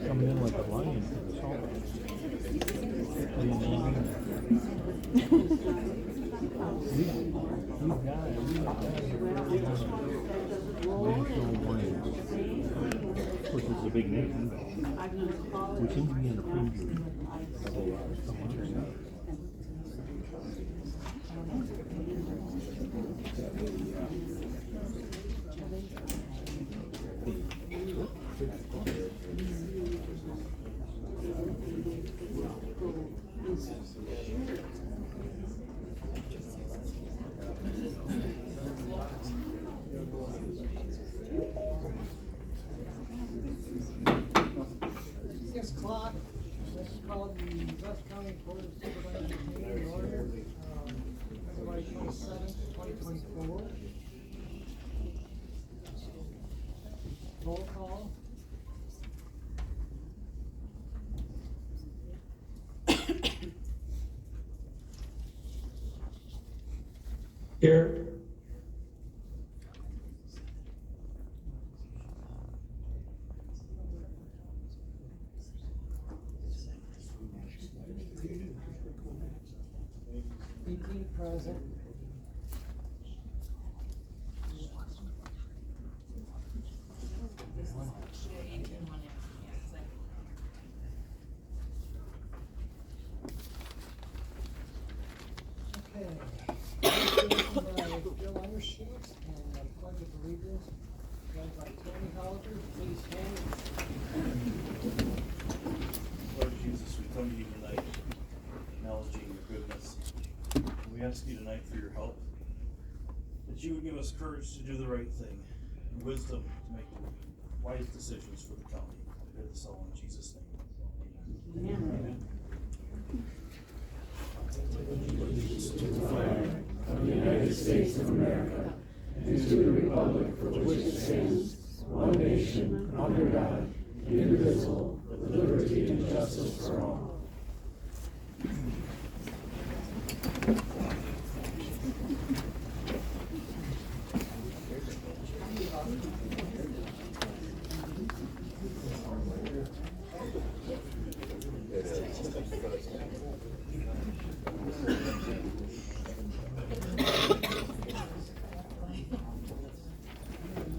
Coming in like a lion. Which is a big name. We seem to be in the preview. O'clock. This is called the Rusk County Board of Supervisors meeting order, February 27th, 2024. Roll call. Here. Present. Okay. Bill Undershoot and the Pledge of Allegiance led by Tony Holliger. Please stand. Lord Jesus, we come to you tonight acknowledging your goodness. We ask you tonight for your help, that you would give us courage to do the right thing, and wisdom to make wise decisions for the county. I pray this all in Jesus' name. Amen. To the flag of the United States of America and to the republic for which it stands, one nation, under God, indivisible, with liberty and justice for all.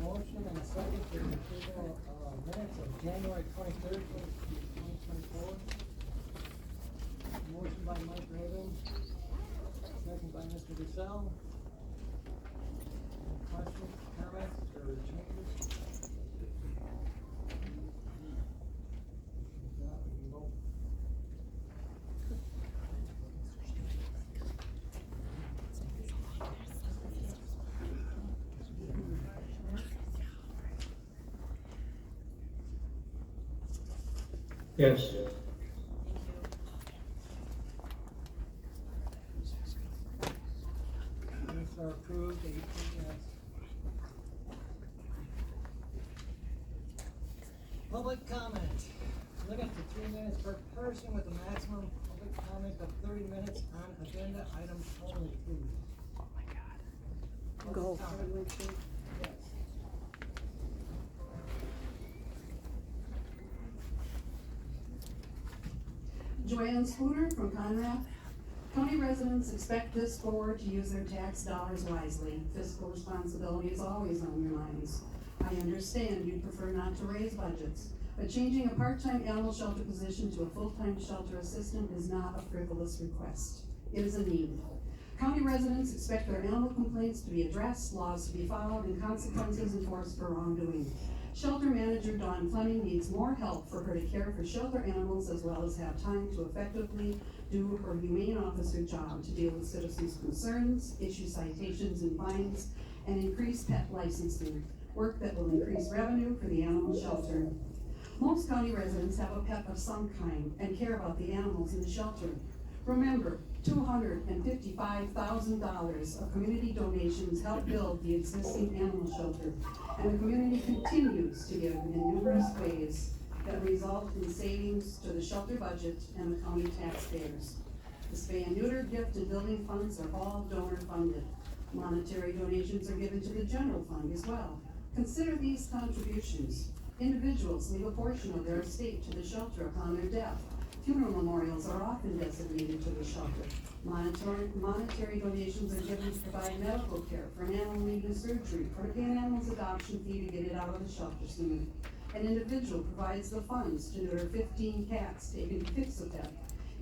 Motion and a second for the approval of minutes of January 23rd, 2024. Motion by Mike Raven, second by Mr. Bissell. Any questions, comments, or changes? If not, we can vote. Yes. Minutes are approved, 18 yes. Public comment. Limit to 3 minutes per person with a maximum public comment of 30 minutes on agenda items only, please. Oh my God. Go. Yes. Joanne Spooner from Conrath. County residents expect this board to use their tax dollars wisely. Fiscal responsibility is always on your minds. I understand you'd prefer not to raise budgets, but changing a part-time animal shelter position to a full-time shelter assistant is not a frivolous request. It is a need. County residents expect their animal complaints to be addressed, laws to be followed, and consequences enforced for wrongdoing. Shelter manager Dawn Fleming needs more help for her to care for shelter animals as well as have time to effectively do her humane officer job to deal with citizens' concerns, issue citations and fines, and increase pet licensing, work that will increase revenue for the animal shelter. Most county residents have a pet of some kind and care about the animals in the shelter. Remember, $255,000 of community donations helped build the existing animal shelter, and the community continues to give in numerous ways that result in savings to the shelter budget and the county taxpayers. The spay and neuter gift and building funds are all donor funded. Monetary donations are given to the general fund as well. Consider these contributions. Individuals leave a portion of their estate to the shelter upon their death. Funeral memorials are often designated to the shelter. Monetary donations are given to provide medical care for an animal needing surgery, or to pay an animal's adoption fee to get it out of the shelter sooner. An individual provides the funds to neuter 15 cats taken to fix a pet.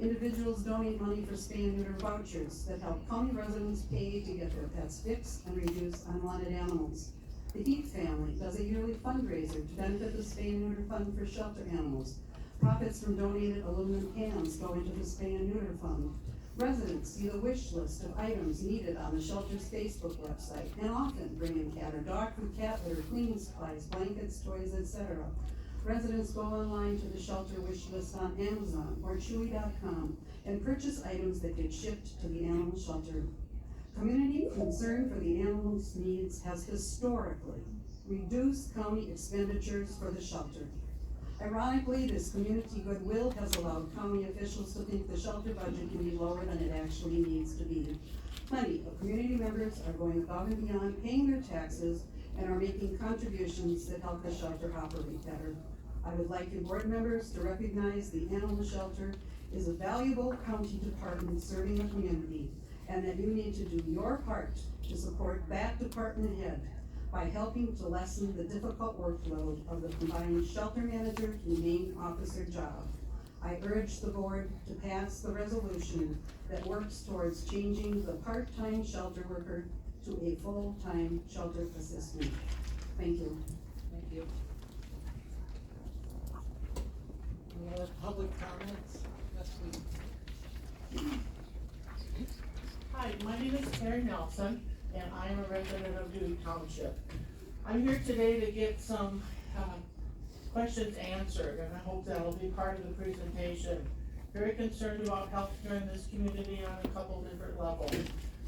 Individuals donate money for spay and neuter vouchers that help county residents pay to get their pets fixed and reduce unwanted animals. The Heath family does a yearly fundraiser to benefit the spay and neuter fund for shelter animals. Profits from donated aluminum cans go into the spay and neuter fund. Residents see the wish list of items needed on the shelter's Facebook website and often bring in cat or dog food, cat litter, cleaning supplies, blankets, toys, etc. Residents go online to the shelter wish list on Amazon or Chewy.com and purchase items that get shipped to the animal shelter. Community concern for the animals' needs has historically reduced county expenditures for the shelter. Ironically, this community goodwill has allowed county officials to think the shelter budget can be lower than it actually needs to be. Plenty of community members are going above and beyond paying their taxes and are making contributions that help the shelter operate better. I would like you board members to recognize the animal shelter is a valuable county department serving the community, and that you need to do your part to support that department head by helping to lessen the difficult workload of the combined shelter manager humane officer job. I urge the board to pass the resolution that works towards changing the part-time shelter worker to a full-time shelter assistant. Thank you. Thank you. Any other public comments? Yes, please. Hi, my name is Terry Nelson, and I am a resident of Dewey Township. I'm here today to get some questions answered, and I hope that'll be part of the presentation. Very concerned about healthcare in this community on a couple different levels.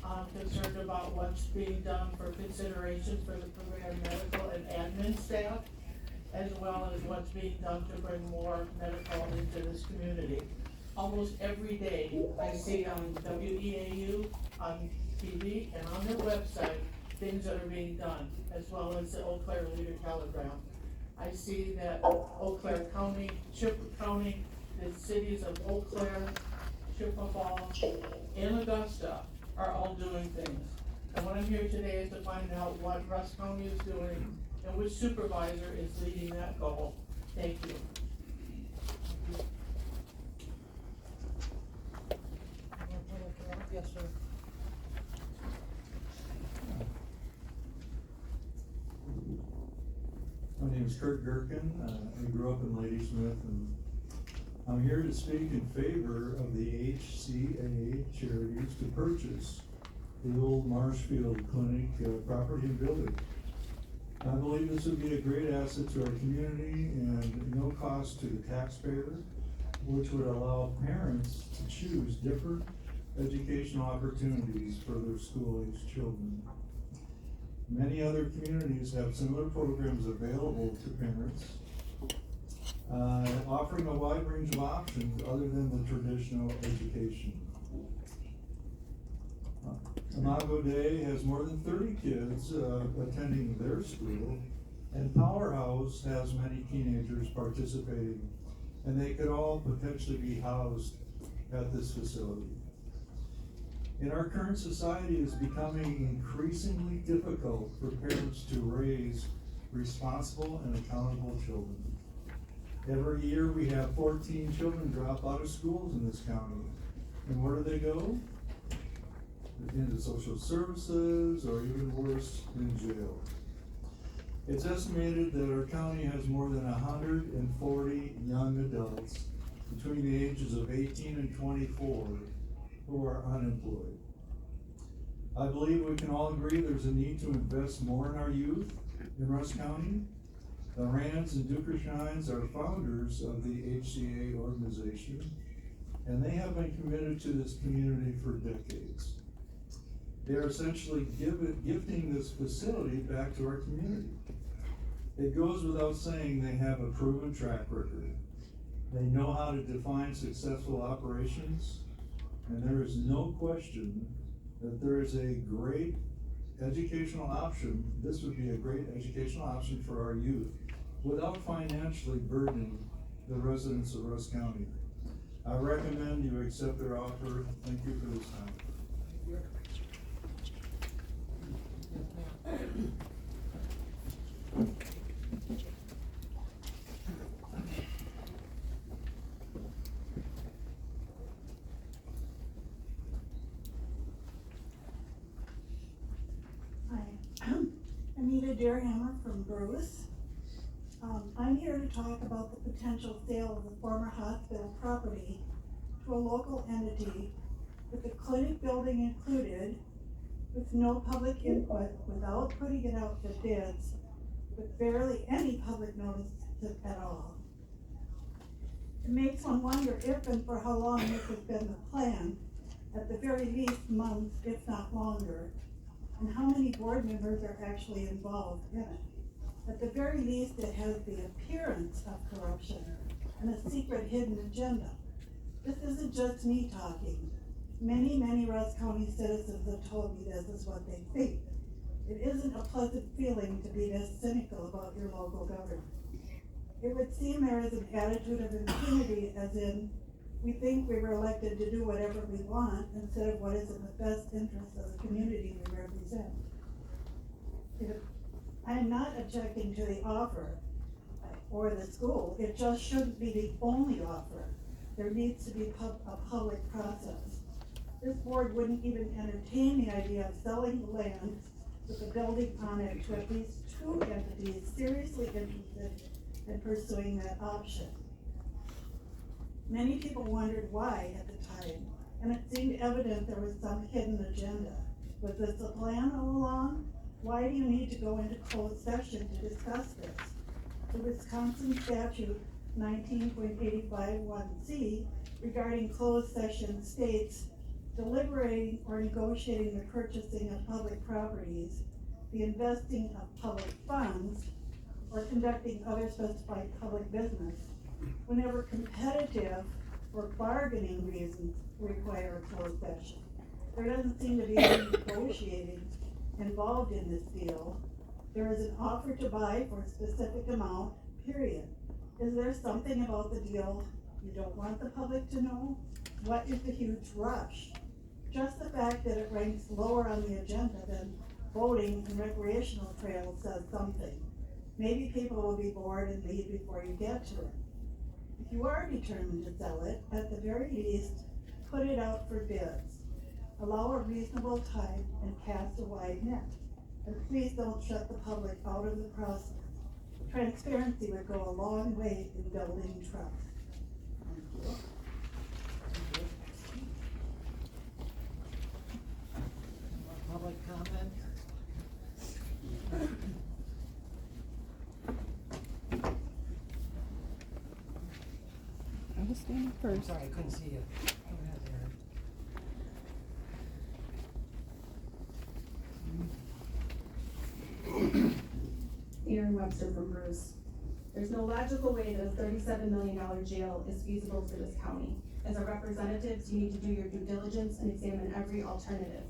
I'm concerned about what's being done for consideration for the program medical and admin staff, as well as what's being done to bring more medical into this community. Almost every day, I see on WEAU, on TV, and on their website, things that are being done, as well as the Eau Claire Leader Telegram. I see that Eau Claire County, Chippewa County, the cities of Eau Claire, Chippewa Falls, and Augusta are all doing things. And what I'm here today is to find out what Rusk County is doing and which supervisor is leading that goal. Thank you. Yes, sir. My name is Kurt Gherkin. I grew up in Ladysmith, and I'm here to speak in favor of the HCA charities to purchase the old Marshfield Clinic property and building. I believe this would be a great asset to our community and no cost to the taxpayer, which would allow parents to choose different educational opportunities for their school-aged children. Many other communities have similar programs available to parents, offering a wide range of options other than the traditional education. Imago Dei has more than 30 kids attending their school, and Powerhouse has many teenagers participating, and they could all potentially be housed at this facility. In our current society, it is becoming increasingly difficult for parents to raise responsible and accountable children. Every year, we have 14 children drop out of schools in this county. And where do they go? Into social services, or even worse, in jail. It's estimated that our county has more than 140 young adults between the ages of 18 and 24 who are unemployed. I believe we can all agree there's a need to invest more in our youth in Rusk County. The Rands and Dukershines are founders of the HCA organization, and they have been committed to this community for decades. They are essentially gifting this facility back to our community. It goes without saying they have a proven track record. They know how to define successful operations, and there is no question that there is a great educational option. This would be a great educational option for our youth without financially burdening the residents of Rusk County. I recommend you accept their offer. Thank you for this time. Anita Deerhammer from Bruce. I'm here to talk about the potential sale of the former hospital property to a local entity with the clinic building included, with no public input, without putting it out for bids, with barely any public notice at all. It makes one wonder if and for how long this has been the plan, at the very least months, if not longer, and how many board members are actually involved in it. At the very least, it has the appearance of corruption and a secret hidden agenda. This isn't just me talking. Many Rusk County citizens have told me this is what they think. It isn't a pleasant feeling to be this cynical about your local government. It would seem there is an attitude of impunity, as in, we think we were elected to do whatever we want instead of what is in the best interest of the community we represent. I am not objecting to the offer or the school. It just shouldn't be the only offer. There needs to be a public process. This board wouldn't even entertain the idea of selling the land with a building on it to at least 2 entities seriously interested in pursuing that option. Many people wondered why at the time, and it seemed evident there was some hidden agenda. Was this a plan all along? Why do you need to go into closed session to discuss this? The Wisconsin statute 19.851C regarding closed session states, deliberating or negotiating the purchasing of public properties, the investing of public funds, or conducting other specified public business whenever competitive or bargaining reasons require a closed session. There doesn't seem to be any negotiating involved in this deal. There is an offer to buy for a specific amount, period. Is there something about the deal you don't want the public to know? What is the huge rush? Just the fact that it ranks lower on the agenda than boating and recreational trails says something. Maybe people will be bored and leave before you get to it. If you are determined to sell it, at the very least, put it out for bids. Allow a reasonable time and cast a wide net. And please don't shut the public out of the process. Transparency would go a long way in building trust. Thank you. Public comment? I was standing I'm first. sorry, I couldn't see you. Go ahead, Aaron. Aaron Webster from Bruce. There's no logical way that a $37 million jail is feasible for this county. As our representatives, you need to do your due diligence and examine every alternative.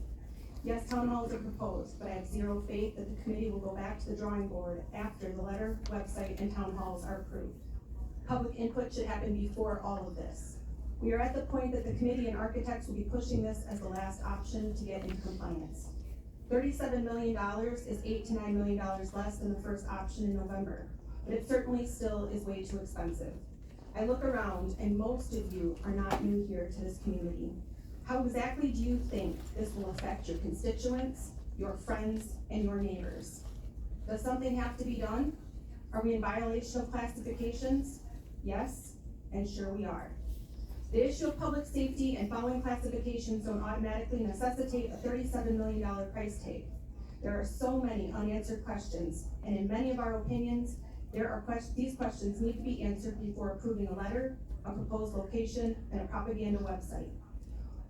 Yes, town halls are proposed, but I have zero faith that the committee will go back to the drawing board after the letter, website, and town halls are approved. Public input should happen before all of this. We are at the point that the committee and architects will be pushing this as the last option to get into compliance. $37 million is $8 to $9 million less than the first option in November, but it certainly still is way too expensive. I look around and most of you are not new here to this community. How exactly do you think this will affect your constituents, your friends, and your neighbors? Does something have to be done? Are we in violation of classifications? Yes, and sure we are. The issue of public safety and following classifications don't automatically necessitate a $37 million price tag. There are so many unanswered questions, and in many of our opinions, these questions need to be answered before approving a letter, a proposed location, and a propaganda website.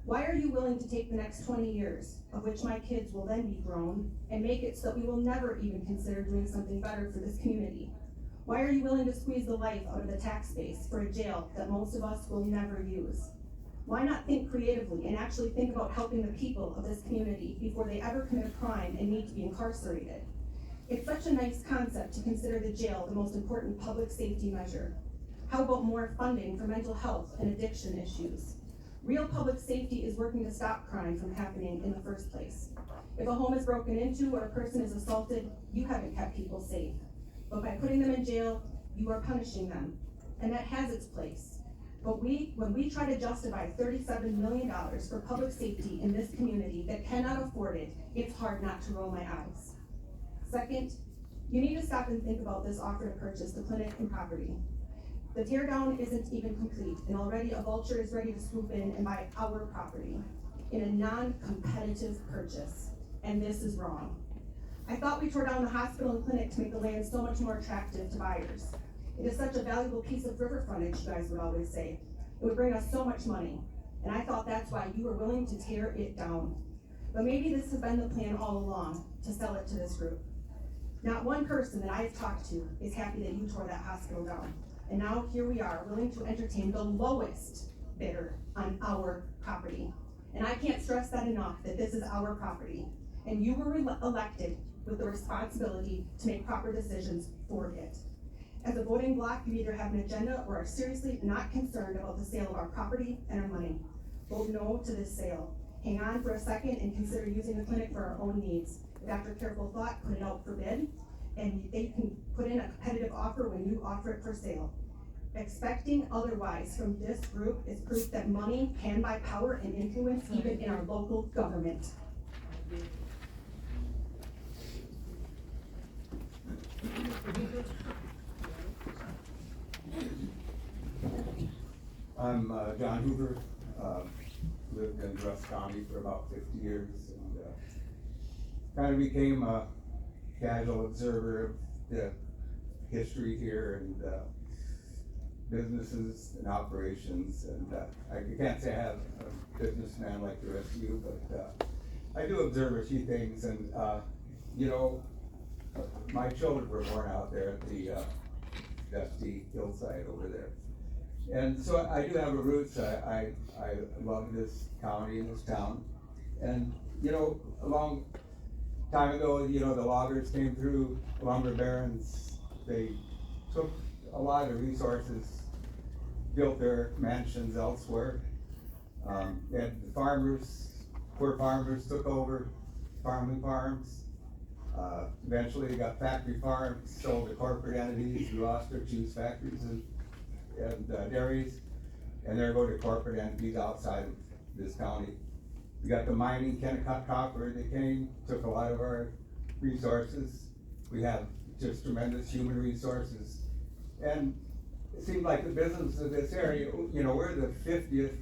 Why are you willing to take the next 20 years, of which my kids will then be grown, and make it so that we will never even consider doing something better for this community? Why are you willing to squeeze the life out of the tax base for a jail that most of us will never use? Why not think creatively and actually think about helping the people of this community before they ever commit a crime and need to be incarcerated? It's such a nice concept to consider the jail the most important public safety measure. How about more funding for mental health and addiction issues? Real public safety is working to stop crime from happening in the first place. If a home is broken into or a person is assaulted, you haven't kept people safe. But by putting them in jail, you are punishing them, and that has its place. But when we try to justify $37 million for public safety in this community that cannot afford it, it's hard not to roll my eyes. Second, you need to stop and think about this offer to purchase the clinic and property. The tear down isn't even complete, and already a vulture is ready to swoop in and buy our property in a non-competitive purchase, and this is wrong. I thought we tore down the hospital and clinic to make the land so much more attractive to buyers. It is such a valuable piece of river frontage, you guys would always say. It would bring us so much money, and I thought that's why you were willing to tear it down. But maybe this has been the plan all along, to sell it to this group. Not one person that I've talked to is happy that you tore that hospital down. And now here we are, willing to entertain the lowest bidder on our property. And I can't stress that enough, that this is our property. And you were elected with the responsibility to make proper decisions for it. As a voting bloc, you either have an agenda or are seriously not concerned about the sale of our property and our money. Vote no to this sale. Hang on for a second and consider using the clinic for our own needs. If after careful thought, put it out for bid, and they can put in a competitive offer when you offer it for sale. Expecting otherwise from this group is proof that money can buy power and influence even in our local government. I'm John Hoover, lived in Rusk County for about 50 years and kind of became a casual observer of the history here and businesses and operations. And I can't say I have a businessman like the rest of you, but I do observe a few things. And you know, my children were born out there at the dusty hillside over there. And so I do have a roots. I love this county and this town. And, you know, a long time ago, you know, the loggers came through, lumber barons. They took a lot of resources, built their mansions elsewhere. And the farmers, poor farmers took over family farms. Eventually they got factory farms, sold to corporate entities who lost their cheese factories and dairies, and they're going to corporate entities outside of this county. We got the mining, Kennecott Copper, they came, took a lot of our resources. We have just tremendous human resources. And it seems like the business of this area, you know, we're the 50th,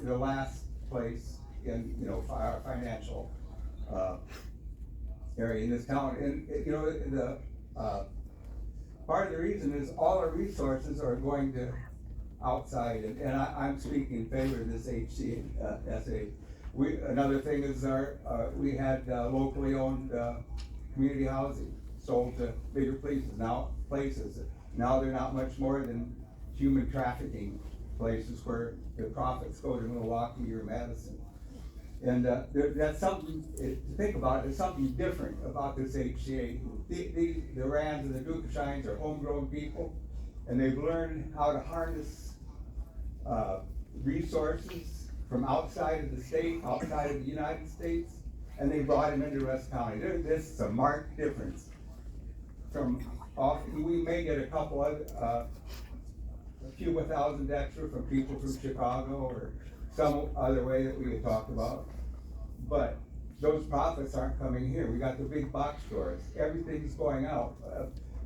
the last place in, you know, our financial area in this town. And, you know, the part of the reason is all our resources are going to outside, and I'm speaking in favor of this HCSA. Another thing is we had locally owned community housing sold to bigger places. Now they're not much more than human trafficking places where the profits go to Milwaukee or Madison. And that's something to think about. There's something different about this HCA. The Rands and the Dukeshines are homegrown people, and they've learned how to harness resources from outside of the state, outside of the United States, and they brought them into Rusk County. This is a marked difference from we may get a couple of, a few thousand extra from people from Chicago or some other way that we had talked about, but those profits aren't coming here. We got the big box stores. Everything's going out.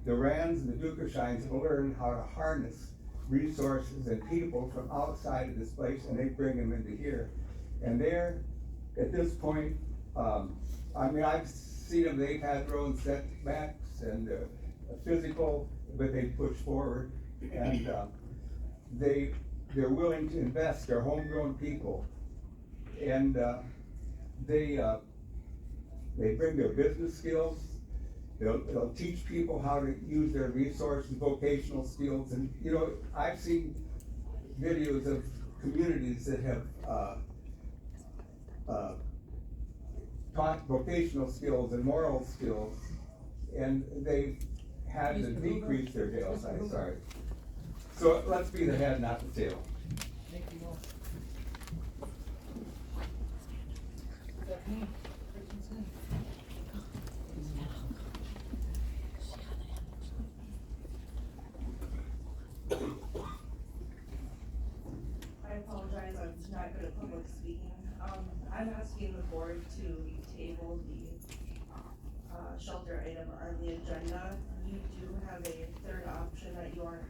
The Rands and the Dukershines have learned how to harness resources and people from outside of this place, and they bring them into here. And they're, at this point, I mean, I've seen them, they've had their own setbacks and physical, but they push forward. And they're willing to invest. They're homegrown people. And they bring their business skills. They'll teach people how to use their resources, vocational skills, and you know, I've seen videos of communities that have taught vocational skills and moral skills, and they've had to decrease their jail size, sorry. So let's be the head, not the tail. Thank you all. I apologize, I'm not good at public speaking. I'm asking the board to table the shelter item on the agenda. You do have a third option that you aren't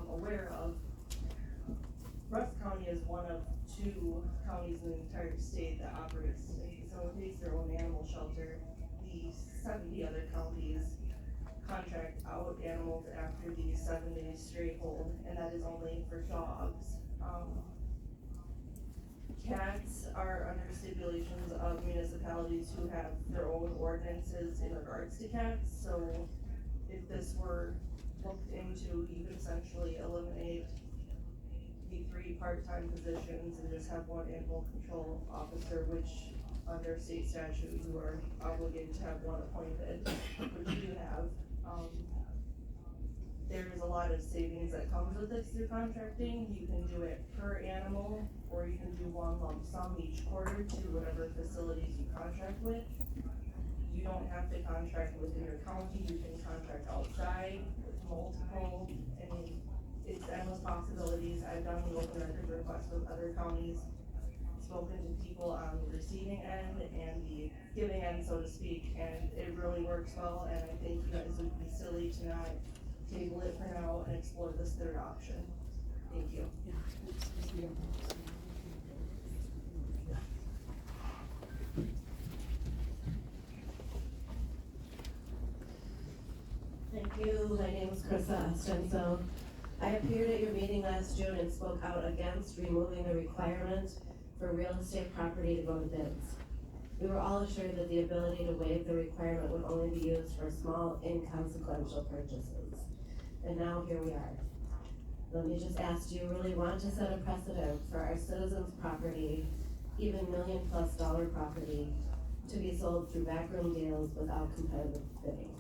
aware of. Rusk County is one of 2 counties in the entire state that operates their own animal shelter. The 70 other counties contract out animals after the 7-day stray hold, and that is only for dogs. Cats are under stipulations of municipalities who have their own ordinances in regards to cats, so if this were looked into, you could essentially eliminate the 3 part-time positions and just have 1 animal control officer, which under state statute, you are obligated to have 1 appointed, which you have. There's a lot of savings that comes with this through contracting. You can do it per animal, or you can do 1 lump sum each quarter to whatever facilities you contract with. You don't have to contract within your county, you can contract outside with multiple, I mean, it's endless possibilities. I've done the open record requests with other counties, spoken to people on the receiving end and the giving end, so to speak, and it really works well, and I think you guys would be silly to not table it for now and explore this third option. Thank you. Thank you. My name is Krista Ostenso. I appeared at your meeting last June and spoke out against removing the requirement for real estate property to go to bids. We were all assured that the ability to waive the requirement would only be used for small, inconsequential purchases. And now here we are. Let me just ask, do you really want to set a precedent for our citizens' property, even $1 million+ property, to be sold through backroom deals without competitive bidding?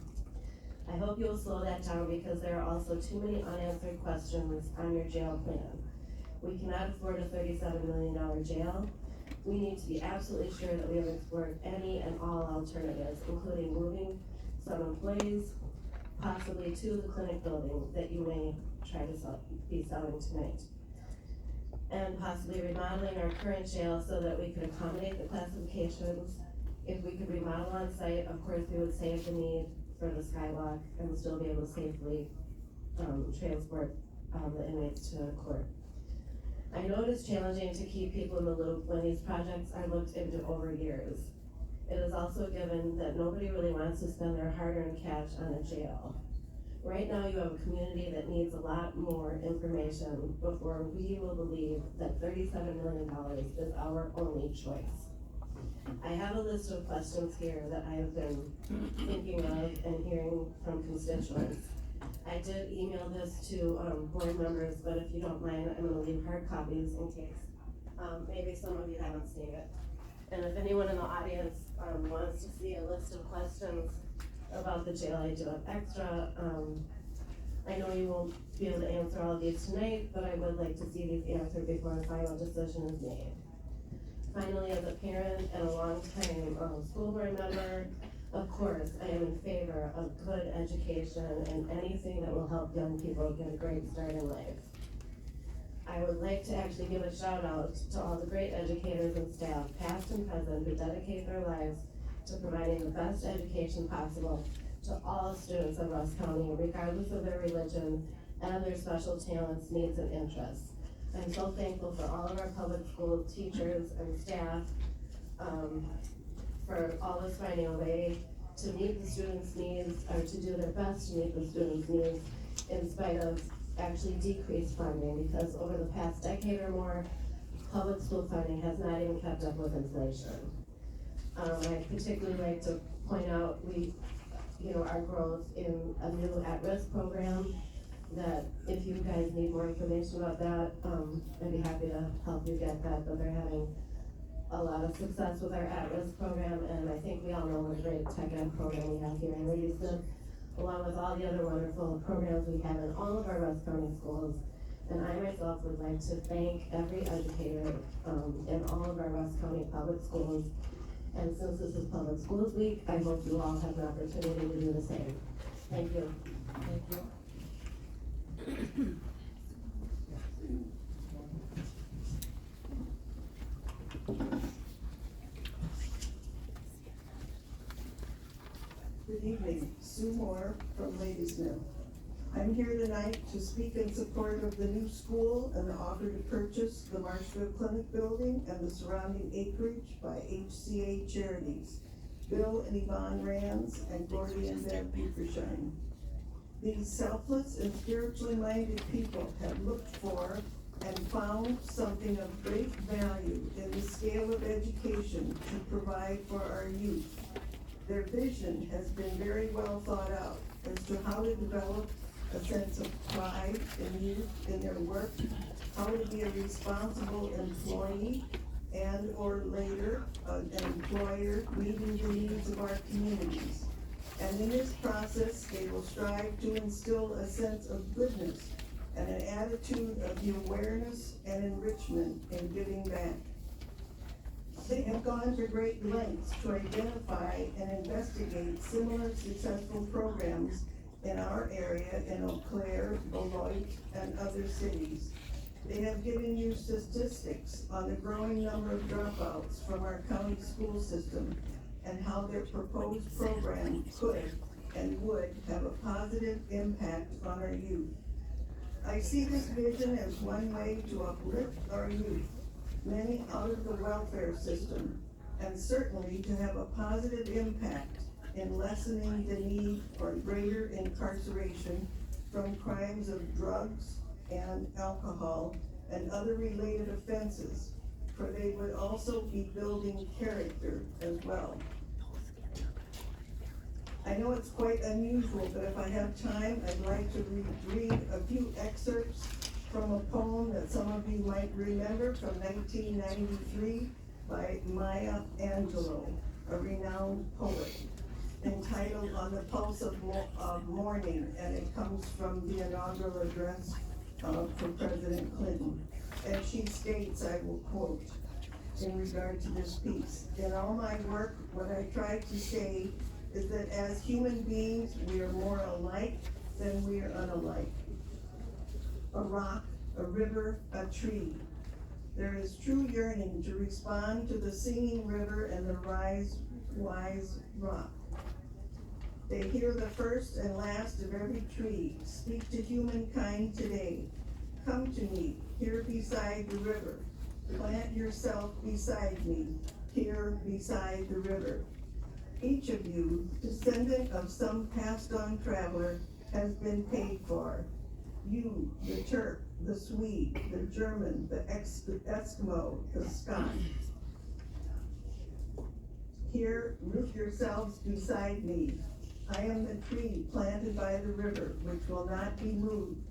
I hope you will slow that down because there are also too many unanswered questions on your jail plan. We cannot afford a $37 million jail. We need to be absolutely sure that we have explored any and all alternatives, including moving some employees, possibly to the clinic building that you may try to be selling tonight, and possibly remodeling our current jail so that we could accommodate the classifications. If we could remodel on site, of course, we would save the need for the skywalk and still be able to safely transport the inmates to court. I know it is challenging to keep people in the loop when these projects are looked into over years. It is also given that nobody really wants to spend their hard-earned cash on a jail. Right now, you have a community that needs a lot more information before we will believe that $37 million is our only choice. I have a list of questions here that I have been thinking of and hearing from constituents. I did email this to board members, but if you don't mind, I'm gonna leave hard copies in case maybe some of you haven't seen it. And if anyone in the audience wants to see a list of questions about the jail, I do have extra I know you won't be able to answer all of these tonight, but I would like to see these answered before a final decision is made. Finally, as a parent and a longtime school board member, of course, I am in favor of good education and anything that will help young people get a great start in life. I would like to actually give a shout out to all the great educators and staff, past and present, who dedicate their lives to providing the best education possible to all students of Rusk County, regardless of their religion and their special talents, needs, and interests. I'm so thankful for all of our public school teachers and staff, for always finding a way to meet the students' needs, or to do their best to meet the students' needs, in spite of actually decreased funding, because over the past decade or more, public school funding has not even kept up with inflation. I'd particularly like to point out our growth in a new at-risk program, that if you guys need more information about that, I'd be happy to help you get that, but they're having a lot of success with our at-risk program, and I think we all know what a great tech ed program we have here in Ladysmith, along with all the other wonderful programs we have in all of our Rusk County schools. And I myself would like to thank every educator in all of our Rusk County public schools. And since this is Public Schools Week, I hope you all have an opportunity to do the same. Thank you. Thank you. Good evening, Sue Moore from Ladysmith. I'm here tonight to speak in support of the new school and the offer to purchase the Marshfield Clinic building and the surrounding acreage by HCA Charities, Bill and Yvonne Rands and Gordy and Deb Petershine. These selfless and spiritually minded people have looked for and found something of great value in the scale of education to provide for our youth. Their vision has been very well thought out as to how to develop a sense of pride in youth in their work, how to be a responsible employee and or later an employer meeting the needs of our communities. And in this process, they will strive to instill a sense of goodness and an attitude of the awareness and enrichment in giving back. They have gone to great lengths to identify and investigate similar successful programs in our area in Eau Claire, Beloit, and other cities. They have given you statistics on the growing number of dropouts from our county school system and how their proposed program could and would have a positive impact on our youth. I see this vision as one way to uplift our youth, many out of the welfare system, and certainly to have a positive impact in lessening the need for greater incarceration from crimes of drugs and alcohol and other related offenses, for they would also be building character as well. I know it's quite unusual, but if I have time, I'd like to read a few excerpts from a poem that some of you might remember from 1993 by Maya Angelou, a renowned poet, entitled On the Pulse of Morning, and it comes from the inaugural address for President Clinton. And she states, I will quote, in regard to this piece, in all my work, what I try to say is that as human beings, we are more alike than we are unalike. A rock, a river, a tree. There is true yearning to respond to the singing river and the wise rock. They hear the first and last of every tree. Speak to humankind today. Come to me, here beside the river. Plant yourself beside me, here beside the river. Each of you, descendant of some passed-on traveler, has been paid for. You, the Turk, the Swede, the German, the Eskimo, the Scot. Here, root yourselves beside me. I am the tree planted by the river, which will not be moved.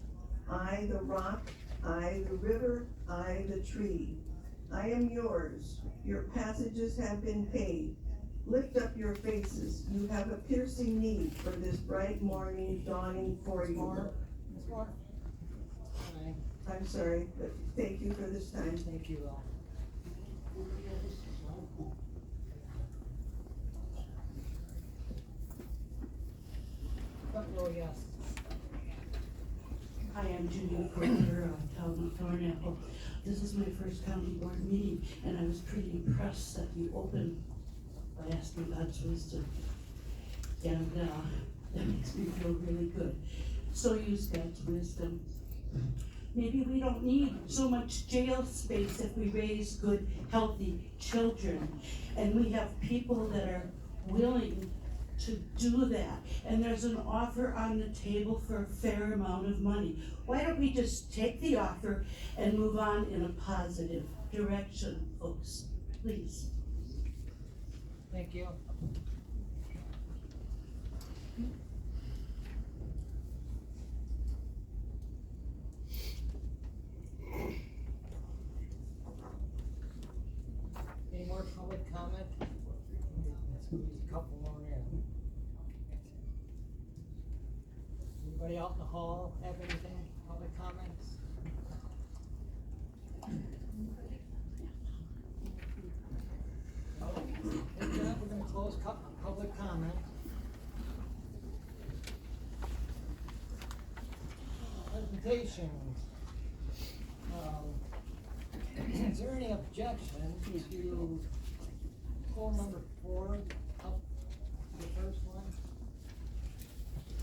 I, the rock, I, the river, I, the tree. I am yours. Your passages have been paid. Lift up your faces. You have a piercing need for this bright morning dawning for you. once more? Aye. I'm sorry, but thank you for this time. Thank you all. Front row, yes. Hi, I'm Judy Porter, town of Thornapple. This is my first county board meeting, and I was pretty impressed that you opened by asking God's wisdom. And that makes me feel really good. So use God's wisdom. Maybe we don't need so much jail space if we raise good, healthy children. And we have people that are willing to do that. And there's an offer on the table for a fair amount of money. Why don't we just take the offer and move on in a positive direction, folks? Please. Thank you. Any more public comment? Let's squeeze a couple more in. Anybody out in the hall have anything, public comments? No? If not, we're gonna close public comment. Presentations. Is there any objection to poll number 4, up the first one?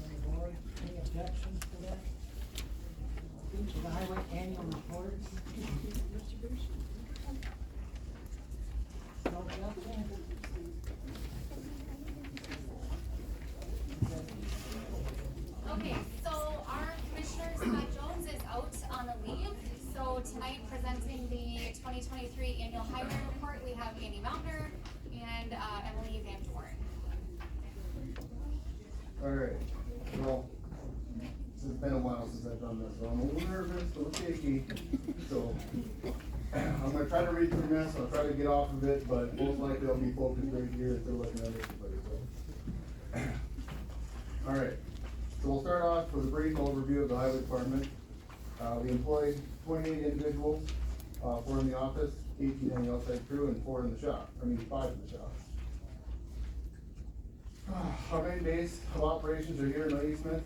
Any board, any objections to that? To the highway annual report? No objection? Okay, so our Commissioner Scott Jones is out on a leave. So tonight, presenting the 2023 annual highway report, we have Andy Mountner and Emily Van Doren. Alright, well, this has been a while since I've done this, so I'm a little nervous, a little shaky. So, I'm gonna try to read through this, I'll try to get off of it, but most likely I'll be focused right here if they're looking at everybody, so. Alright, so we'll start off with a brief overview of the highway department. We employ 28 individuals, 4 in the office, 18 in the outside crew, and 4 in the shop, 5 in the shop. Our main base of operations are here in Lady Smith,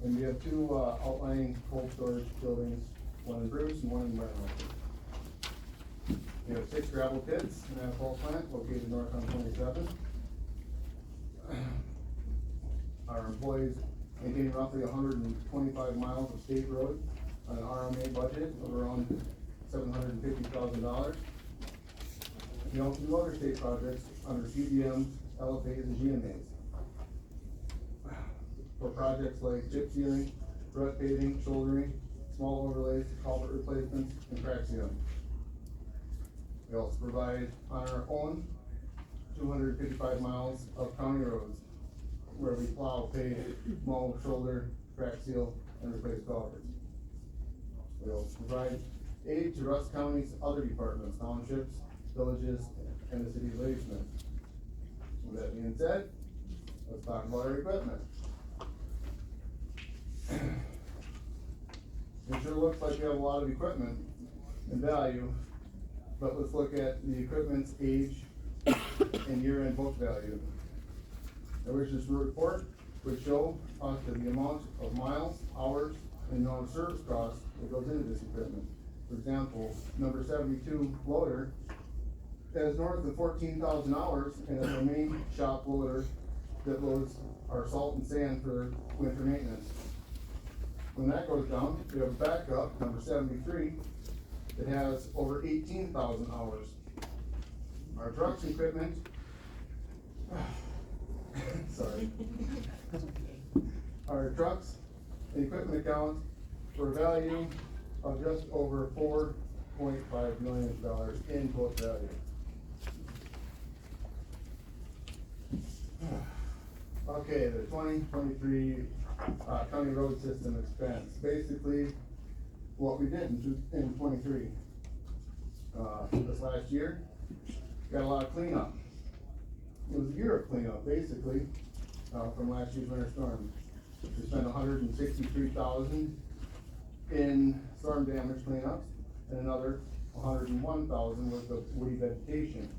and we have 2 outlying cold storage buildings, one in Bruce and one in Brownwood. We have 6 gravel pits and a asphalt plant located north on 27. Our employees maintain roughly 125 miles of state road on an RMA budget of around $750,000. We also do other state projects under CDMs, LFAs, and GMAs. For projects like chip sealing, rut paving, shouldering, small overlays, culvert replacements, and crack sealing. We also provide on our own 255 miles of county roads where we plow, pave, mow, shoulder, crack seal, and replace culverts. We also provide aid to Rusk County's other departments, townships, villages, and the city of Lady Smith. With that being said, let's talk about our equipment. It sure looks like we have a lot of equipment and value, but let's look at the equipment's age and year-end book value. I wish this report would show us the amount of miles, hours, and amount of service costs that goes into this equipment. For example, number 72 loader has north of 14,000 hours and is our main shop loader that loads our salt and sand for winter maintenance. When that goes down, we have a backup, number 73, that has over 18,000 hours. Our trucks equipment, sorry. Our trucks and equipment account for a value of just over $4.5 million in book value. Okay, the 2023 county road system expense. Basically, what we did in 23. This last year, got a lot of cleanup. It was a year of cleanup, basically, from last year's winter storm. We spent $163,000 in storm damage cleanup, and another $101,000 worth of woody vegetation,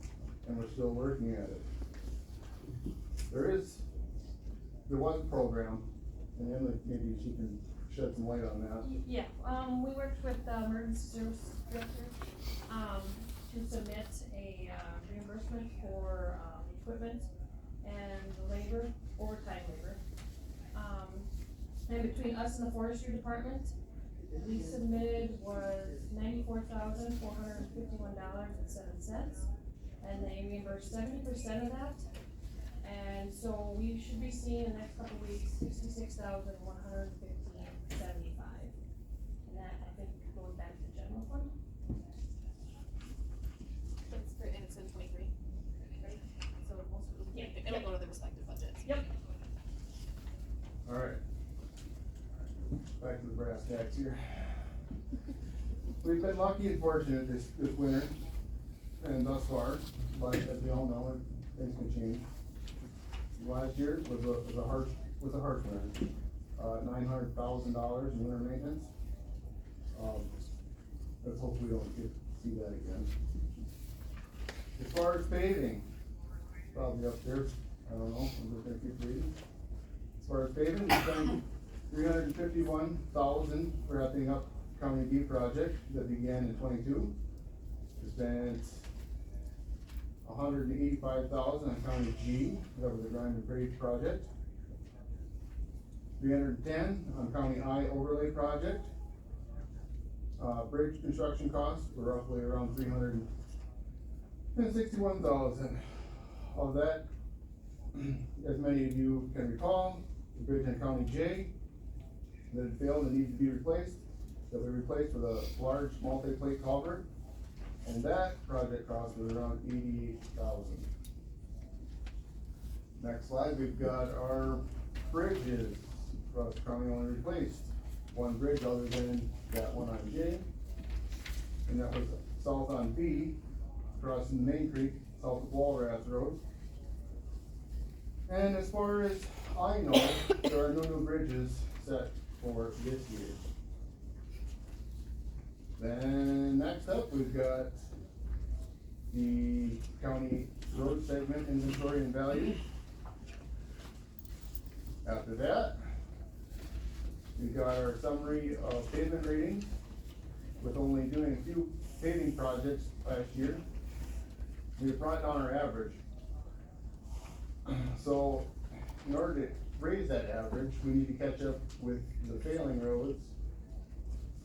and we're still working at it. There was a program, and Emily, maybe she can shed some light on that. Yeah, we worked with the emergency service director, to submit a, reimbursement for, equipment and labor, overtime labor. And between us and the forestry department, we submitted was $94,451.07, and they reimbursed 70% of that. And so we should be seeing in the next couple of weeks, $66,115.75. And that, I think, goes back to the general fund. And it's in 23, right? So most of them, it'll go to the respective budgets. Yep. Alright. Back to the brass tacks here. We've been lucky and fortunate this winter, and thus far, but as we all know, things can change. Last year was a harsh winter. $900,000 in winter maintenance. Let's hope we don't see that again. As far as paving, probably up there, I don't know, I'm just gonna keep reading. As far as paving, we spent $351,000 wrapping up County B project that began in 22. We spent $185,000 on County G, that was the Grinder Bridge project. $310,000 on County I overlay project. Bridge construction costs were roughly around $361,000. Of that, as many of you can recall, the bridge on County J that had failed and needed to be replaced, that we replaced with a large multi-plate culvert, and that project cost was around $88,000. Next slide, we've got our bridges. Rusk County only replaced one bridge other than that one on J, and that was south on B, crossing Main Creek, south of Walrath Road. And as far as I know, there are no new bridges set for this year. Then next up, we've got the county road segment inventory and value. After that, we've got our summary of pavement ratings, with only doing a few paving projects last year. We brought down our average. So in order to raise that average, we need to catch up with the failing roads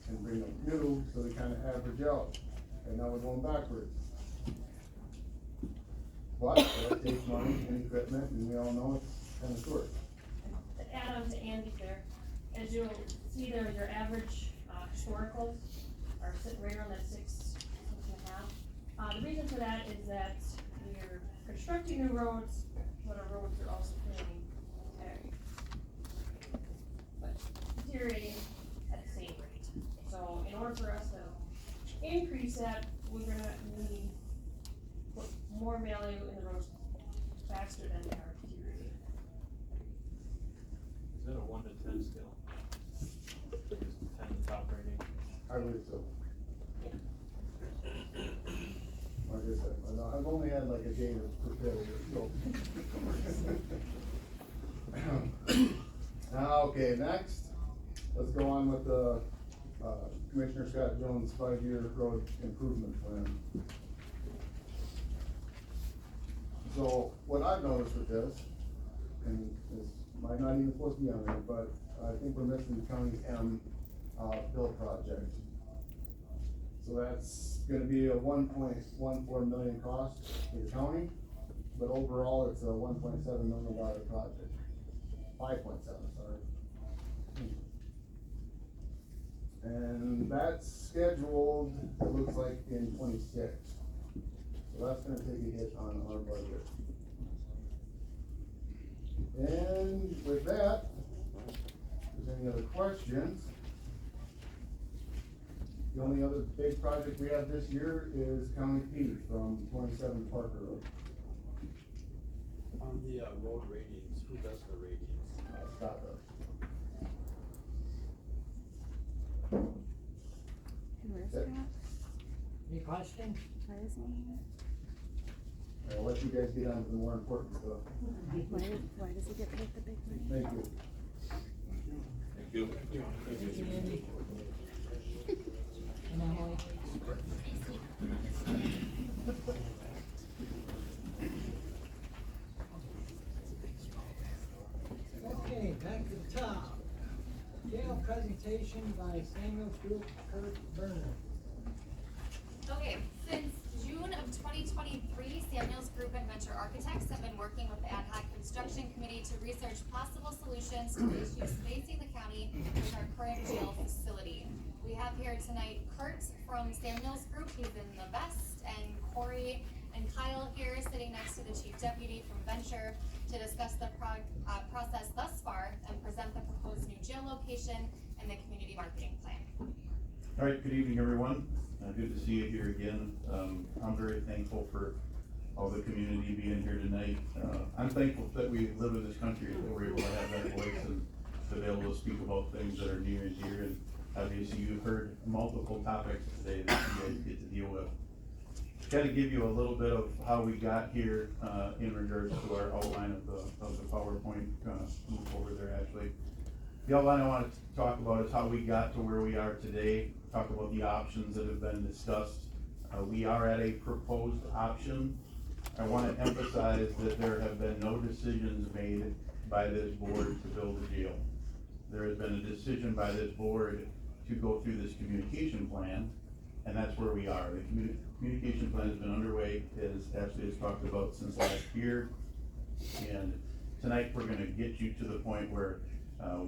and bring them new, so they kind of average out. And now we're going backwards. But that takes money and equipment, and we all know it's kind of short. To add on to Andy there, as you'll see there, your average historicals are sitting right around that 6.5. The reason for that is that we're constructing new roads, but our roads are also failing, but deteriorating at the same rate. So in order for us to increase that, we're gonna need put more value in the roads faster than they are deteriorating. Is that a 1 to 10 scale? Is 10 the top rating? I believe so. Like I said, I've only had like a day to prepare it, so. Okay, next, let's go on with the, Commissioner Scott Jones' 5-year road improvement plan. So, what I've noticed with this, and this might not even supposed to be on there, but I think we're missing the County M, bill project. So that's gonna be a $1.14 million cost for the county, but overall it's a $1.7 million project. 5.7, sorry. And that's scheduled, it looks like, in 26. So that's gonna take a hit on our budget. And with that, if there's any other questions, the only other big project we have this year is County P from 27 Parker Road. On the road ratings, who does the ratings? Scott does. question? I'll let you guys get on to the more important stuff. Why does he get paid the big money? Thank you. Thank you. Thank you, Andy. And Emily. Okay, back to the top. Jail presentation by Samuel Group, Kurt Berner. Okay, since June of 2023, Samuels Group and Venture Architects have been working with the Ad Hoc Construction Committee to research possible solutions to the issues facing the county with our current jail facility. We have here tonight Kurt from Samuels Group, he's in the vest, and Corey and Kyle here sitting next to the Chief Deputy from Venture to discuss the process thus far and present the proposed new jail location and the community marketing plan. All right, good evening, everyone. Good to see you here again. I'm very thankful for all the community being here tonight. I'm thankful that we live in this country, that we're able to have that voice and to be able to speak about things that are near and dear. And obviously, you've heard multiple topics today that you guys get to deal with. Kind of give you a little bit of how we got here in regards to our outline of the PowerPoint. Move over there, Ashley. The outline I want to talk about is how we got to where we are today. Talk about the options that have been discussed. We are at a proposed option. I want to emphasize that there have been no decisions made by this board to build a jail. There has been a decision by this board to go through this communication plan, and that's where we are. The communication plan has been underway, as Ashley has talked about, since last year. And tonight we're gonna get you to the point where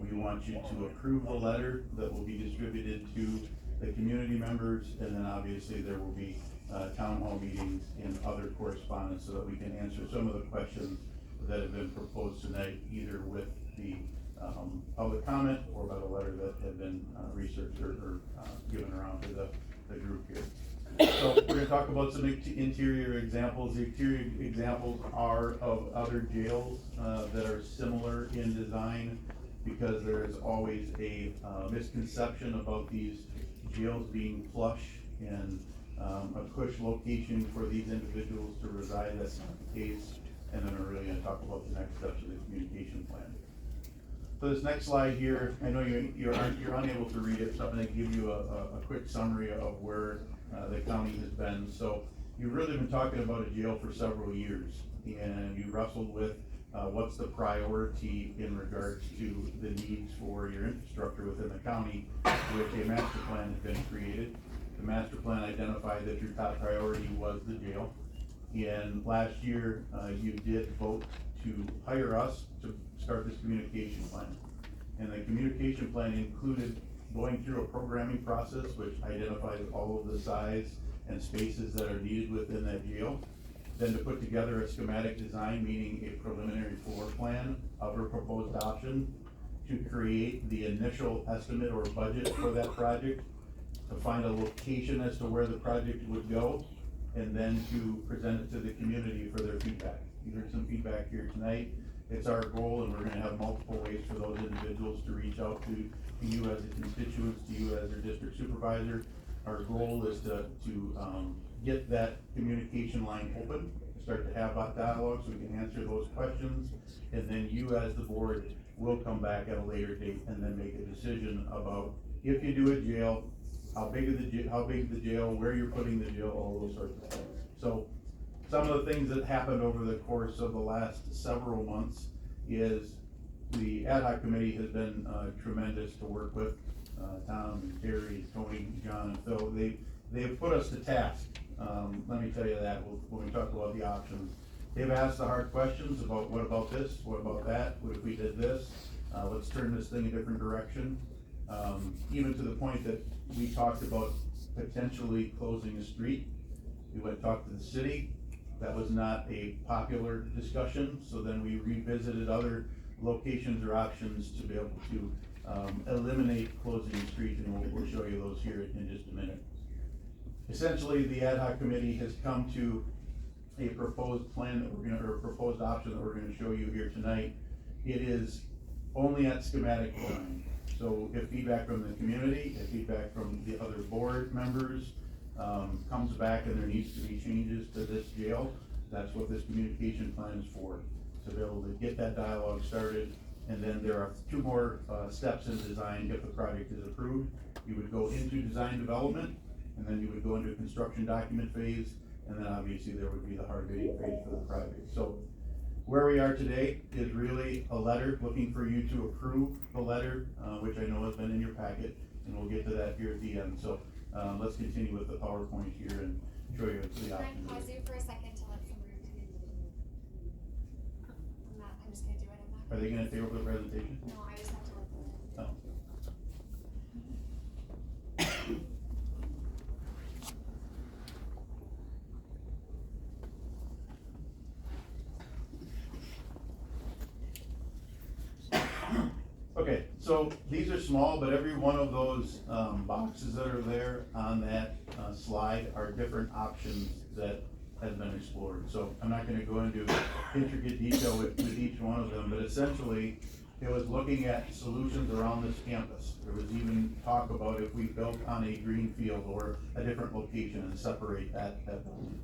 we want you to approve the letter that will be distributed to the community members, and then obviously there will be town hall meetings and other correspondence so that we can answer some of the questions that have been proposed tonight, either with the public comment or by the letter that had been researched or given around to the group here. So we're gonna talk about some interior examples. The interior examples are of other jails that are similar in design, because there is always a misconception about these jails being flush and a cush location for these individuals to reside. That's not the case. And then we're really gonna talk about the next steps of the communication plan. So this next slide here, I know you're unable to read it, so I'm gonna give you a quick summary of where the county has been. So you've really been talking about a jail for several years, and you wrestled with what's the priority in regards to the needs for your infrastructure within the county, which a master plan has been created. The master plan identified that your top priority was the jail. And last year, you did vote to hire us to start this communication plan. And the communication plan included going through a programming process which identifies all of the size and spaces that are needed within that jail. Then to put together a schematic design, meaning a preliminary floor plan of a proposed option, to create the initial estimate or budget for that project, to find a location as to where the project would go, and then to present it to the community for their feedback. You heard some feedback here tonight. It's our goal, and we're gonna have multiple ways for those individuals to reach out to you as a constituent, to you as their district supervisor. Our goal is to get that communication line open, start to have that dialogue so we can answer those questions, and then you as the board will come back at a later date and then make a decision about if you do a jail, how big the jail, where you're putting the jail, all those sorts of things. So some of the things that happened over the course of the last several months is the ad hoc committee has been tremendous to work with. Tom, Terry, Tony, John, and Phil, they have put us to task. Let me tell you that when we talk about the options. They've asked the hard questions about what about this, what about that, what if we did this, let's turn this thing a different direction. Even to the point that we talked about potentially closing a street. We went and talked to the city. That was not a popular discussion, so then we revisited other locations or options to be able to eliminate closing the street, and we'll show you those here in just a minute. Essentially, the ad hoc committee has come to a proposed plan that or a proposed option that we're gonna show you here tonight. It is only at schematic design. So if feedback from the community, if feedback from the other board members, comes back and there needs to be changes to this jail, that's what this communication plan is for, to be able to get that dialogue started. And then there are 2 more steps in design. If the project is approved, you would go into design development, and then you would go into construction document phase, and then obviously there would be the hard bidding phase for the project. So where we are today is really a letter looking for you to approve the letter, which I know has been in your packet, and we'll get to that here at the end. So let's continue with the PowerPoint here and show you the options. Can I pause you for a second to let somebody? I'm just gonna do it. Are they gonna take over the presentation? No, I just have to let them in. Oh. Okay, so these are small, but every one of those boxes that are there on that slide are different options that has been explored. So I'm not gonna go into intricate detail with each one of them, but essentially, it was looking at solutions around this campus. There was even talk about if we built on a green field or a different location and separate that building.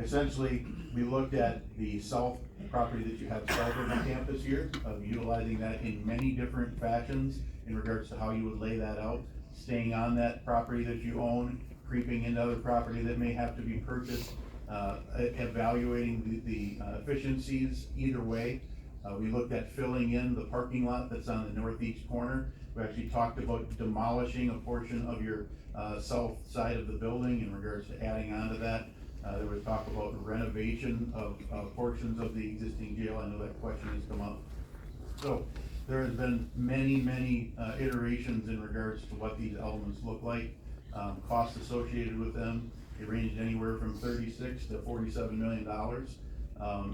Essentially, we looked at the south property that you have south of the campus here, of utilizing that in many different fashions in regards to how you would lay that out, staying on that property that you own, creeping into other property that may have to be purchased, evaluating the efficiencies either way. We looked at filling in the parking lot that's on the northeast corner. We actually talked about demolishing a portion of your south side of the building in regards to adding on to that. There was talk about renovation of portions of the existing jail. I know that question has come up. So there has been many iterations in regards to what these elements look like, costs associated with them. They ranged anywhere from $36 to $47 million.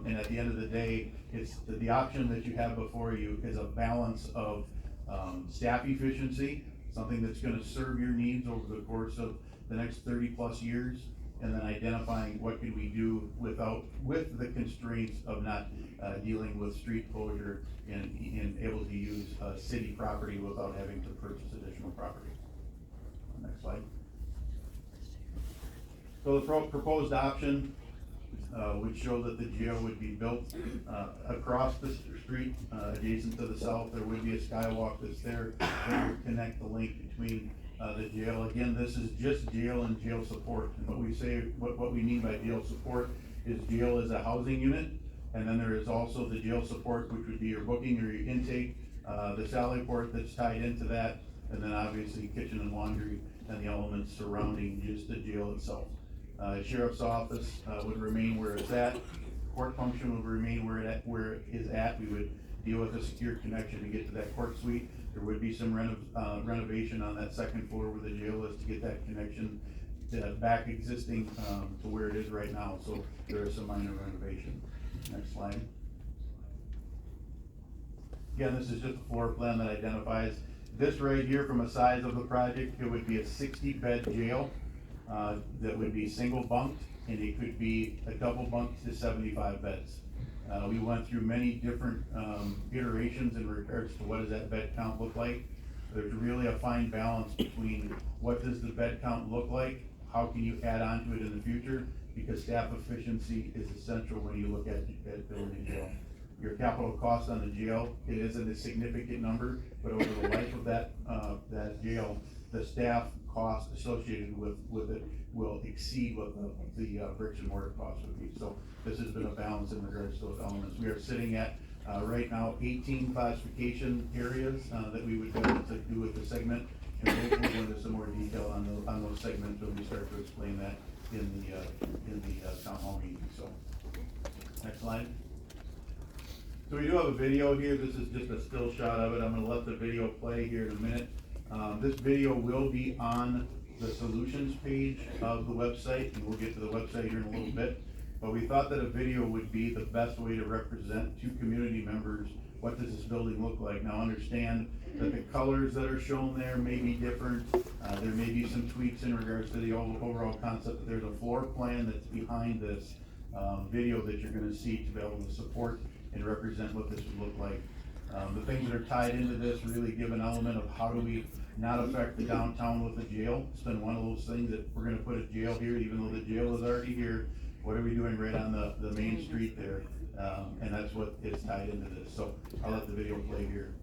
And at the end of the day, it's the option that you have before you is a balance of staff efficiency, something that's gonna serve your needs over the course of the next 30+ years, and then identifying what can we do with the constraints of not dealing with street closure and able to use city property without having to purchase additional property. Next slide. So the proposed option would show that the jail would be built across the street, adjacent to the south. There would be a skywalk that's there that would connect the link between the jail. Again, this is just jail and jail support. And what we mean by jail support is jail is a housing unit, and then there is also the jail support, which would be your booking or your intake, the sally port that's tied into that, and then obviously kitchen and laundry and the elements surrounding just the jail itself. Sheriff's office would remain where it's at. Court function would remain where it is at. We would deal with a secure connection to get to that court suite. There would be some renovation on that second floor where the jail is to get that connection back existing to where it is right now. So there is some minor renovation. Next slide. Again, this is just a floor plan that identifies this right here. From a size of the project, it would be a 60-bed jail that would be single bunked, and it could be a double bunked to 75 beds. We went through many different iterations in regards to what does that bed count look like. There's really a fine balance between what does the bed count look like, how can you add on to it in the future, because staff efficiency is essential when you look at building a jail. Your capital cost on the jail, it isn't a significant number, but over the life of that jail, the staff cost associated with it will exceed what the bricks and mortar cost would be. So this has been a balance in regards to those elements. We are sitting at right now 18 classification areas that we would be able to do with the segment, and we'll go into some more detail on those segments when we start to explain that in the town hall meeting. So next slide. So we do have a video here. This is just a still shot of it. I'm going to let the video play here in a minute. This video will be on the solutions page of the website, and we'll get to the website here in a little bit. But we thought that a video would be the best way to represent to community members what does this building look like. Now understand that the colors that are shown there may be different. There may be some tweaks in regards to the overall concept, but there's a floor plan that's behind this video that you're going to see to be able to support and represent what this would look like. The things that are tied into this really give an element of how do we not affect the downtown with the jail. It's been one of those things that we're gonna put a jail here, even though the jail is already here. What are we doing right on the main street there? And that's what is tied into this. So I'll let the video play here.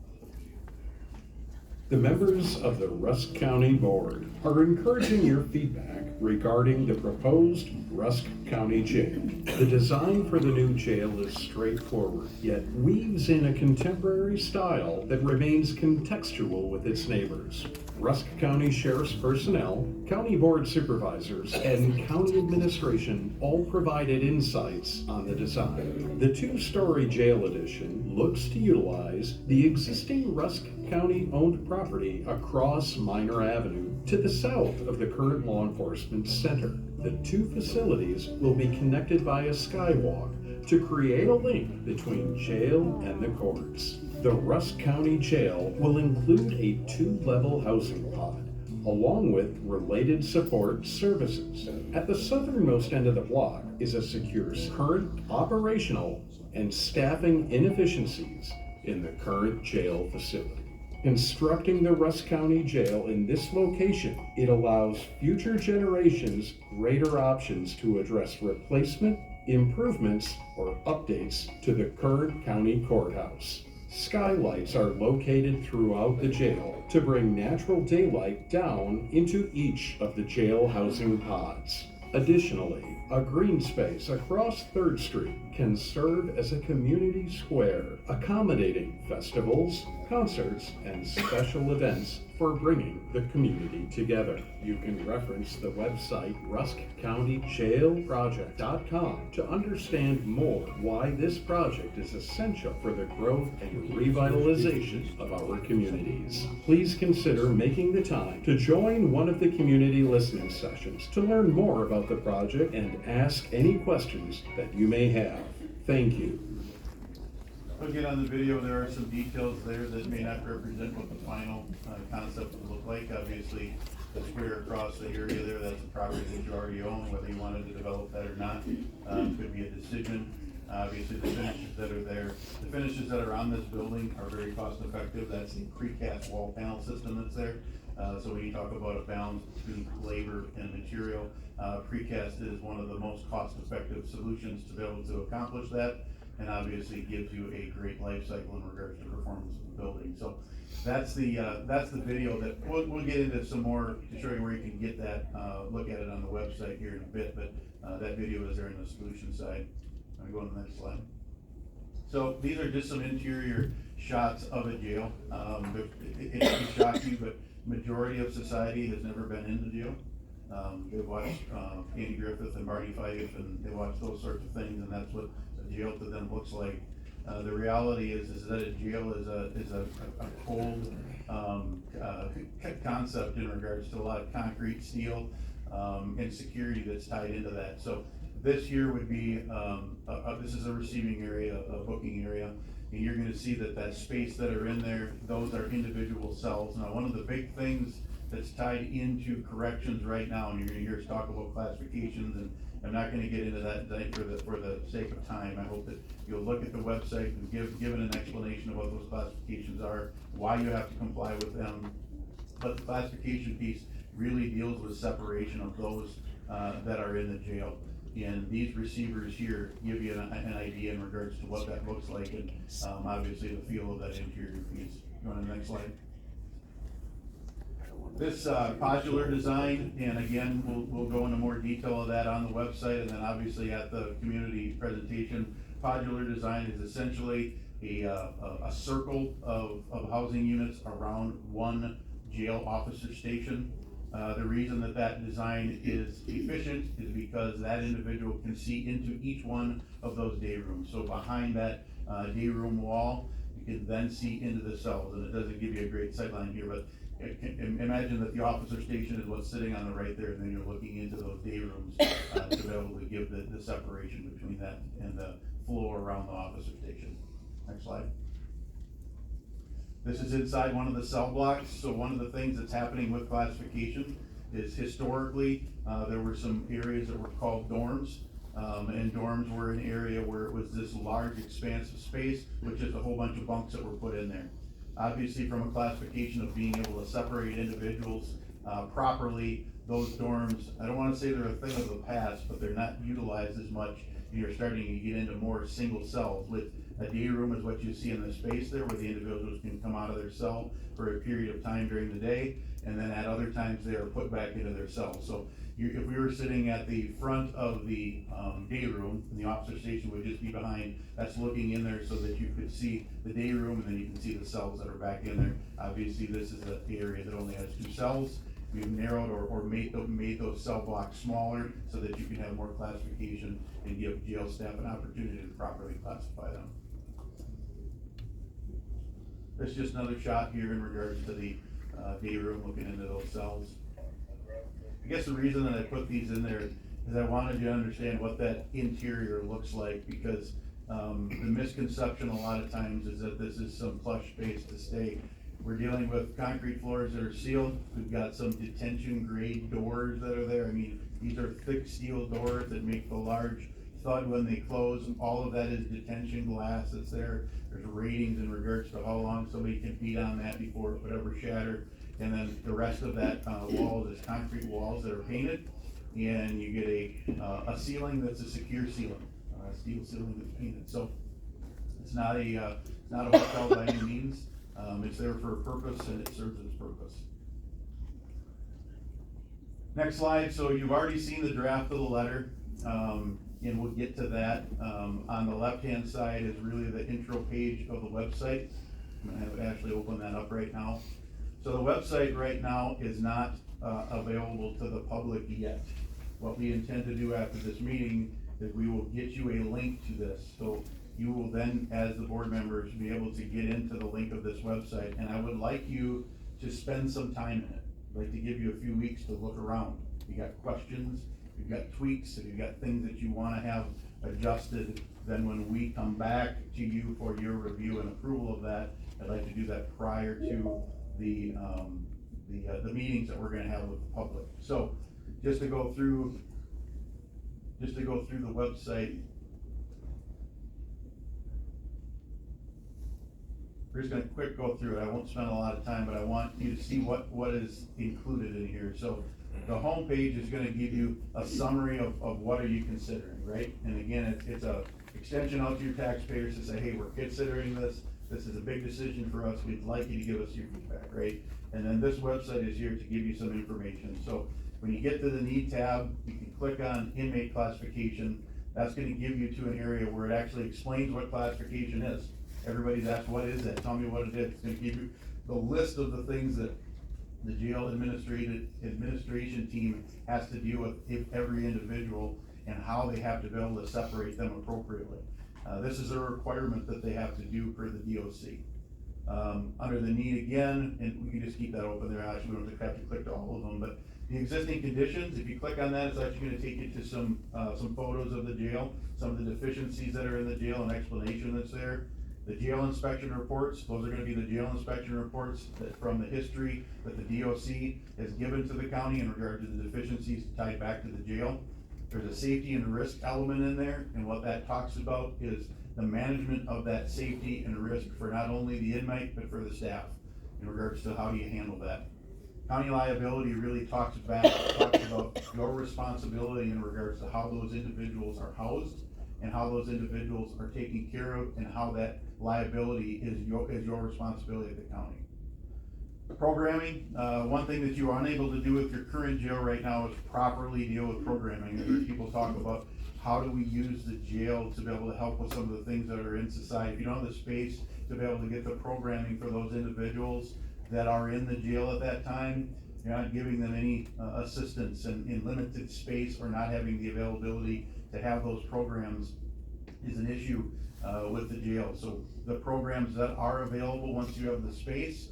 The members of the Rusk County Board are encouraging your feedback regarding the proposed Rusk County Jail. The design for the new jail is straightforward, yet weaves in a contemporary style that remains contextual with its neighbors. Rusk County Sheriff's personnel, County Board supervisors, and County administration all provided insights on the design. The two-story jail addition looks to utilize the existing Rusk County-owned property across Minor Avenue to the south of the current law enforcement center. The two facilities will be connected by a skywalk to create a link between jail and the courts. The Rusk County Jail will include a two-level housing pod, along with related support services. At the southernmost end of the block is a secure current operational and staffing inefficiencies in the current jail facility. Constructing the Rusk County Jail in this location, it allows future generations greater options to address replacement, improvements, or updates to the current county courthouse. Skylights are located throughout the jail to bring natural daylight down into each of the jail housing pods. Additionally, a green space across 3rd Street can serve as a community square, accommodating festivals, concerts, and special events for bringing the community together. You can reference the website ruskcountyjailproject.com to understand more why this project is essential for the growth and revitalization of our communities. Please consider making the time to join one of the community listening sessions to learn more about the project and ask any questions that you may have. Thank you. Again, on the video, there are some details there that may not represent what the final concept would look like. Obviously, the square across the area there, that's a property that you already own, whether you wanted to develop that or not, could be a decision. Obviously, the finishes that are there, the finishes that are on this building are very cost effective. That's the precast wall panel system that's there. So when you talk about a balance between labor and material, precast is one of the most cost effective solutions to be able to accomplish that. And obviously gives you a great life cycle in regards to performance of the building. So that's the video that we'll get into some more to show you where you can get that, look at it on the website here in a bit, but that video is there in the solution side. I'm going to go on the next slide. So these are just some interior shots of a jail. It can shock you, but majority of society has never been in the jail. They watch Andy Griffith and Barney Fife, and they watch those sorts of things, and that's what a jail to them looks like. The reality is that a jail is a cold concept in regards to a lot of concrete, steel, and security that's tied into that. So this here would be this is a receiving area, a booking area, and you're going to see that space that are in there, those are individual cells. Now, one of the big things that's tied into corrections right now, and you're going to hear us talk about classifications, and I'm not going to get into that tonight for the sake of time. I hope that you'll look at the website and given an explanation of what those classifications are, why you have to comply with them. But the classification piece really deals with separation of those that are in the jail. And these receivers here give you an idea in regards to what that looks like, and obviously the feel of that interior piece. Go on to the next slide. This modular design, and again, we'll go into more detail of that on the website, and then obviously at the community presentation. Modular design is essentially a circle of housing units around one jail officer station. The reason that design is efficient is because that individual can see into each one of those day rooms. So behind that day room wall, you can then see into the cells, and it doesn't give you a great sightline here, but imagine that the officer station is what's sitting on the right there, and then you're looking into those day rooms to be able to give the separation between that and the floor around the officer station. Next slide. This is inside one of the cell blocks. So one of the things that's happening with classification is historically there were some areas that were called dorms. And dorms were an area where it was this large expansive space with just a whole bunch of bunks that were put in there. Obviously, from a classification of being able to separate individuals properly, those dorms, I don't wanna say they're a thing of the past, but they're not utilized as much. You're starting to get into more single cells with a day room is what you see in the space there, where the individuals can come out of their cell for a period of time during the day, and then at other times they are put back into their cell. So if we were sitting at the front of the day room, and the officer station would just be behind, that's looking in there so that you could see the day room, and then you can see the cells that are back in there. Obviously, this is an area that only has 2 cells. We've narrowed or made those cell blocks smaller so that you can have more classification and give jail staff an opportunity to properly classify them. That's just another shot here in regards to the day room, looking into those cells. I guess the reason that I put these in there is I wanted you to understand what that interior looks like, because the misconception a lot of times is that this is some plush space to stay. We're dealing with concrete floors that are sealed. We've got some detention grade doors that are there. I mean, these are thick steel doors that make the large thud when they close. All of that is detention glass that's there. There's ratings in regards to how long somebody can beat on that before it would ever shatter. And then the rest of that wall is concrete walls that are painted. And you get a ceiling that's a secure ceiling, steel ceiling that's painted. So it's not a hotel by any means. It's there for a purpose, and it serves its purpose. Next slide. So you've already seen the draft of the letter, and we'll get to that. On the left-hand side is really the intro page of the website. I'm gonna have Ashley open that up right now. So the website right now is not available to the public yet. What we intend to do after this meeting is we will get you a link to this. So you will then, as the board members, be able to get into the link of this website, and I would like you to spend some time in it. I'd like to give you a few weeks to look around. If you got questions, if you've got tweaks, if you've got things that you wanna have adjusted, then when we come back to you for your review and approval of that, I'd like to do that prior to the meetings that we're gonna have with the public. So, just to go through the website. We're just gonna quick go through it. I won't spend a lot of time, but I want you to see what is included in here. So the homepage is gonna give you a summary of what are you considering, right? And again, it's a extension out to your taxpayers to say, hey, we're considering this. This is a big decision for us. We'd like you to give us your feedback, right? And then this website is here to give you some information. So when you get to the need tab, you can click on inmate classification. That's gonna give you to an area where it actually explains what classification is. Everybody's asked, what is that? Tell me what it is. It's gonna give you the list of the things that the jail administration team has to deal with if every individual, and how they have to be able to separate them appropriately. This is a requirement that they have to do per the DOC. Under the need again, and we can just keep that open there, actually, we don't have to click to all of them, but the existing conditions, if you click on that, it's actually gonna take you to some photos of the jail, some of the deficiencies that are in the jail, an explanation that's there. The jail inspection reports, those are gonna be the jail inspection reports that from the history that the DOC has given to the county in regard to the deficiencies tied back to the jail. There's a safety and risk element in there, and what that talks about is the management of that safety and risk for not only the inmate, but for the staff, in regards to how do you handle that. County liability really talks about your responsibility in regards to how those individuals are housed, and how those individuals are taken care of, and how that liability is your responsibility at the county. Programming, one thing that you are unable to do with your current jail right now is properly deal with programming. I've heard people talk about how do we use the jail to be able to help with some of the things that are in society. If you don't have the space to be able to get the programming for those individuals that are in the jail at that time, you're not giving them any assistance, in limited space or not having the availability to have those programs is an issue with the jail. So the programs that are available once you have the space,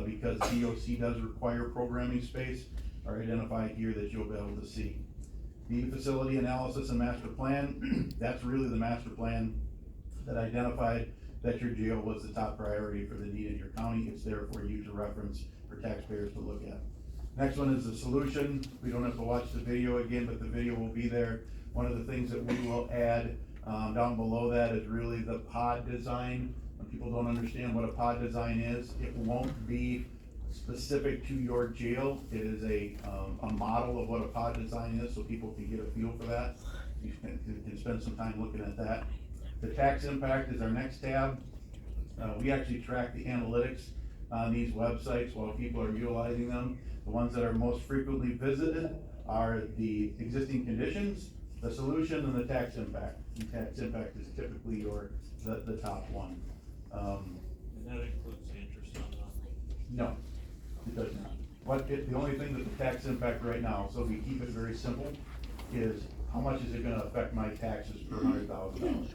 because DOC does require programming space, are identified here that you'll be able to see. The facility analysis and master plan, that's really the master plan that identified that your jail was the top priority for the need in your county. It's there for you to reference, for taxpayers to look at. Next one is the solution. We don't have to watch the video again, but the video will be there. One of the things that we will add, down below that is really the pod design. When people don't understand what a pod design is, it won't be specific to your jail. It is a model of what a pod design is, so people can get a feel for that. You can spend some time looking at that. The tax impact is our next tab. We actually track the analytics on these websites while people are utilizing them. The ones that are most frequently visited are the existing conditions, the solution, and the tax impact. The tax impact is typically the top one. And that includes the interest on that? No, it does not. The only thing that the tax impact right now, so we keep it very simple, is how much is it gonna affect my taxes per $100,000?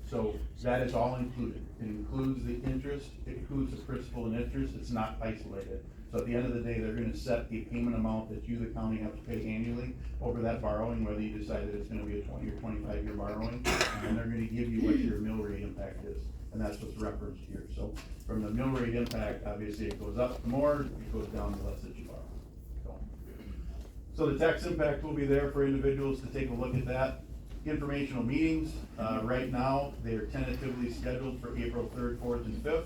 So that is all included. It includes the interest, it includes the principal and interest, it's not isolated. So at the end of the day, they're gonna set a payment amount that you, the county, have to pay annually over that borrowing, whether you decide that it's gonna be a 20 or 25-year borrowing, and they're gonna give you what your mill rate impact is. And that's what's referenced here. So from the mill rate impact, obviously it goes up the more, it goes down the less that you borrow. So the tax impact will be there for individuals to take a look at that. Informational meetings, right now, they are tentatively scheduled for April 3rd, 4th, and 5th.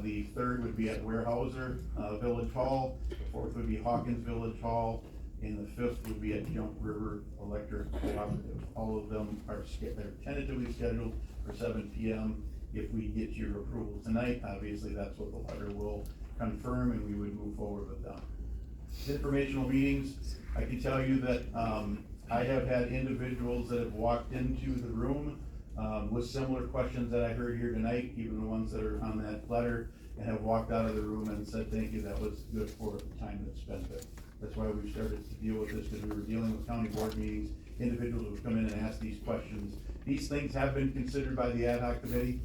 The 3rd would be at Weyerhaeuser Village Hall, the 4th would be Hawkins Village Hall, and the 5th would be at Jump River Electric Cooperative. All of them are they're tentatively scheduled for 7 p.m. If we get your approval tonight, obviously that's what the letter will confirm, and we would move forward with them. Informational meetings, I can tell you that I have had individuals that have walked into the room with similar questions that I heard here tonight, even the ones that are on that letter, and have walked out of the room and said, thank you, that was good for the time that's spent there. That's why we've started to deal with this, because we were dealing with county board meetings. Individuals would come in and ask these questions. These things have been considered by the ad hoc committee.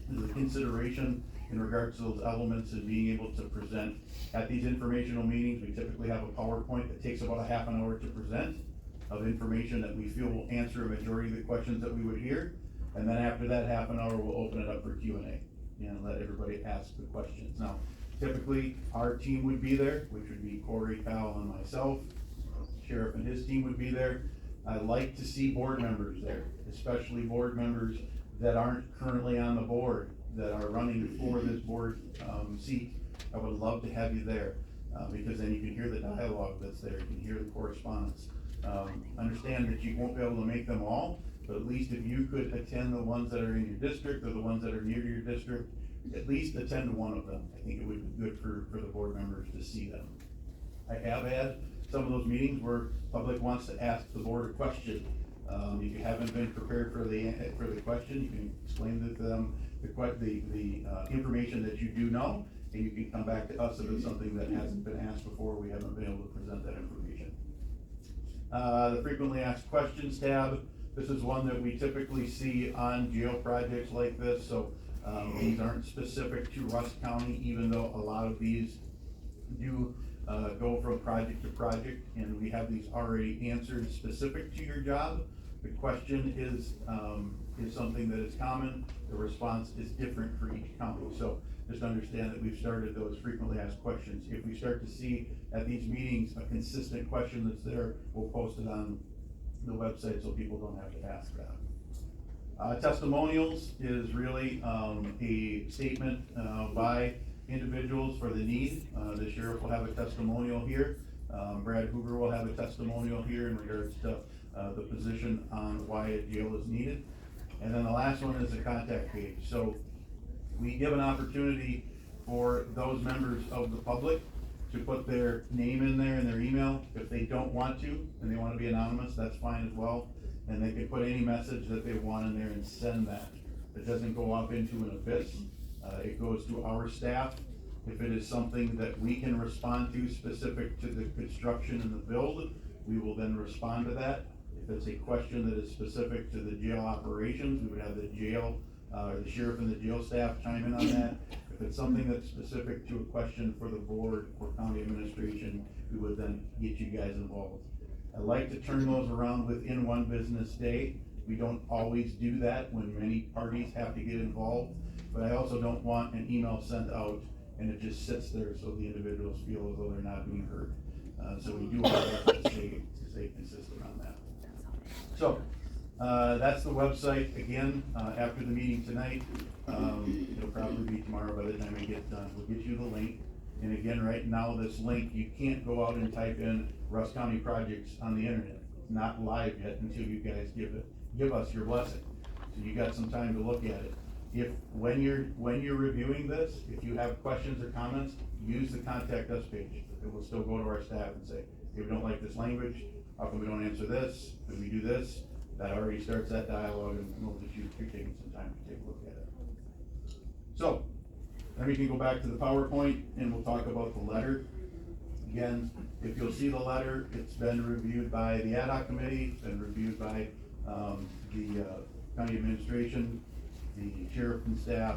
There's a consideration in regards to those elements and being able to present at these informational meetings. We typically have a PowerPoint that takes about a half an hour to present of information that we feel will answer a majority of the questions that we would hear. And then after that half an hour, we'll open it up for Q&A and let everybody ask the questions. Now, typically our team would be there, which would be Corey, Kyle, and myself. Sheriff and his team would be there. I like to see board members there, especially board members that aren't currently on the board, that are running for this board seat. I would love to have you there, because then you can hear the dialogue that's there, you can hear the correspondence. Understand that you won't be able to make them all, but at least if you could attend the ones that are in your district or the ones that are near to your district, at least attend one of them. I think it would be good for the board members to see them. I have had some of those meetings where public wants to ask the board a question. If you haven't been prepared for the question, you can explain to them the information that you do know, and you can come back to us if it's something that hasn't been asked before. We haven't been able to present that information. The frequently asked questions tab. This is one that we typically see on jail projects like this. So these aren't specific to Rusk County, even though a lot of these do go from project to project, and we have these already answered specific to your job. The question is something that is common. The response is different for each county. So just understand that we've started those frequently asked questions. If we start to see at these meetings a consistent question that's there, we'll post it on the website so people don't have to ask that. Testimonials is really a statement by individuals for the need. The sheriff will have a testimonial here. Brad Hoover will have a testimonial here in regards to the position on why a jail is needed. And then the last one is the contact page. So we give an opportunity for those members of the public to put their name in there and their email. If they don't want to, and they want to be anonymous, that's fine as well. And they can put any message that they want in there and send that. It doesn't go up into an abyss. It goes to our staff. If it is something that we can respond to specific to the construction and the build, we will then respond to that. If it's a question that is specific to the jail operations, we would have the jail, the sheriff and the jail staff chime in on that. If it's something that's specific to a question for the board or county administration, we would then get you guys involved. I like to turn those around within one business day. We don't always do that when many parties have to get involved, but I also don't want an email sent out and it just sits there so the individuals feel as though they're not being heard. So we do our best to stay consistent on that. So, that's the website, again, after the meeting tonight, it'll probably be tomorrow by the time we get done, we'll get you the link. And again, right now, this link, you can't go out and type in Rusk County projects on the internet, it's not live yet until you guys give us your blessing. So you got some time to look at it. When you're reviewing this, if you have questions or comments, use the contact us page. It will still go to our staff and say, if we don't like this language, how come we don't answer this? Could we do this? That already starts that dialogue, and knows that you're taking some time to take a look at it. So, then we can go back to the PowerPoint and we'll talk about the letter. Again, if you'll see the letter, it's been reviewed by the ad hoc committee, it's been reviewed by the county administration, the sheriff and staff.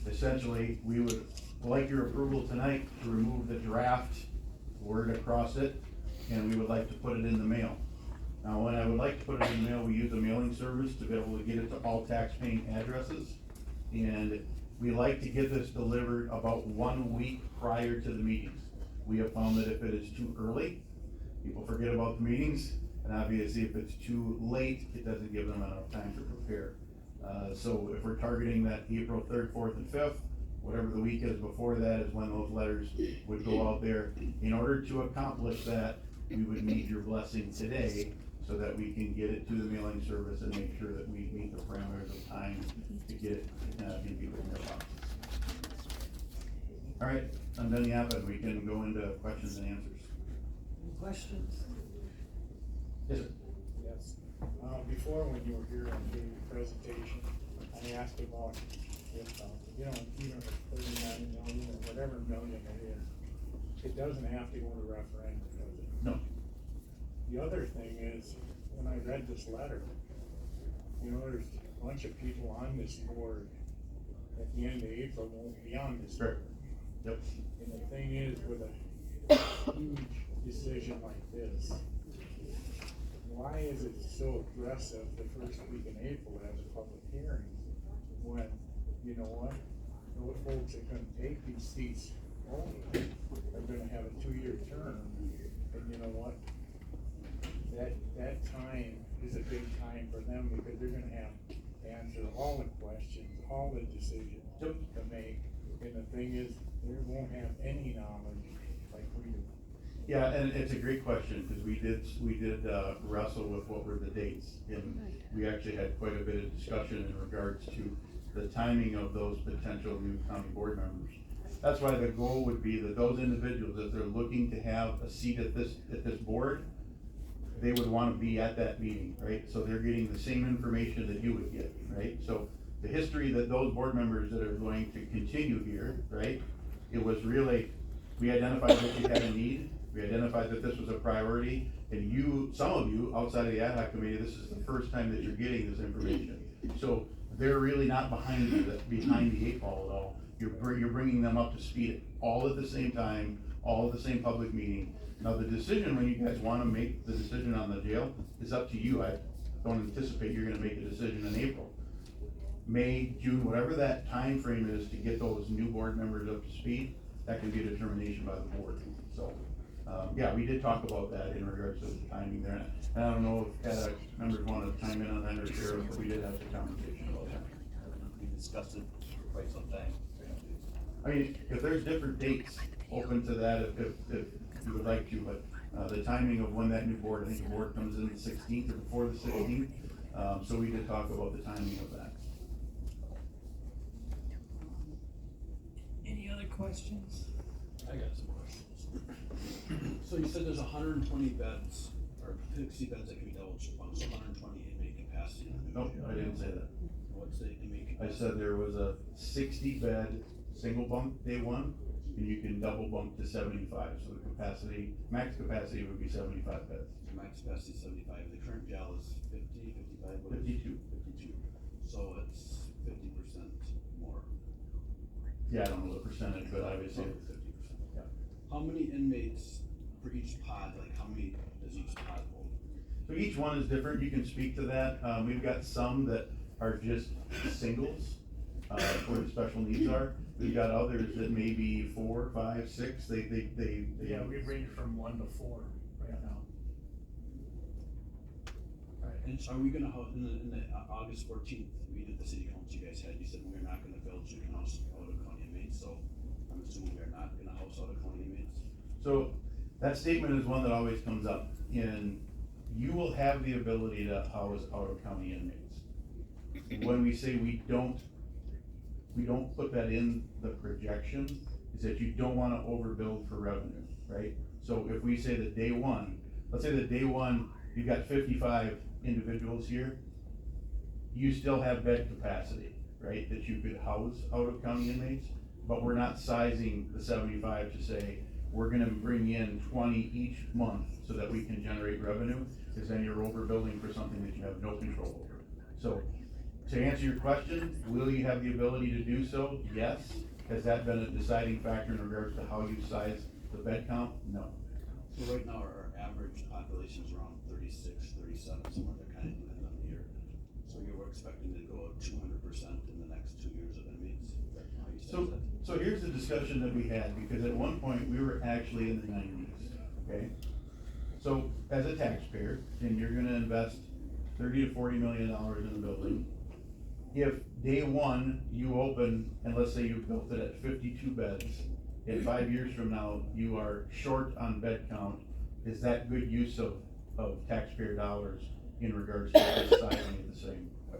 Essentially, we would like your approval tonight to remove the draft word across it, and we would like to put it in the mail. Now, when I would like to put it in the mail, we use a mailing service to be able to get it to all tax-paying addresses. And we like to get this delivered about 1 week prior to the meetings. We have found that if it is too early, people forget about the meetings, and obviously if it's too late, it doesn't give them enough time to prepare. So if we're targeting that April 3rd, 4th, and 5th, whatever the week is before that is when those letters would go out there. In order to accomplish that, we would need your blessing today so that we can get it to the mailing service and make sure that we meet the parameters of time to get it in people's mailboxes. All right, I'm done yapping. We can go into questions and answers. Any questions? Yes, sir. Yes. Before, when you were here and gave your presentation, I asked about if, even if it's 39 million or whatever million it is, it doesn't have to go to referendum, does it? No. The other thing is, when I read this letter, there's a bunch of people on this board at the end of April won't be on this board. Yep. And the thing is, with a huge decision like this, why is it so aggressive the first week in April as a public hearing, when, you know what, those folks that are gonna take these seats only are gonna have a 2-year term, and you know what? That time is a big time for them, because they're gonna have to answer all the questions, all the decisions to make, and the thing is, they won't have any knowledge like we do. Yeah, and it's a great question, because we did wrestle with what were the dates, and we actually had quite a bit of discussion in regards to the timing of those potential new county board members. That's why the goal would be that those individuals, if they're looking to have a seat at this board, they would want to be at that meeting, right? So they're getting the same information that you would get, right? So the history that those board members that are going to continue here, right? It was really, we identified that you had a need, we identified that this was a priority, and some of you, outside of the ad hoc committee, this is the first time that you're getting this information. So they're really not behind the 8 ball at all. You're bringing them up to speed all at the same time, all at the same public meeting. Now, the decision, when you guys wanna make the decision on the jail, is up to you. I don't anticipate you're gonna make a decision in April. May, June, whatever that time frame is to get those new board members up to speed, that can be a determination by the board. So, yeah, we did talk about that in regards to the timing there. And I don't know if members wanna chime in on that or share, but we did have the conversation about that. We discussed it for quite some time. I mean, if there's different dates open to that, if you would like to, but the timing of when that new board, I think the board comes in the 16th or before the 16th, so we did talk about the timing of that. Any other questions? I got some questions. So you said there's 120 beds, or 60 beds that can be double bunk, so 120 inmate capacity. Nope, I didn't say that. What's the inmate capacity? I said there was a 60 bed single bunk day one, and you can double bunk to 75, so the capacity, max capacity would be 75 beds. Max capacity 75, the current jail is 50, 55? 52. 52, so it's 50% more. Yeah, I don't know the percentage, but obviously it's 50%. Yeah. How many inmates for each pod, like how many does each pod hold? So each one is different, you can speak to that. We've got some that are just singles, where the special needs are. We've got others that may be 4, 5, 6, Yeah, we range from 1 to 4 right now. Alright, and so are we gonna house, in the August 14th meeting at the city council you guys had, you said we're not gonna build chicken house out of county inmates, so I'm assuming we're not gonna house out of county inmates? So that statement is one that always comes up, and you will have the ability to house out of county inmates. When we say we don't put that in the projection, is that you don't wanna overbuild for revenue, right? So if we say that day one, let's say that day one, you've got 55 individuals here, you still have bed capacity, right, that you could house out of county inmates, but we're not sizing the 75 to say, we're gonna bring in 20 each month so that we can generate revenue, because then you're overbuilding for something that you have no control over. So, to answer your question, will you have the ability to do so? Yes. Has that been a deciding factor in regards to how you size the bed count? No. So right now, our average population is around 36, 37, somewhere there, kind of depends on the year. So you were expecting to go 200% in the next 2 years of inmates? Is that how you said that? So here's the discussion that we had, because at one point, we were actually in the 90s, okay? So, as a taxpayer, and you're gonna invest $30 to $40 million in the building, if day one, you open, and let's say you built it at 52 beds, and 5 years from now, you are short on bed count, is that good use of taxpayer dollars in regards to sizing it the same way?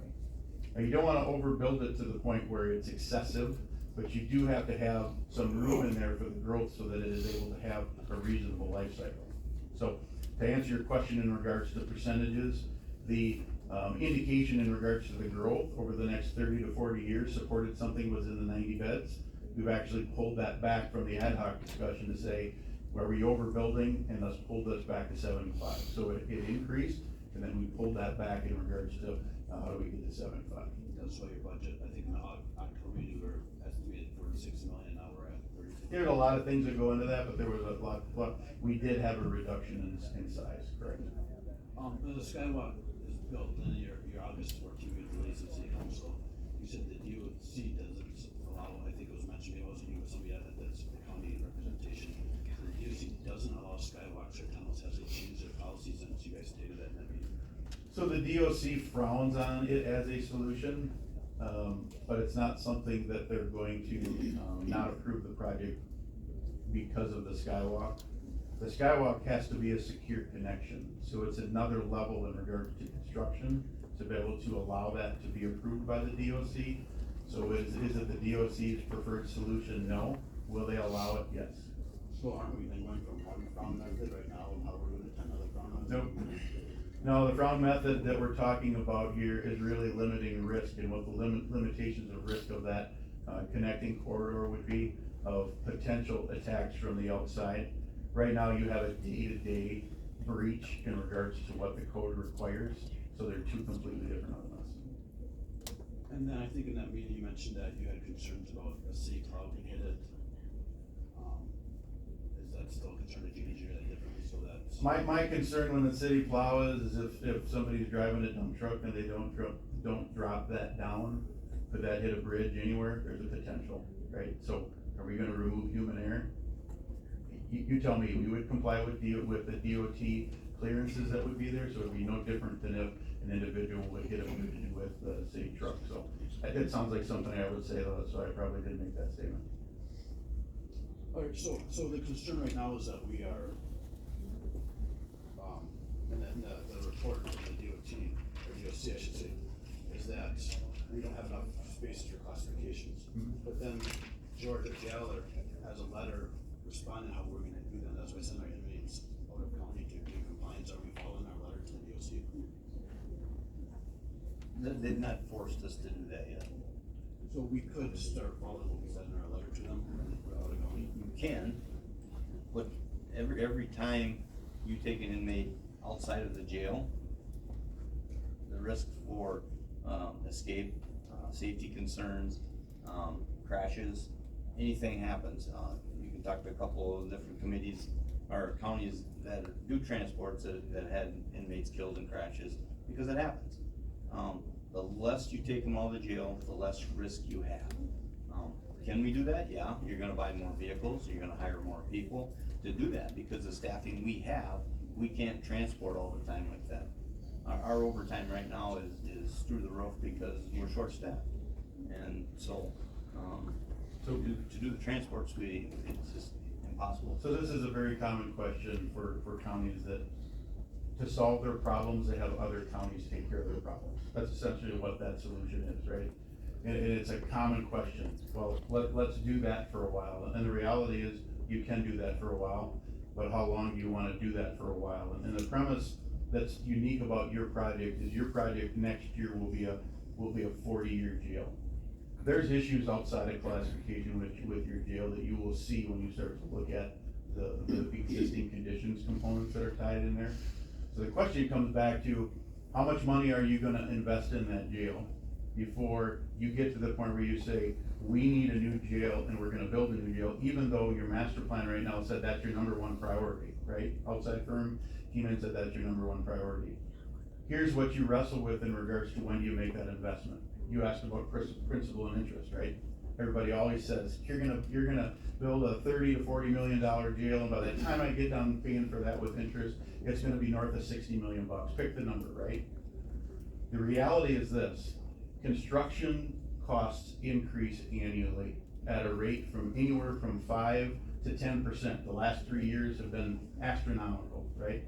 Now, you don't wanna overbuild it to the point where it's excessive, but you do have to have some room in there for the growth so that it is able to have a reasonable life cycle. So, to answer your question in regards to percentages, the indication in regards to the growth over the next 30 to 40 years supported something was in the 90 beds. We've actually pulled that back from the ad hoc discussion to say, were we overbuilding, and thus pulled us back to 75. So it increased, and then we pulled that back in regards to how do we get to 75. That's why your budget, I think in the October meeting, we were estimated 46 million, now we're at 36. There's a lot of things that go into that, but there was a lot, we did have a reduction in size, correct? The skywalk is built in your August 14th release of city council. You said the DOC doesn't allow, I think it was mentioned, maybe it wasn't you, but somebody added that's the county representation. The DOC doesn't allow skywalks or tunnels, has they changed their policies since you guys stated that in that meeting? So the DOC frowns on it as a solution, but it's not something that they're going to not approve the project because of the skywalk. The skywalk has to be a secure connection, so it's another level in regards to construction to be able to allow that to be approved by the DOC. So is it the DOC's preferred solution? No. Will they allow it? Yes. So aren't we then going from one frown method right now, and how we're doing another frown method? Nope. No, the frown method that we're talking about here is really limiting risk, and what the limitations of risk of that connecting corridor would be of potential attacks from the outside. Right now, you have a day-to-day breach in regards to what the code requires, so they're two completely different elements. And then I think in that meeting, you mentioned that you had concerns about a city plow can hit it. Is that still a concern that you can do that differently so that's? My concern when the city plow is if somebody's driving a dump truck and they don't drop that down, could that hit a bridge anywhere? There's a potential, right? So are we gonna remove human error? You tell me, we would comply with the DOT clearances that would be there, so it'd be no different than if an individual would hit a bridge with a city truck. So it sounds like something I would say though, so I probably didn't make that statement. Alright, so the concern right now is that we are, and then the report from the DOT, or DOC I should say, is that we don't have enough spaces for classifications. But then Georgia Galler has a letter responding how we're gonna do that. That's why I send our inmates out of county to be in compliance. Are we following our letter to the DOC? They've not forced us to do that yet. So we could start following what we said in our letter to them out of county? You can, but every time you take an inmate outside of the jail, the risk for escape, safety concerns, crashes, anything happens. You can talk to a couple of different committees or counties that do transports that had inmates killed in crashes, because it happens. The less you take them out of the jail, the less risk you have. Can we do that? Yeah, you're gonna buy more vehicles, you're gonna hire more people to do that, because the staffing we have, we can't transport all the time like that. our overtime right now is through the roof because we're short-staffed. And so, to do the transports, it's just impossible. So this is a very common question for counties that, to solve their problems, they have other counties take care of their problems. That's essentially what that solution is, right? And it's a common question. Well, let's do that for a while. And the reality is, you can do that for a while, but how long do you wanna do that for a while? And the premise that's unique about your project is your project next year will be a 40-year jail. There's issues outside of classification with your jail that you will see when you start to look at the existing conditions components that are tied in there. So the question comes back to, how much money are you gonna invest in that jail before you get to the point where you say, we need a new jail and we're gonna build a new jail, even though your master plan right now said that's your number one priority, right? Outside firm came in and said that's your number one priority. Here's what you wrestle with in regards to when do you make that investment. You asked about principal and interest, right? Everybody always says, you're gonna build a $30 to $40 million jail, and by the time I get done paying for that with interest, it's gonna be north of $60 million. Pick the number, right? The reality is this: construction costs increase annually at a rate from anywhere from 5 to 10%. The last 3 years have been astronomical, right?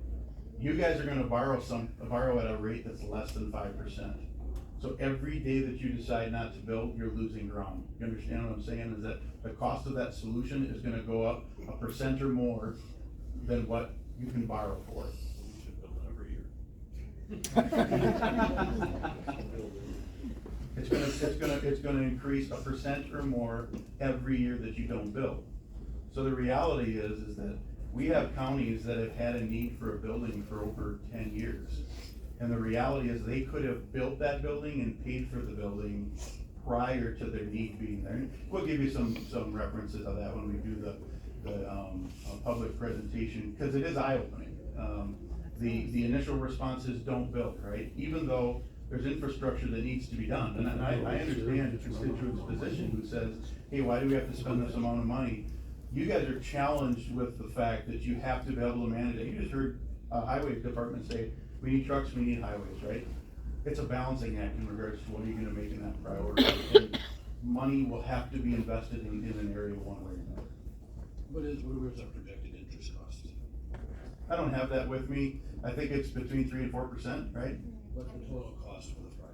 You guys are gonna borrow at a rate that's less than 5%. So every day that you decide not to build, you're losing ground. You understand what I'm saying? Is that the cost of that solution is gonna go up 1% or more than what you can borrow for. We should build every year. It's gonna increase 1% or more every year that you don't build. So the reality is that we have counties that have had a need for a building for over 10 years. And the reality is they could have built that building and paid for the building prior to their need being there. And we'll give you some references of that when we do the public presentation, because it is eye-opening. The initial response is don't build, right? Even though there's infrastructure that needs to be done. And I understand the constituent's position who says, hey, why do we have to spend this amount of money? You guys are challenged with the fact that you have to be able to manage it. You just heard highway department say, we need trucks, we need highways, right? It's a balancing act in regards to what are you gonna make in that priority. And money will have to be invested in an area one way or another. What is our projected interest cost? I don't have that with me. I think it's between 3 and 4%, right? What's the total cost for the project?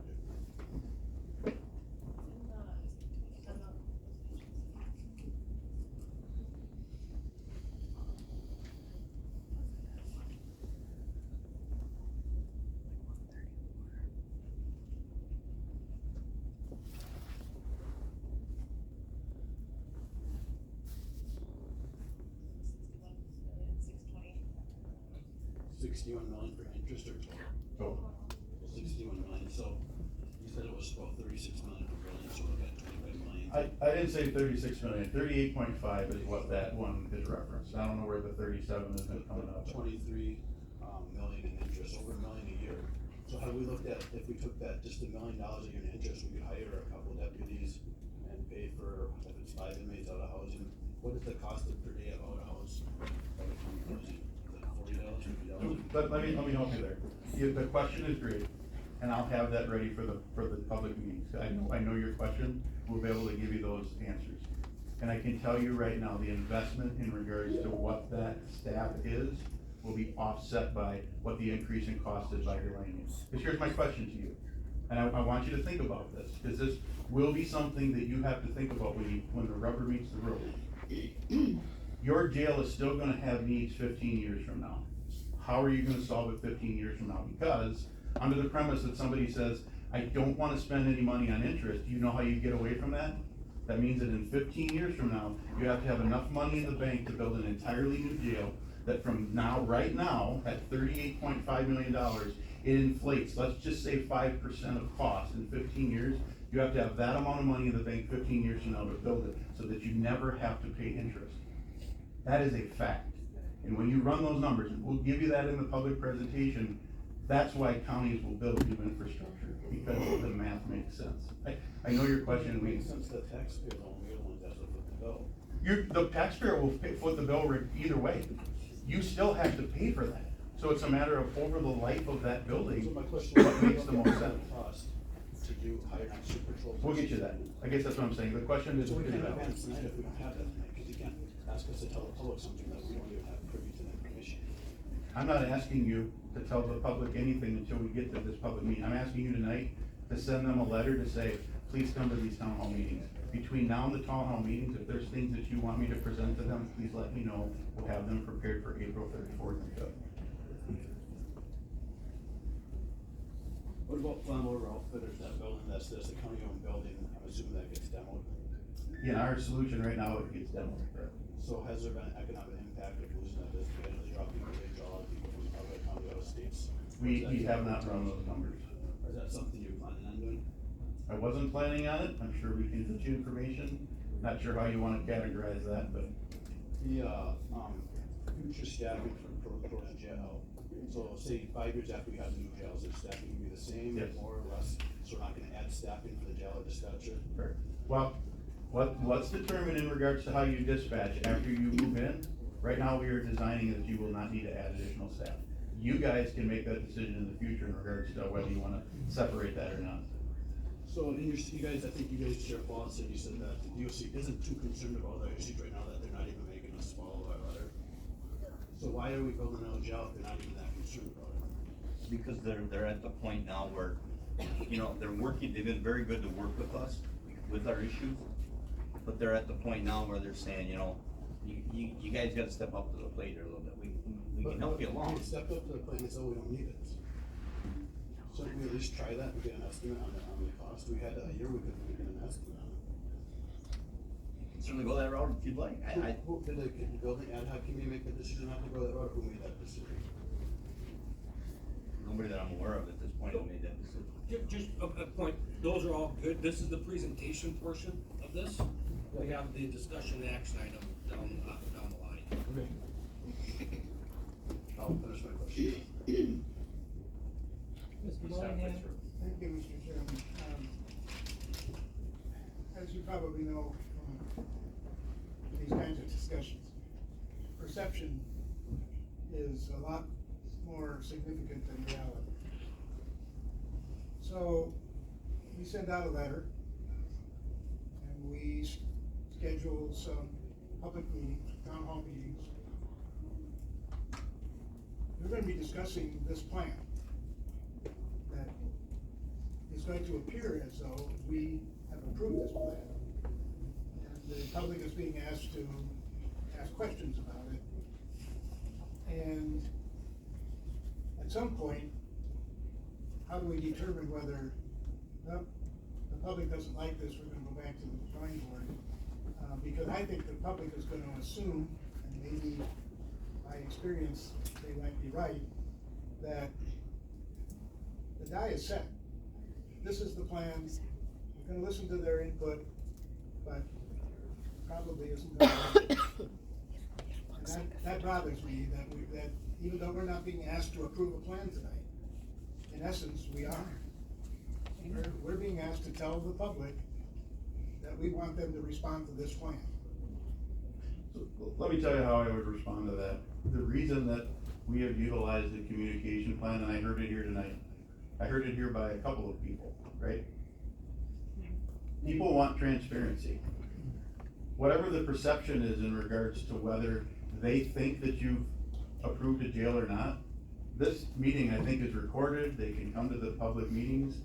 $61 million for interest or total? Total. 61 million, so you said it was about 36 million per building, so we got 25 million. I didn't say 36 million, 38.5 is what that one is referenced. I don't know where the 37 is coming up. 23 million in interest, over $1 million a year. So have we looked at, if we took that, just $1 million a year in interest, we could hire a couple deputies and pay for, if it's 5 inmates out of housing, what is the cost per day of out of house? Let me help you there. The question is great, and I'll have that ready for the public meetings. I know your question. We'll be able to give you those answers. And I can tell you right now, the investment in regards to what that staff is will be offset by what the increase in cost is by Delaney. Because here's my question to you, and I want you to think about this, because this will be something that you have to think about when the rubber meets the road. Your jail is still gonna have needs 15 years from now. How are you gonna solve it 15 years from now? Because under the premise that somebody says, I don't wanna spend any money on interest, you know how you get away from that? That means that in 15 years from now, you have to have enough money in the bank to build an entirely new jail that from now, right now, at $38.5 million, it inflates, let's just say 5% of cost in 15 years. You have to have that amount of money in the bank 15 years from now to build it, so that you never have to pay interest. That is a fact. And when you run those numbers, and we'll give you that in the public presentation, that's why counties will build new infrastructure, because the math makes sense. I know your question. It makes sense that taxpayer don't, we're the ones that have to foot the bill. The taxpayer will foot the bill either way. You still have to pay for that. So it's a matter of over the life of that building, So my question what makes the most sense. Cost to do higher night shift patrols. We'll get you that. I guess that's what I'm saying. The question is. So we can't advance tonight if we don't have that tonight, because you can't ask us to tell the public something that we don't even have privy to the information. I'm not asking you to tell the public anything until we get to this public meeting. I'm asking you tonight to send them a letter to say, please come to these town hall meetings. Between now and the town hall meetings, if there's things that you want me to present to them, please let me know. We'll have them prepared for April 34th and 5th. What about Flammable Outfitters, that building, that's the county-owned building, I'm assuming that gets demoed? Yeah, our solution right now, it gets demoed. So has there been an economic impact of losing that business? I know they draw people, they draw a lot of people from other county, other states. We have not run those numbers. Or is that something you're planning on doing? I wasn't planning on it. I'm sure we can get you information. Not sure how you want to categorize that, but. The, future staffing for proposed jail. So say 5 years after we have the new jails, is staffing gonna be the same, Yes. more or less? So we're not gonna add staffing for the jail or dispatcher? Right. Well, what's determined in regards to how you dispatch after you move in, right now we are designing that you will not need to add additional staff. You guys can make that decision in the future in regards to whether you wanna separate that or not. So in your, you guys, I think you guys, Sheriff Wallace, said you said that the DOC isn't too concerned about other issues right now, that they're not even making us follow our letter. So why are we building out a jail if they're not even that concerned about it? Because they're at the point now where, you know, they're working, they've been very good to work with us, with our issues. But they're at the point now where they're saying, you know, you guys gotta step up to the plate here a little bit, we can help you along. We stepped up to the plate and said, we don't need it. So we at least try that and get an estimate on the cost. We had a year, we could get an estimate on it. Certainly go that route if you'd like. Who did the building ad hoc committee make the decision not to go that route, or who made that decision? Nobody that I'm aware of at this point has made that decision. Just a point, those are all good, this is the presentation portion of this, we have the discussion and action item down the line. Okay. I'll finish my question. Mr. Moynihan? Thank you, Mr. Chairman. As you probably know from these kinds of discussions, perception is a lot more significant than reality. So we send out a letter and we schedule some public meetings, town hall meetings. We're going to be discussing this plan that is going to appear as though we have approved this plan. And the public is being asked to ask questions about it. And at some point, how do we determine whether, well, the public doesn't like this, we're gonna go back to the drawing board? Because I think the public is gonna assume, and maybe by experience, they might be right, that the die is set. This is the plan, we're gonna listen to their input, but probably isn't gonna work. And that bothers me, that even though we're not being asked to approve a plan tonight, in essence, we are. We're being asked to tell the public that we want them to respond to this plan. Let me tell you how I would respond to that. The reason that we have utilized the communication plan, and I heard it here tonight, I heard it here by a couple of people, right? People want transparency. Whatever the perception is in regards to whether they think that you've approved a jail or not, this meeting, I think, is recorded. They can come to the public meetings.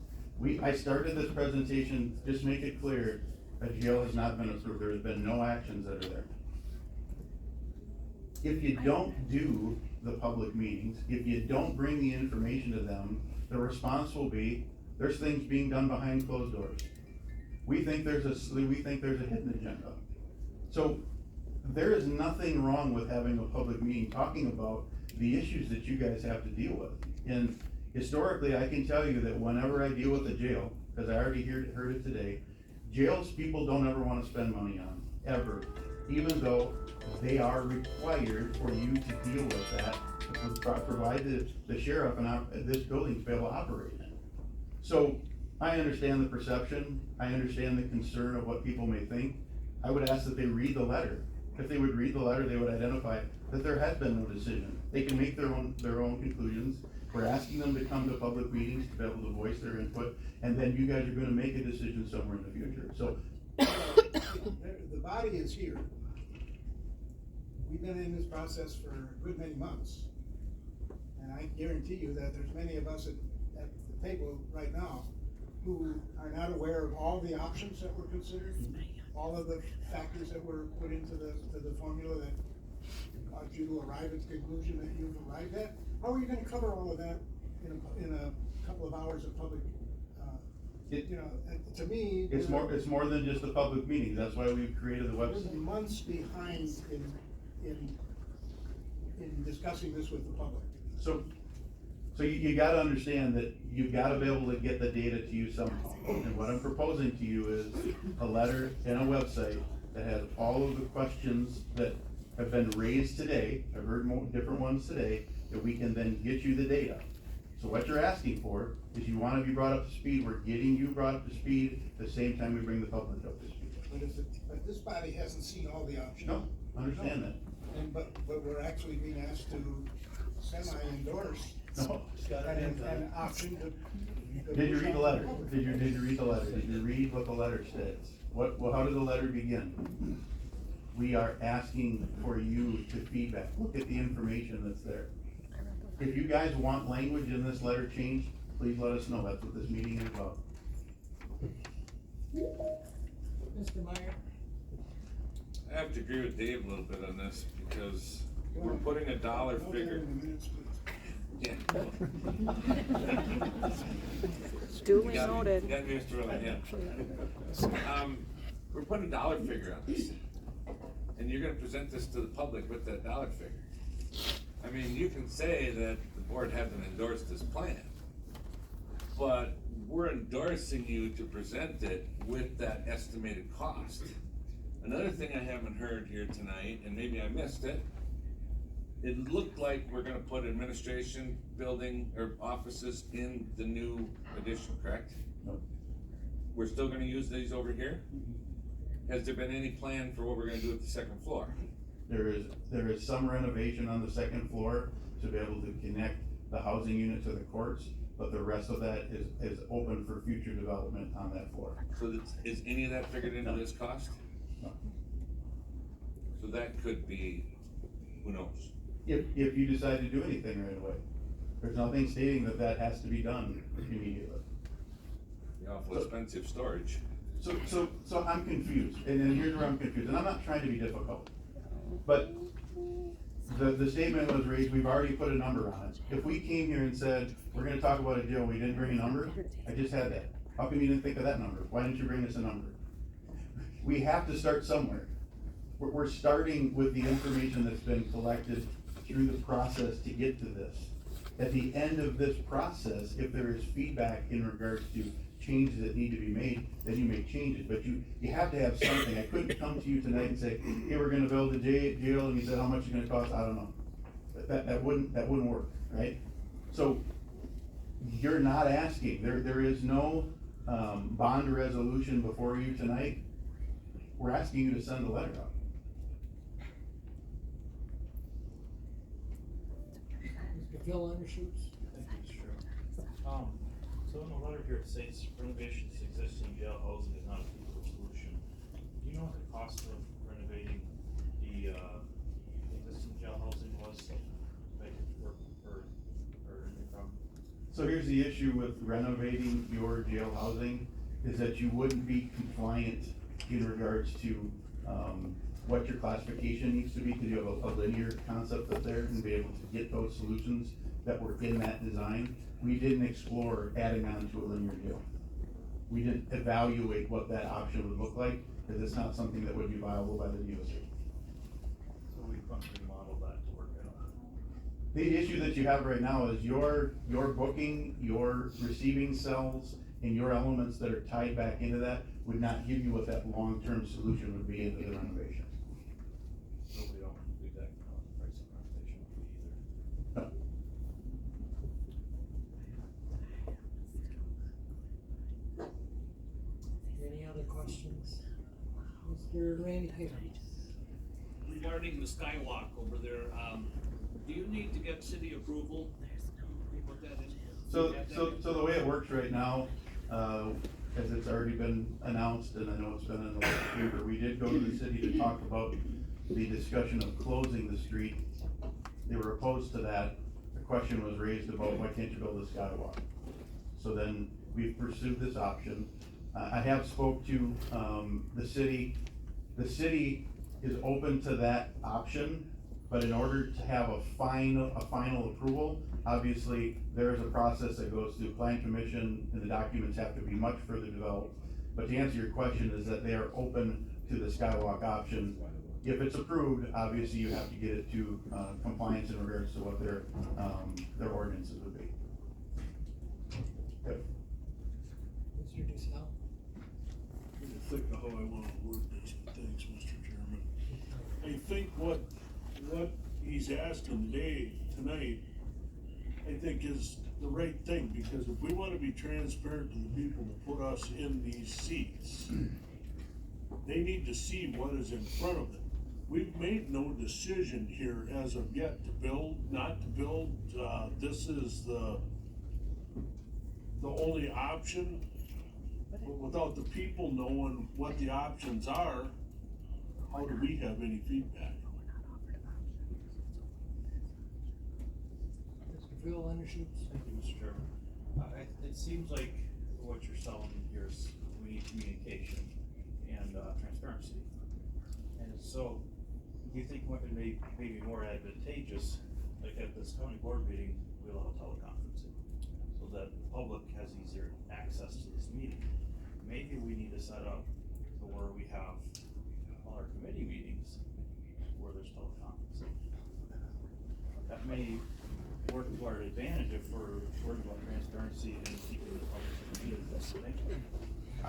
I started this presentation, just make it clear, a jail has not been approved. There has been no actions that are there. If you don't do the public meetings, if you don't bring the information to them, the response will be, there's things being done behind closed doors. We think there's a hidden agenda. So there is nothing wrong with having a public meeting talking about the issues that you guys have to deal with. And historically, I can tell you that whenever I deal with a jail, because I already heard it today, jails people don't ever want to spend money on, ever, even though they are required for you to deal with that, to provide the sheriff and this building to be able to operate in. So I understand the perception, I understand the concern of what people may think. I would ask that they read the letter. If they would read the letter, they would identify that there has been no decision. They can make their own conclusions. We're asking them to come to public meetings to be able to voice their input, and then you guys are gonna make a decision somewhere in the future, so. The body is here. We've been in this process for a good many months. And I guarantee you that there's many of us at the table right now who are not aware of all the options that were considered, all of the factors that were put into the formula that caused you to arrive at the conclusion that you've arrived at. How are you gonna cover all of that in a couple of hours of public, to me. It's more than just the public meetings, that's why we've created the website. We're months behind in discussing this with the public. So you gotta understand that you've gotta be able to get the data to you somehow. And what I'm proposing to you is a letter and a website that has all of the questions that have been raised today, I've heard different ones today, that we can then get you the data. So what you're asking for is you wanna be brought up to speed, we're getting you brought up to speed at the same time we bring the public up to speed. But this body hasn't seen all the options. No, I understand that. But we're actually being asked to semi-endorse No. an option to. Did you read the letter? Did you read the letter? Did you read what the letter states? How did the letter begin? We are asking for you to feedback. Look at the information that's there. If you guys want language in this letter changed, please let us know. That's what this meeting is about. Mr. Meyer? I have to agree with Dave a little bit on this, because we're putting a dollar figure. Yeah. Duly noted. Got me through it, yeah. We're putting a dollar figure on this, and you're gonna present this to the public with that dollar figure. I mean, you can say that the board hasn't endorsed this plan, but we're endorsing you to present it with that estimated cost. Another thing I haven't heard here tonight, and maybe I missed it, it looked like we're gonna put administration building or offices in the new addition, correct? No. We're still gonna use these over here? Has there been any plan for what we're gonna do with the second floor? There is some renovation on the second floor to be able to connect the housing unit to the courts, but the rest of that is open for future development on that floor. So is any of that figured into this cost? No. So that could be, who knows? If you decide to do anything right away. There's nothing stating that has to be done immediately. The awful expensive storage. So I'm confused, and here's where I'm confused, and I'm not trying to be difficult. But the statement was raised, we've already put a number on it. If we came here and said, we're gonna talk about a deal, we didn't bring a number, I just had that. How come you didn't think of that number? Why didn't you bring us a number? We have to start somewhere. We're starting with the information that's been collected through the process to get to this. At the end of this process, if there is feedback in regards to changes that need to be made, then you make changes, but you have to have something. I couldn't come to you tonight and say, hey, we're gonna build a jail, and you said, how much it's gonna cost? I don't know. That wouldn't work, right? So, you're not asking, there is no, bond resolution before you tonight. We're asking you to send a letter out. Mr. Phil Undershoots? I think it's true. So in the letter here, it states renovations to existing jail housing is not a feasible solution. Do you know what the cost of renovating the existing jail housing was to make it work for new problem? So here's the issue with renovating your jail housing, is that you wouldn't be compliant in regards to, what your classification needs to be, because you have a linear concept up there, and be able to get those solutions that were in that design. We didn't explore adding on to a linear jail. We didn't evaluate what that option would look like, because it's not something that would be viable by the DOC. So we couldn't remodel that to work out. The issue that you have right now is your booking, your receiving cells, and your elements that are tied back into that would not give you what that long-term solution would be into the renovation. So we don't do that, the price of renovation would be either. No. Any other questions? Mr. Randy Taylor? Regarding regarding the skywalk over there, do you need to get city approval? to put that in? So the way it works right now, as it's already been announced, and I know it's been in the paper, we did go to the city to talk about the discussion of closing the street. They were opposed to that. The question was raised about why can't you build a skywalk? So then we've pursued this option. I have spoke to, the city. The city is open to that option, but in order to have a final approval, obviously, there is a process that goes through plan commission, and the documents have to be much further developed. But to answer your question is that they are open to the skywalk option. If it's approved, obviously you have to get it to, compliance in regards to what their ordinances would be. Yep. Mr. DeSalle? I'm trying to think of how I wanna word these things, Mr. Chairman. I think what he's asking tonight, I think is the right thing, because if we wanna be transparent to the people that put us in these seats, they need to see what is in front of them. We've made no decision here as of yet to build, not to build, this is the only option. But without the people knowing what the options are, how do we have any feedback? Mr. Phil Undershoots? Thank you, Mr. Chairman. It seems like what you're selling here is we need communication and transparency. And so, do you think it may be more advantageous, like at this county board meeting, we allow teleconferencing, so that the public has easier access to this meeting? Maybe we need to set up to where we have all our committee meetings where there's teleconferencing. That may work to our advantage if we're worried about transparency and keeping the public meetings.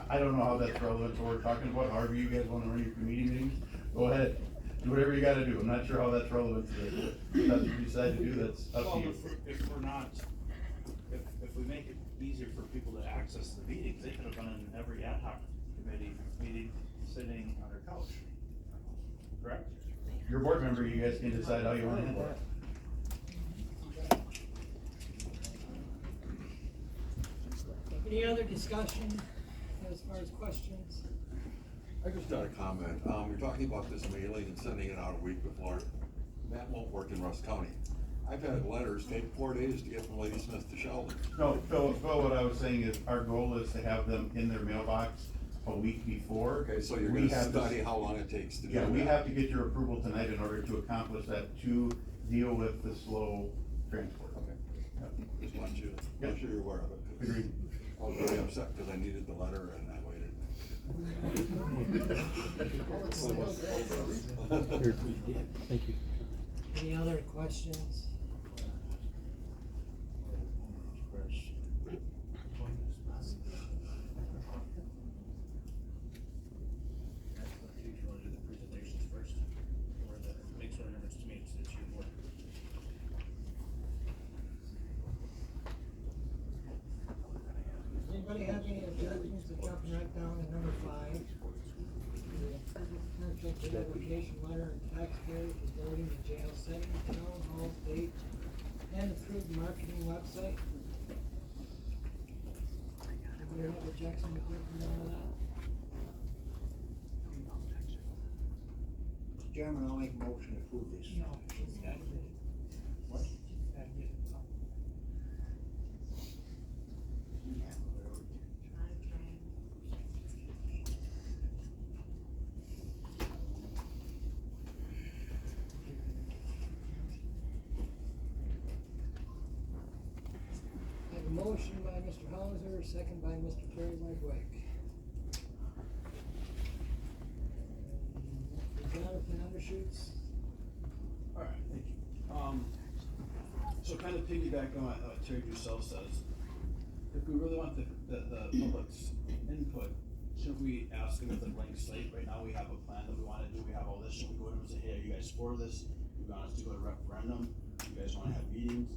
I don't know how that's relevant to what we're talking about. However you guys wanna run your committee meetings, go ahead. Do whatever you gotta do. I'm not sure how that's relevant to this. If that's what you decide to do, that's up to you. If we're not, if we make it easier for people to access the meetings, they could have been in every ad hoc committee meeting, sitting on their couch, correct? Your board member, you guys can decide how you wanna handle it. Any other discussion as far as questions? I just got a comment. You're talking about this mailing and sending it out a week before. That won't work in Rusk County. I've had letters take 4 days to get from Lady Smith to Sheldon. No, Phil, what I was saying is our goal is to have them in their mailbox a week before. Okay, so you're We gonna have to- study how long it takes to do Yeah, that? we have to get your approval tonight in order to accomplish that, to deal with the slow transport. Okay. Just want you, Yep. make sure you're aware of it. 'Cause Agreed. I was very upset because I needed the letter and I waited. Thank you. Any other questions? If you wanna do the presentations first, or makes no difference to me, it's your board. Does anybody have any objections to jumping right down to number 5? Contract with application letter and taxpayer for building the jail setting, town hall date, and approved marketing website. Anybody have objection to clicking on that? Mr. Chairman, I'll make a motion to approve this. No, she's got it. What? I have a motion by Mr. Hauser, second by Mr. Terry Wegwick. Jonathan Undershoots? Alright, thank you. So kind of piggyback on what Terry Dussel says, if we really want the public's input, shouldn't we ask them with a blank slate? Right now, we have a plan that we wanna do, we have all this, should we go to them and say, hey, are you guys for this? You want us to go to referendum? You guys wanna have meetings?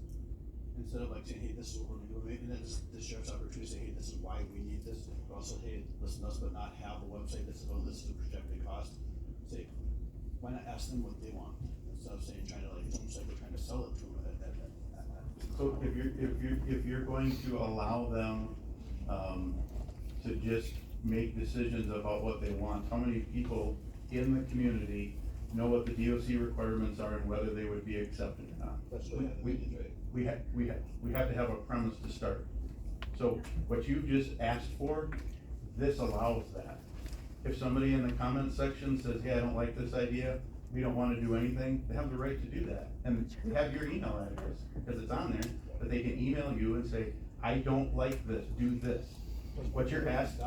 Instead of like saying, hey, this is what we're gonna do, and then this sheriff's opportunity to say, hey, this is why we need this, but also, hey, listen to us, but not have a website that says, oh, this is the projected cost. Say, why not ask them what they want, instead of saying, trying to like, almost like we're trying to sell it to them So if you're going to allow them, to just make decisions about what they want, how many people in the community know what the DOC requirements are and whether they would be accepted or not? That's what We have to have a premise to start. So what you just asked for, this allows that. If somebody in the comment section says, hey, I don't like this idea, we don't wanna do anything, they have the right to do that. And have your email address, because it's on there, that they can email you and say, I don't like this, do this. What you're asking,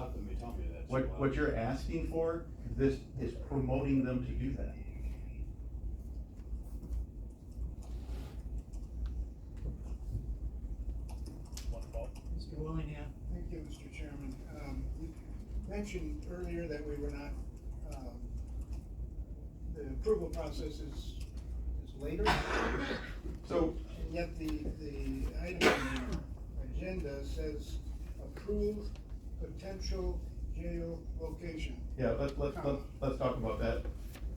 what you're asking for, this is promoting them to do that. Mr. Willingham. Thank you, Mr. Chairman. You mentioned earlier that we were not, the approval process is later. So. And yet the item on the agenda says approve potential jail location. Yeah, let's talk about that.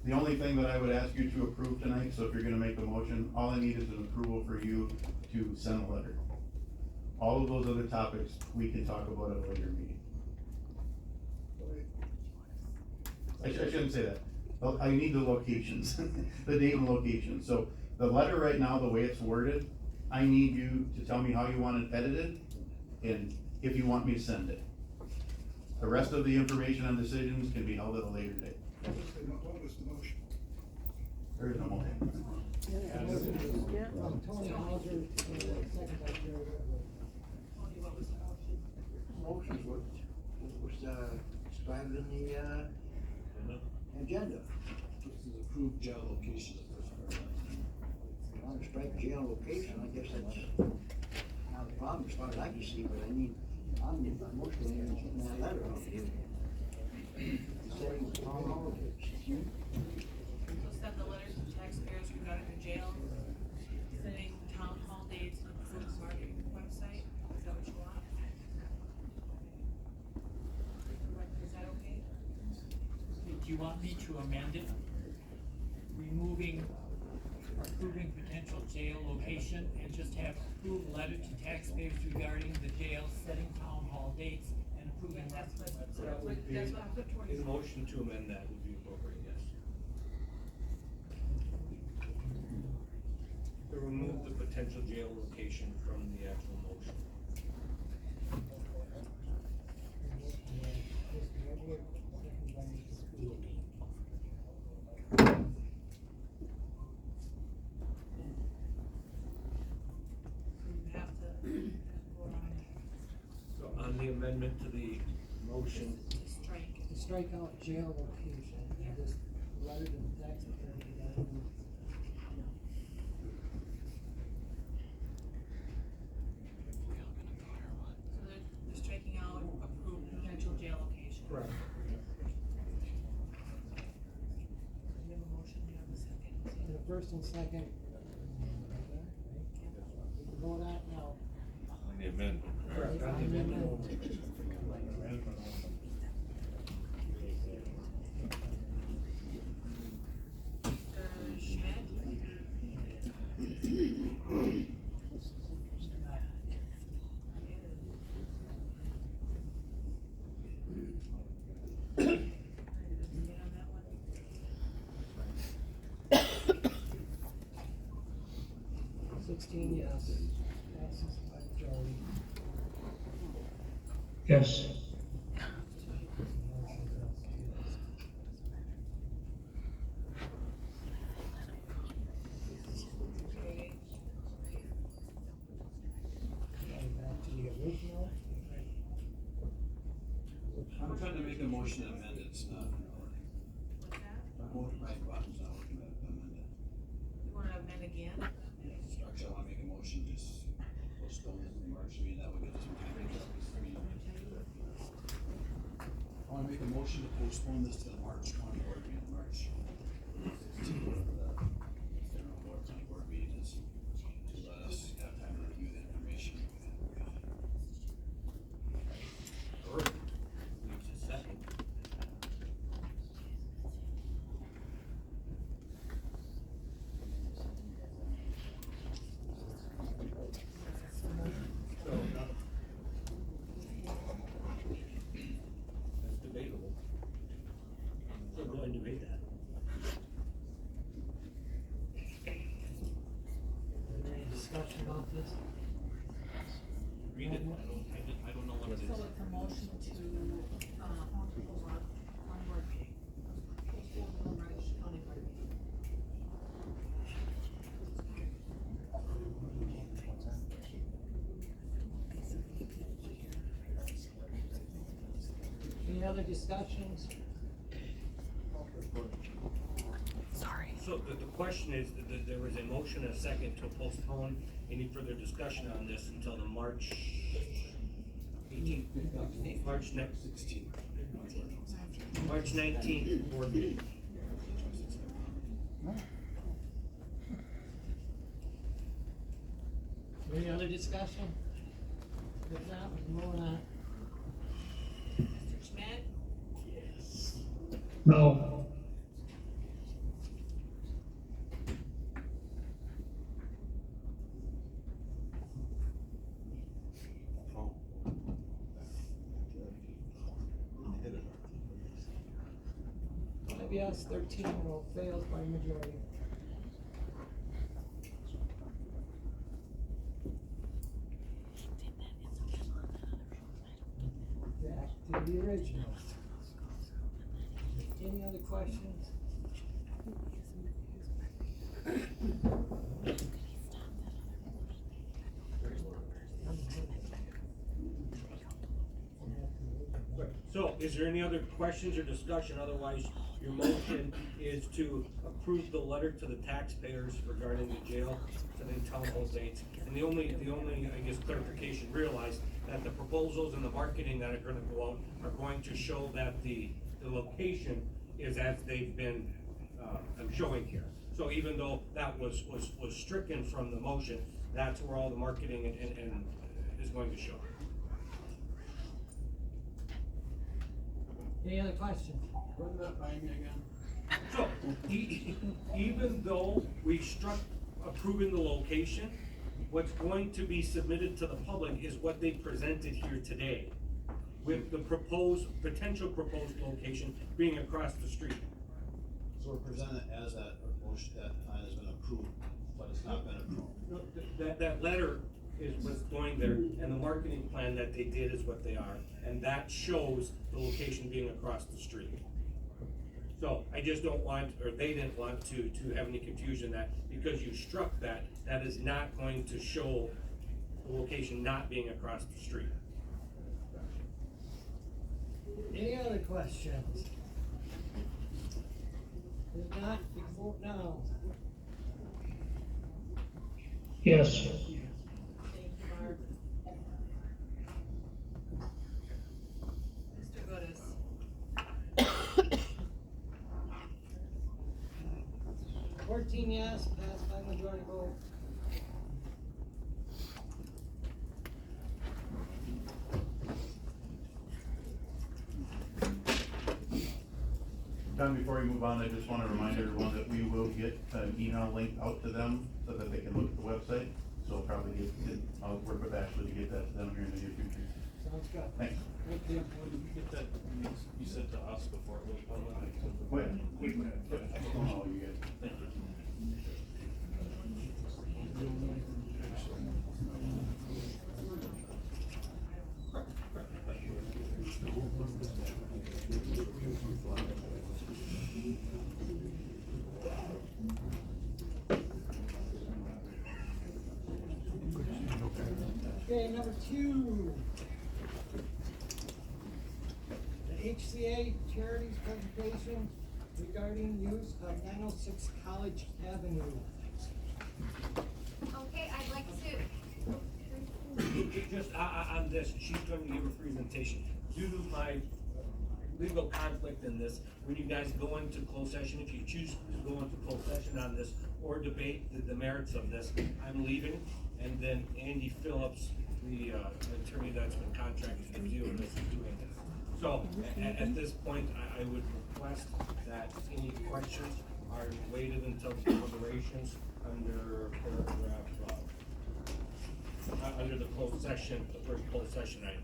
The only thing that I would ask you to approve tonight, so if you're gonna make a motion, all I need is an approval for you to send a letter. All of those other topics, we can talk about at a later meeting. I shouldn't say that. I need the locations, the date and location. So the letter right now, the way it's worded, I need you to tell me how you want it edited and if you want me to send it. The rest of the information on decisions can be held at a later date. What was the motion? There is no motion. Tony Hauser, second by Jerry Whitler. Motions was described in the, agenda. This is approved jail location, the first paragraph. If you want to strike jail location, I guess that's not a problem as far as I can see, but I mean, I'm mostly in that letter out here. Saying town hall, So send the letters to taxpayers regarding the jail, setting town hall dates on the city's marketing website, is that what you want? Is that okay? Do you want me to amend it? Approving potential jail location and just have approved letter to taxpayers regarding the jail, setting town hall dates and approving that. That would be, a motion to amend that would be appropriate, yes. To remove the potential jail location from the actual motion. So on the amendment to the motion. To strike out jail location and just letter to the taxpayer regarding. So they're striking out approved potential jail location. Correct. You have a motion, you have a second. The first and second. We can vote on it now. On the amendment. Correct, on the amendment. Yes. Passes by majority. Yes. Back to the original. I'm trying to make a motion to amend it, it's not. My button's not working, amend it. You wanna amend again? Actually, I wanna make a motion, just postpone it in March, I mean, that would get some time. I wanna make a motion to postpone this to the March 20 board meeting, March 16th, for the general board, 20 board meetings, to let us have time to review the information. read it, I don't know what it So is. it's a motion to, one board meeting. Postpone the Rush County board meeting. Any other discussions? Sorry. So the question is, there was a motion and a second to postpone any further discussion on this until the March 18th, March next 16th. March 19th board meeting. Any other discussion? If not, we're moving on. Mr. Schmidt? No. Yes, 13 will fail by majority. Back to the original. Any other questions? So, is there any other questions or discussion? Otherwise, your motion is to approve the letter to the taxpayers regarding the jail, setting town hall dates. And the only, I guess, clarification, realize that the proposals and the marketing that are gonna go out are going to show that the location is as they've been, I'm showing here. So even though that was stricken from the motion, that's where all the marketing and is going to show. Any other questions? Run that by me again. So, even though we struck approving the location, what's going to be submitted to the public is what they presented here today, with the potential proposed location being across the street. So we're presenting it as that motion, that plan has been approved, but it's not been approved. That letter is what's going there, and the marketing plan that they did is what they are, and that shows the location being across the street. So I just don't want, or they didn't want to have any confusion that because you struck that, that is not going to show the location not being across the street. Any other questions? If not, we can vote now. Yes. Thank you, Mark. Mr. Goodis? 14 yes, passed by majority vote. John, before we move on, I just want to remind everyone that we will get an email link out to them so that they can look at the website. So I'll probably I'll work with Ashley to get that to them here in the near future. Sounds good. Thanks. Thank you. When did you get that, you sent to us before it was public? When? Oh, you guys. Thank you. Okay, number 2. The HCA Charities presentation regarding use of 906 College Avenue. Okay, I'd like to, Just on this, she's going to give a presentation. Due to my legal conflict in this, when you guys go into closed session, if you choose to go into closed session on this or debate the merits of this, I'm leaving. And then Andy Phillips, the attorney that's been contracted to deal with this, is doing this. So at this point, I would request that any questions are waited until deliberations under paragraph, under the closed session, the first closed session item.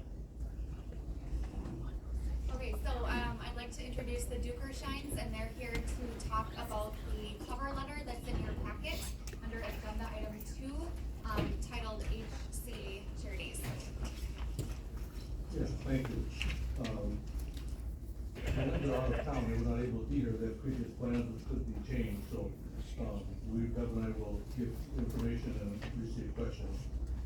okay, so, I'd like to introduce the Dukershines, and they're here to talk about the cover letter that's in your packet under agenda item 2, titled HCA Charities. were not able to be here, they have previous plans which could be changed, so, Kevin and I will give information and receive questions.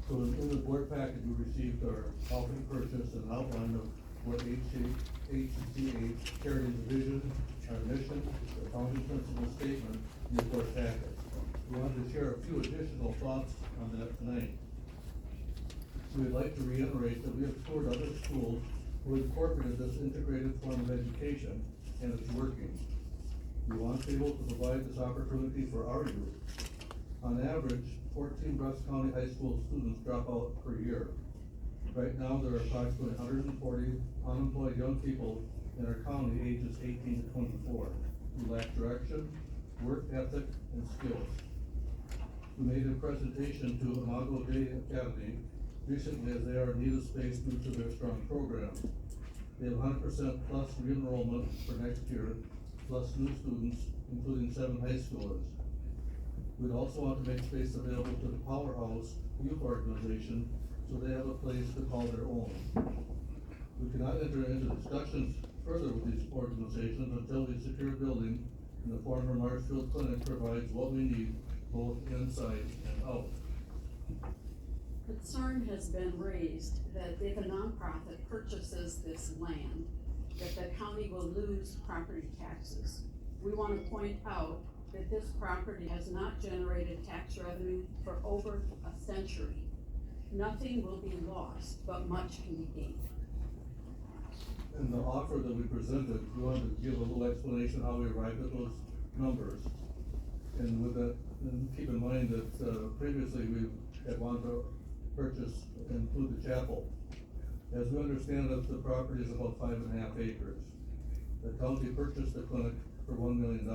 So in the board packet, you received our outfit purchase and outline of what HCA carried in the vision, our mission, the founding principle statement, in the board packet. We wanted to share a few additional thoughts on that tonight. We would like to reiterate that we have toured other schools who incorporated this integrated form of education, and it's working. We want to be able to provide this opportunity for our youth. On average, 14 Rusk County High School students drop out per year. Right now, there are approximately 140 unemployed young people in our county ages 18 to 24 who lack direction, work ethic, and skills. We made a presentation to Imago Dei Academy recently as they are in need of space due to their strong program. They have 100% plus re-enrollment for next year, plus new students, including 7 high schoolers. We'd also want to make space available to the Powerhouse Youth Organization so they have a place to call their own. We cannot enter into discussions further with these organizations until we secure a building and the former Marshfield Clinic provides what we need both inside and out. Concern has been raised that if a nonprofit purchases this land, that the county will lose property taxes. We want to point out that this property has not generated tax revenue for over a century. Nothing will be lost, but much can be gained. In the offer that we presented, we wanted to give a little explanation how we arrived at those numbers. And with that, and keep in mind that previously we had wanted to purchase and include the chapel. As we understand it, the property is about 5.5 acres. The county purchased the clinic for $1 million.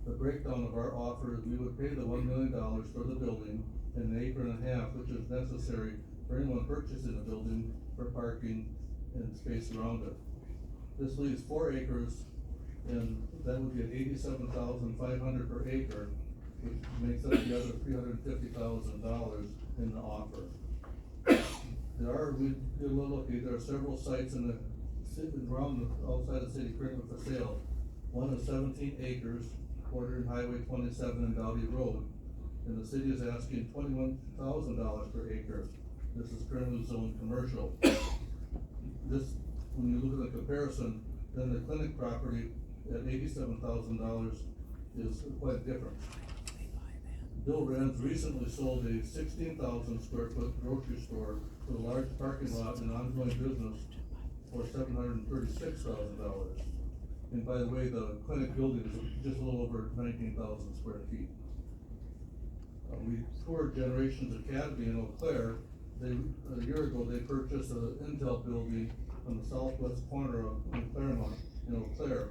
The breakdown of our offer is we would pay the $1 million for the building and 1.5 acres, which is necessary for anyone purchasing the building for parking and space around it. This leaves 4 acres, and that would be at $87,500 per acre, which makes up the other $350,000 in the offer. We did a little looking, there are several sites in the city, outside the city currently for sale. One is 17 acres, bordering Highway 27 and Dowdy Road, and the city is asking $21,000 per acre. This is currently zoned commercial. This, when you look at the comparison, then the clinic property at $87,000 is quite different. Bill Rands recently sold a 16,000 square foot grocery store with a large parking lot and ongoing business for $736,000. And by the way, the clinic building is just a little over 19,000 square feet. We toured Generations Academy in Eau Claire. A year ago, they purchased an Intel building on the southwest corner of Claremont in Eau Claire.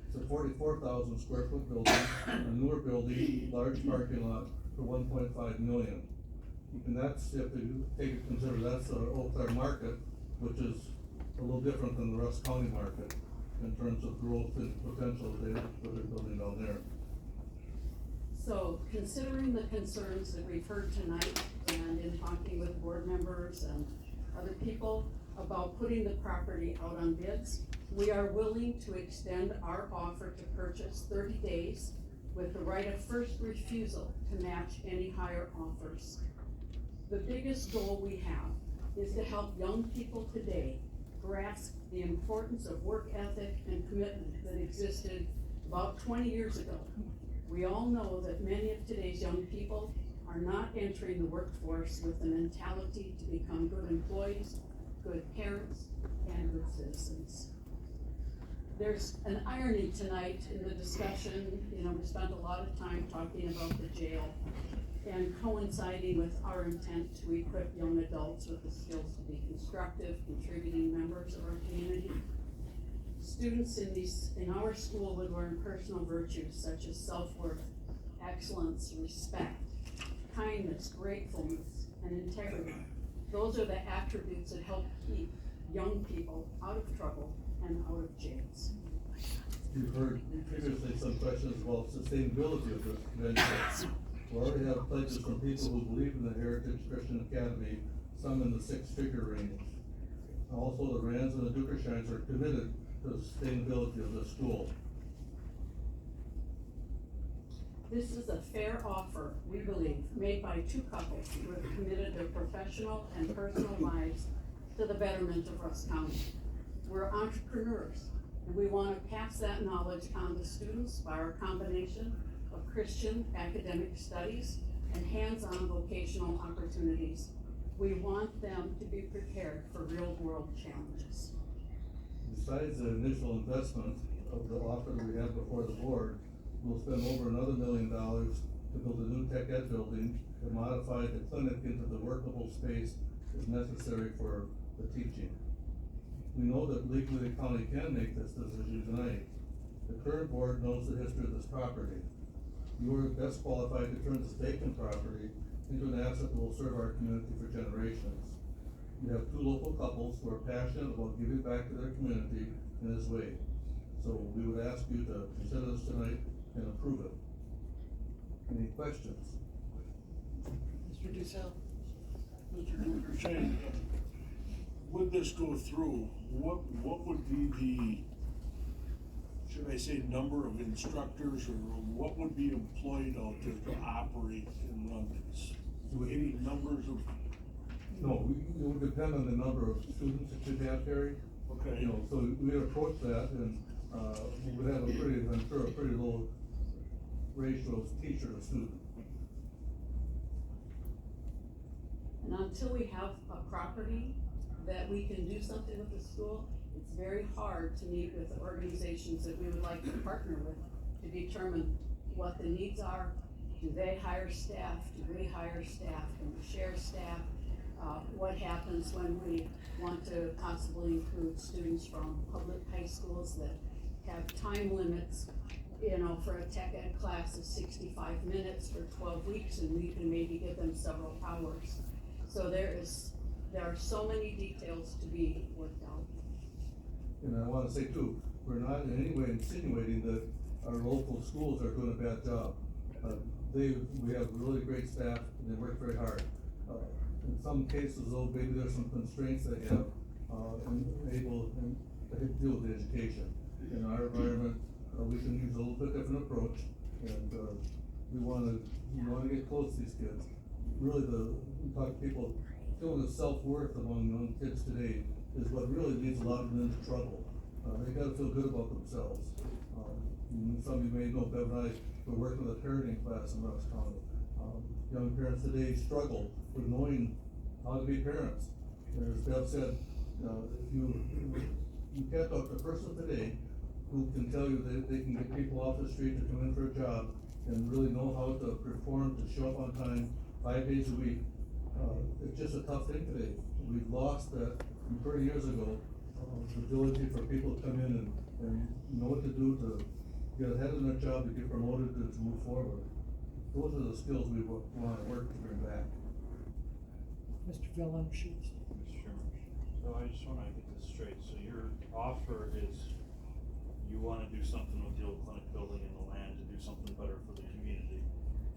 It's a 44,000 square foot building, a newer building, large parking lot for $1.5 million. And that's, if you take it, consider that's the Eau Claire market, which is a little different than the Rusk County market in terms of growth and potential that they're building down there. So considering the concerns that we've heard tonight and in talking with board members and other people about putting the property out on bids, we are willing to extend our offer to purchase 30 days with the right of first refusal to match any higher offers. The biggest goal we have is to help young people today grasp the importance of work ethic and commitment that existed about 20 years ago. We all know that many of today's young people are not entering the workforce with the mentality to become good employees, good parents, and good citizens. There's an irony tonight in the discussion. We spent a lot of time talking about the jail and coinciding with our intent to equip young adults with the skills to be constructive, contributing members of our community. Students in our school would learn personal virtues such as self-worth, excellence, respect, kindness, gratefulness, and integrity. Those are the attributes that help keep young people out of trouble and out of jails. You've heard previously some questions about sustainability of this venture. We already have pledges from people who believe in the Heritage Christian Academy, some in the 6-figure range. Also, the Rands and the Dukershines are committed the sustainability of the school. This is a fair offer, we believe, made by two couples who have committed their professional and personal lives to the betterment of Rusk County. We're entrepreneurs, and we want to pass that knowledge on to students by our combination of Christian academic studies and hands-on vocational opportunities. We want them to be prepared for real-world challenges. Besides the initial investment of the offer that we have before the board, we'll spend over another $1 million to build a new tech ed building and modify the clinic into the workable space that's necessary for the teaching. We know that legally the county can make this decision tonight. The current board knows the history of this property. You are best qualified to turn this vacant property into an asset that will serve our community for generations. You have two local couples who are passionate about giving back to their community in this way. So we would ask you to consider this tonight and approve it. Any questions? Mr. Dussel? Mr. Shane, would this go through, what would be the, should I say, number of instructors, or what would be employed out there to operate and run this? Any numbers of? No, it would depend on the number of students that you have, Terry. Okay. You know, so we'd approach that and, we would have a pretty, I'm sure, a pretty low ratio of teacher to student. And until we have a property that we can do something with the school, it's very hard to meet with the organizations that we would like to partner with to determine what the needs are. Do they hire staff? Do we hire staff? Can we share staff? What happens when we want to possibly include students from public high schools that have time limits, you know, for a tech ed class of 65 minutes for 12 weeks, and we can maybe give them several hours. So there are so many details to be worked out. And I wanna say too, we're not in any way insinuating that our local schools are doing a bad job. We have really great staff, and they work very hard. In some cases though, maybe there's some constraints they have, to deal with the education. In our environment, we can use a little bit different approach, and, we wanna get close to these kids. Really we talk to people, feeling the self-worth among young kids today is what really leads a lot of them into trouble. They gotta feel good about themselves. Some of you may know, Bev and I were working with a parenting class in Rusk County. Young parents today struggle with knowing how to be parents. And as Bev said, if you can't talk to a person today who can tell you that they can get people off the street to come in for a job and really know how to perform, to show up on time, 5 days a week. It's just a tough thing today. We've lost that from 30 years ago, the ability for people to come in and know what to do to get ahead in their job, to get promoted, to move forward. Those are the skills we want to work to bring back. Mr. Villan Sheets? Mr. Chairman, so I just wanna get this straight, so your offer is, you wanna do something with the old clinic building and the land to do something better for the community,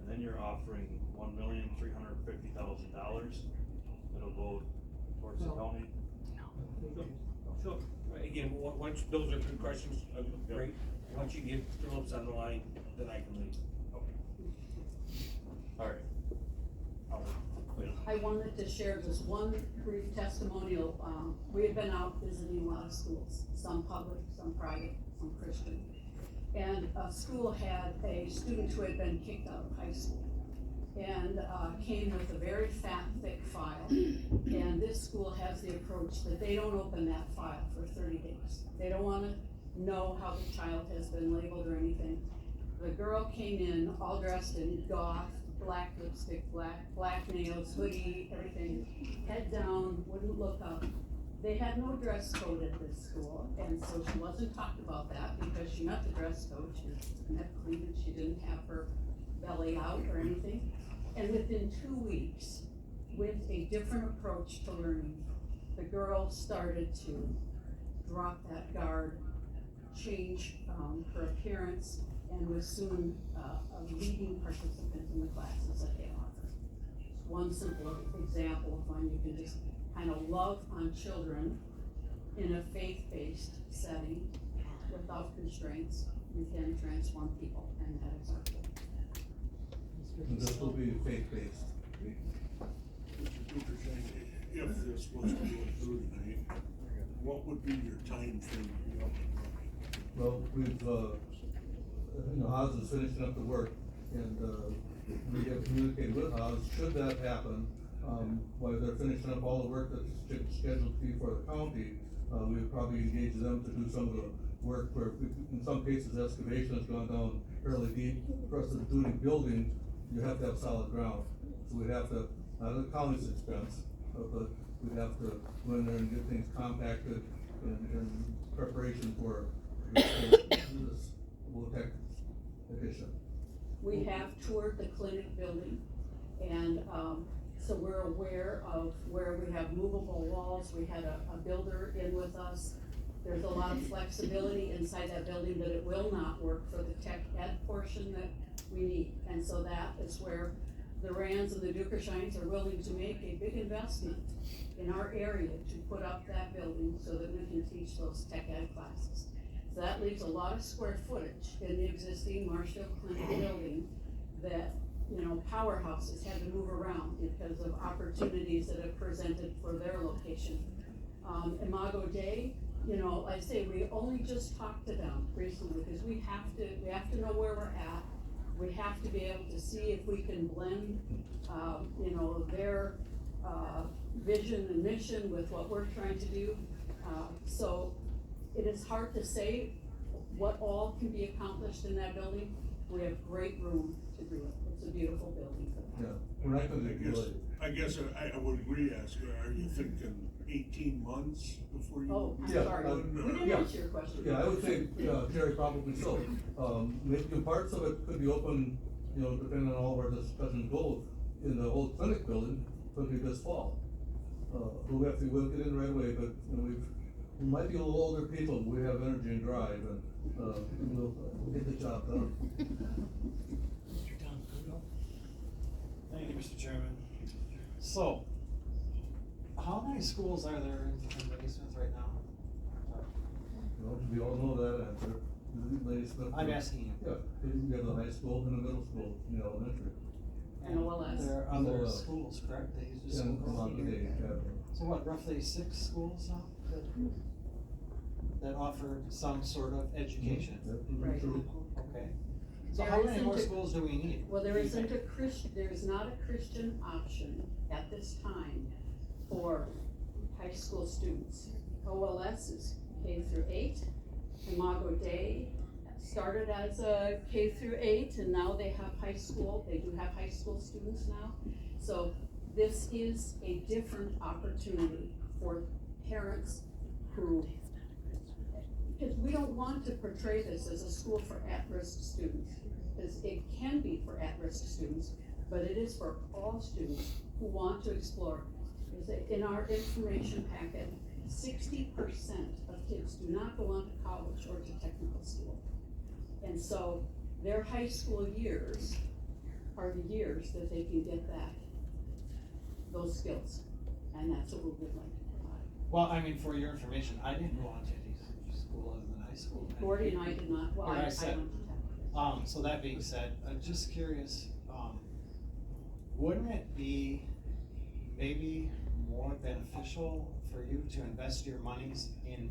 and then you're offering $1,350,000 that'll go towards the county? So, again, once, those are good questions, great, once you get Phillips on the line, then I can leave. Alright. I wanted to share just one brief testimonial. We have been out visiting a lot of schools, some public, some private, some Christian. And a school had a student who had been kicked out of high school and came with a very fat, thick file. And this school has the approach that they don't open that file for 30 days. They don't want to know how the child has been labeled or anything. The girl came in all dressed in goth, black lipstick, black nails, hoodie, everything, head down, wouldn't look up. They had no dress code at this school, and so she wasn't talked about that because she met the dress code. She was net clean, she didn't have her belly out or anything. And within 2 weeks, with a different approach to learning, the girl started to drop that guard, change her appearance, and was soon a leading participant in the classes that they offer. One simple example of when you can just kind of love on children in a faith-based setting, without constraints, we can transform people, and that is our goal. And this will be faith-based. If this was to go through tonight, what would be your time frame to be up and running? Well, we've, Haas is finishing up the work, and, we have communicated with Haas, should that happen, while they're finishing up all the work that's scheduled to be for the county, we would probably engage them to do some of the work where, in some cases, excavation has gone down fairly deep. For us to do any building, you have to have solid ground, so we'd have to, not at the county's expense, but we'd have to go in there and get things compacted in preparation for this low-tech addition. We have toured the clinic building, and, so we're aware of where we have movable walls. We had a builder in with us. There's a lot of flexibility inside that building that it will not work for the tech ed portion that we need. And so that is where the Rands and the Dukershines are willing to make a big investment in our area to put up that building so that we can teach those tech ed classes. So that leaves a lot of square footage in the existing Marshfield Clinic building that, powerhouses had to move around because of opportunities that have presented for their location. Imago Dei, I say we only just talked to them recently because we have to know where we're at. We have to be able to see if we can blend, their vision and mission with what we're trying to do. So it is hard to say what all can be accomplished in that building. We have great room to do it. It's a beautiful building for that. Yeah, we're not gonna I guess I would re-ask, are you thinking 18 months before you? Oh, I'm Yeah, sorry, we didn't answer your question. Yeah, I would say, Terry, probably so. Maybe parts of it could be open, depending on all where the discussion goes. In the old clinic building, could be this fall. We'll get in right away, but, we might be a little older people, but we have energy and drive, and, we'll get the job done. Thank you, Mr. Chairman. So, how many schools are there in Ladysmith right now? We all know that answer. Ladysmith. I'm asking you. Yeah, you have the high school and the middle school, and the elementary. And OLS. There are other schools, correct? They use this And school. yeah. So what, roughly 6 schools now that offer some sort of education? Right. Okay. So There how many isn't more a- schools do we need? Well, there is not a Christian option at this time for high school students. OLS is K through 8. Imago Dei started as a K through 8, and now they have high school. They do have high school students now. So this is a different opportunity for parents who, because we don't want to portray this as a school for at-risk students, because it can be for at-risk students, but it is for all students who want to explore. In our information packet, 60% of kids do not go on to college or to technical school. And so their high school years are the years that they can get those skills, and that's what we would like to provide. Well, I mean, for your information, I didn't go on to any school other than high school. Gordy and I did not, well, I went to tech. So that being said, I'm just curious, wouldn't it be maybe more beneficial for you to invest your monies in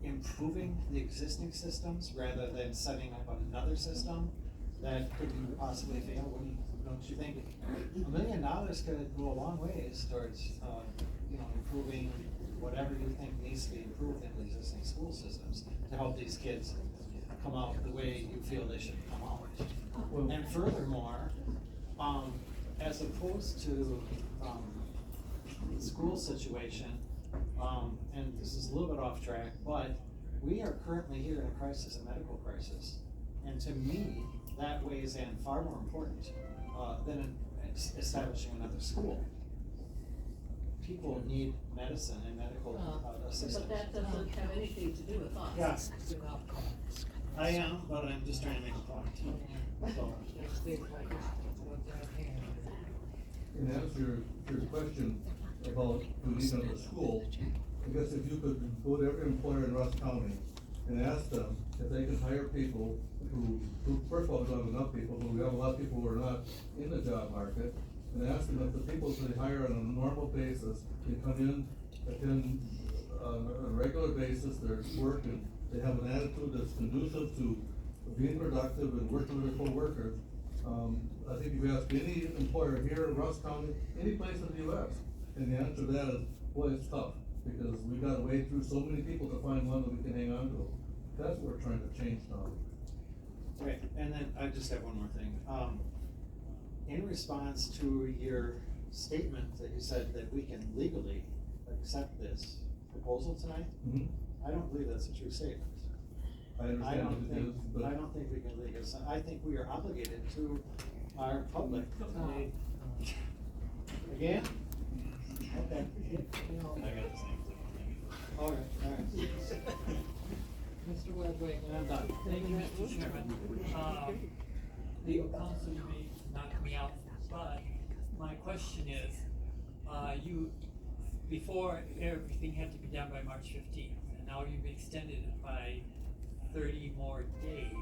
improving the existing systems rather than setting up another system that could possibly fail? Don't you think $1 million could go a long ways towards, improving whatever you think needs to be improved in the existing school systems to help these kids come out the way you feel they should come out? And furthermore, as opposed to the school situation, and this is a little bit off track, but we are currently here in a crisis, a medical crisis. And to me, that weighs in far more important than establishing another school. People need medicine and medical assistance. But that doesn't have anything to do with us. Yeah. I am, but I'm just trying to make a point. So. And answer your question about the need of the school, I guess if you could go to every employer in Rusk County and ask them if they can hire people who first of all, we don't have enough people, but we have a lot of people who are not in the job market, and ask them if the people they hire on a normal basis can come in, attend on a regular basis, their work, and they have an attitude that's conducive to being productive and working with their co-workers. I think if you ask any employer here in Rusk County, any place in the US, and the answer to that is, boy, it's tough, because we've got to wade through so many people to find one that we can hang on to. That's what we're trying to change now. Right, and then I just have one more thing. In response to your statement that you said that we can legally accept this proposal tonight, I don't believe that's a true statement. I understand it is, but I don't think we can legally, I think we are obligated to our public. Again? Okay. I got the same thing. All right. Mr. Webway. I'm done. Thank you, Mr. Chairman. Legal counsel, you may knock me out, but my question is, before everything had to be done by March 15th, and now you've extended it by 30 more days.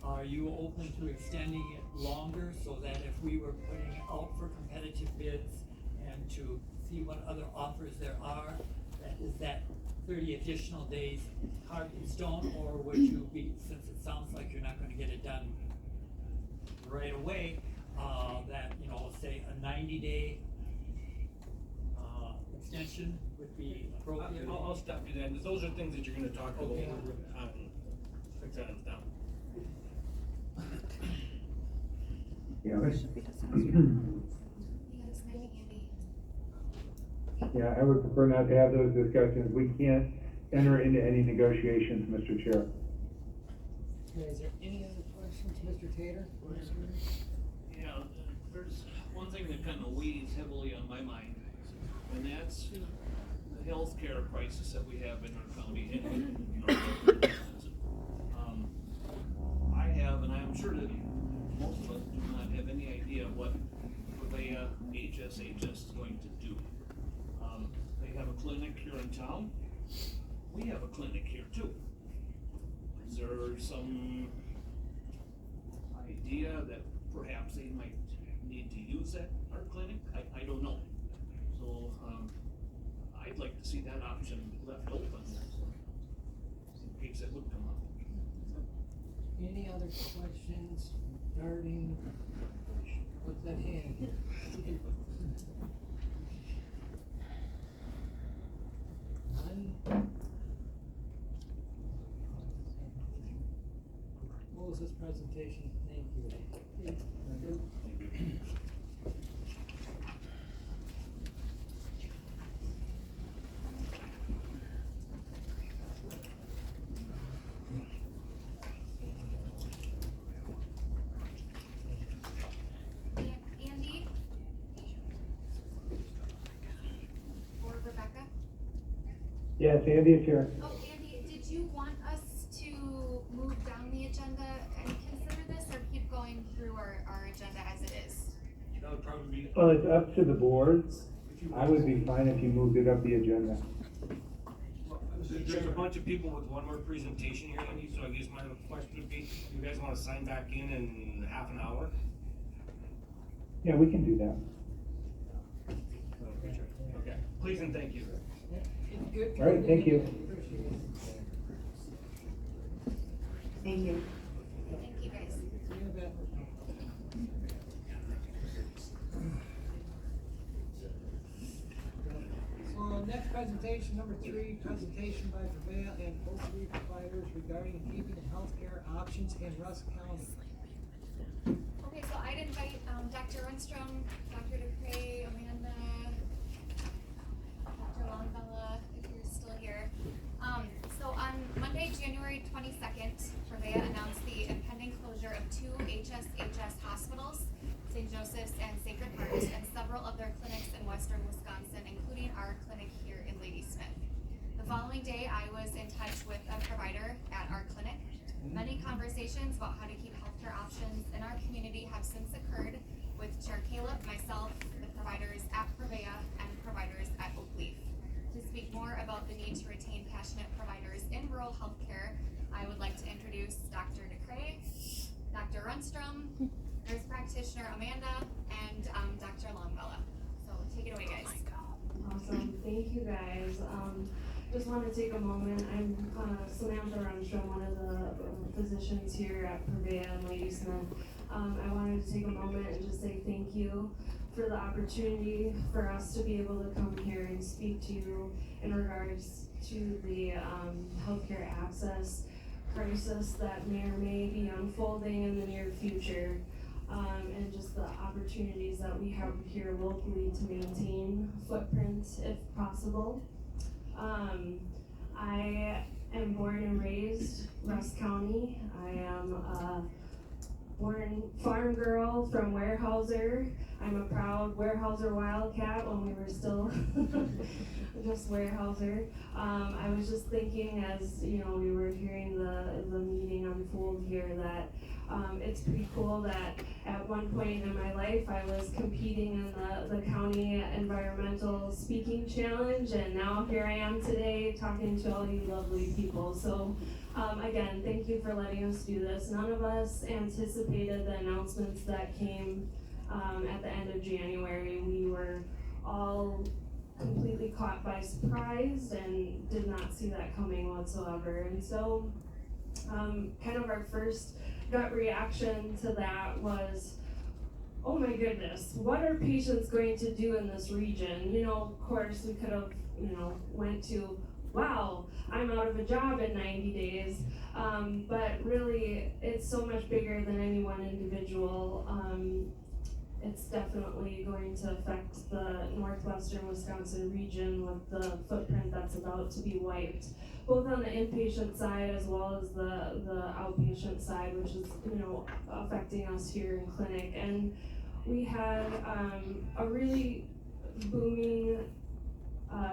Are you open to extending it longer so that if we were putting out for competitive bids and to see what other offers there are, that 30 additional days carved in stone, or would you be, since it sounds like you're not gonna get it done right away, that, say a 90-day extension would be appropriate? I'll stop you then, those are things that you're gonna talk about, Okay. fix that down. Yeah, I would prefer not to have those discussions. We can't enter into any negotiations, Mr. Chair. Okay, is there any other questions, Mr. Tater? Yeah, there's one thing that kind of weighs heavily on my mind, and that's the healthcare crisis that we have in our county. I have, and I'm sure that most of us do not have any idea what Purveya HSHS is going to do. They have a clinic here in town. We have a clinic here too. Is there some idea that perhaps they might need to use our clinic? I don't know. So, I'd like to see that option left open, in case it would come up. Any other questions regarding what's at hand? None? Close this presentation, thank you. Andy? Or Rebecca? Yes, Andy is here. Oh, Andy, did you want us to move down the agenda and consider this, or keep going through our agenda as it is? That would probably be. Well, it's up to the board. I would be fine if you moved it up the agenda. There's a bunch of people with one more presentation here, Andy, so I guess my question would be, you guys wanna sign back in half an hour? Yeah, we can do that. Okay, please and thank you. All right, thank you. Thank you. Thank you, guys. So next presentation, number 3, presentation by Purveya and Oakleaf providers regarding keeping healthcare options in Rusk County. Okay, so I'd invite, Dr. Rundstrom, Dr. Dupre, Amanda, Dr. Longfella, if you're still here. So on Monday, January 22nd, Purveya announced the impending closure of 2 HSHS hospitals, St. Joseph's and Sacred Heart, and several of their clinics in western Wisconsin, including our clinic here in Ladysmith. The following day, I was in touch with a provider at our clinic. Many conversations about how to keep healthcare options in our community have since occurred with Chair Caleb, myself, the providers at Purveya, and providers at Oakleaf. To speak more about practitioner Amanda and Dr. Longbella. So take it away, guys. Awesome, thank you guys. Just want to take a moment. I'm Samantha Runstrom, one of the physicians here at Purveya and Ladysmith. I wanted to take a moment and just say thank you for the opportunity for us to be able to come here and speak to you in regards to the healthcare access crisis that may or may be unfolding in the near future. And just the opportunities that we have here locally to maintain footprint if possible. I am born and raised Rusk County. I am a born farm girl from Weyerhaeuser. I'm a proud Weyerhaeuser Wildcat when we were still just Weyerhaeuser. I was just thinking as we were hearing the meeting unfold here that it's pretty cool that at one point in my life I was competing in the county environmental speaking challenge, and now here I am today talking to all you lovely people. So again, thank you for letting us do this. None of us anticipated the announcements that came at the end of January. We were all completely caught by surprise and did not see that coming whatsoever. And so kind of our first gut reaction to that was, oh my goodness, what are patients going to do in this region? Of course we could have, went to, wow, I'm out of a job in 90 days. But really, it's so much bigger than any one individual. It's definitely going to affect the northwestern Wisconsin region with the footprint that's about to be wiped, both on the inpatient side as well as the outpatient side, which is affecting us here in clinic. And we had a really booming,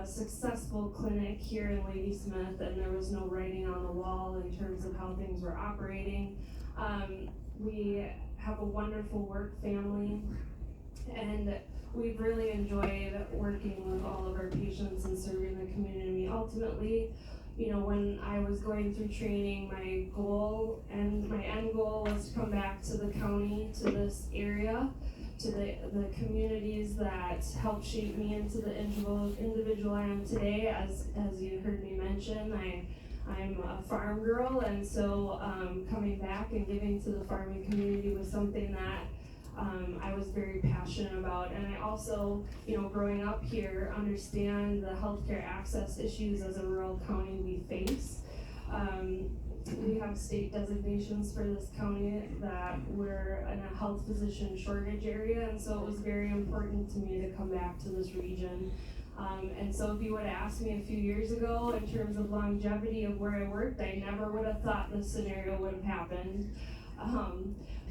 successful clinic here in Ladysmith, and there was no writing on the wall in terms of how things were operating. We have a wonderful work family, and we've really enjoyed working with all of our patients and serving the community. Ultimately, when I was going through training, my end goal was to come back to the county, to this area, to the communities that helped shape me into the individual I am today. As you heard me mention, I'm a farm girl, and so coming back and giving to the farming community was something that I was very passionate about. And I also, growing up here, understand the healthcare access issues as a rural county we face. We have state designations for this county that we're in a health physician shortage area, and so it was very important to me to come back to this region. And so if you would have asked me a few years ago in terms of longevity of where I worked, I never would have thought this scenario would have happened.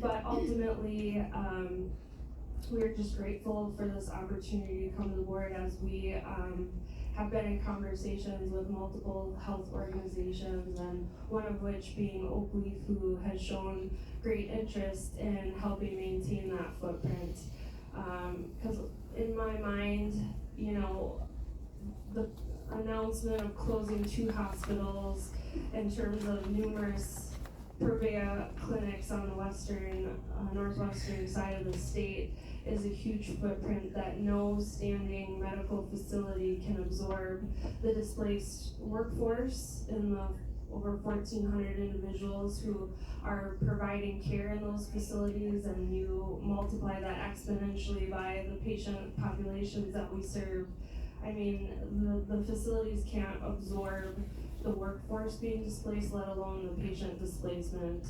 But ultimately, we're just grateful for this opportunity to come to the board, as we have been in conversations with multiple health organizations, and one of which being Oakleaf, who has shown great interest in helping maintain that footprint. Because in my mind, the announcement of closing 2 hospitals in terms of numerous Purveya clinics on the northwestern side of the state is a huge footprint that no standing medical facility can absorb. The displaced workforce in the over 1,400 individuals who are providing care in those facilities, and you multiply that exponentially by the patient populations that we serve. I mean, the facilities can't absorb the workforce being displaced, let alone the patient displacement.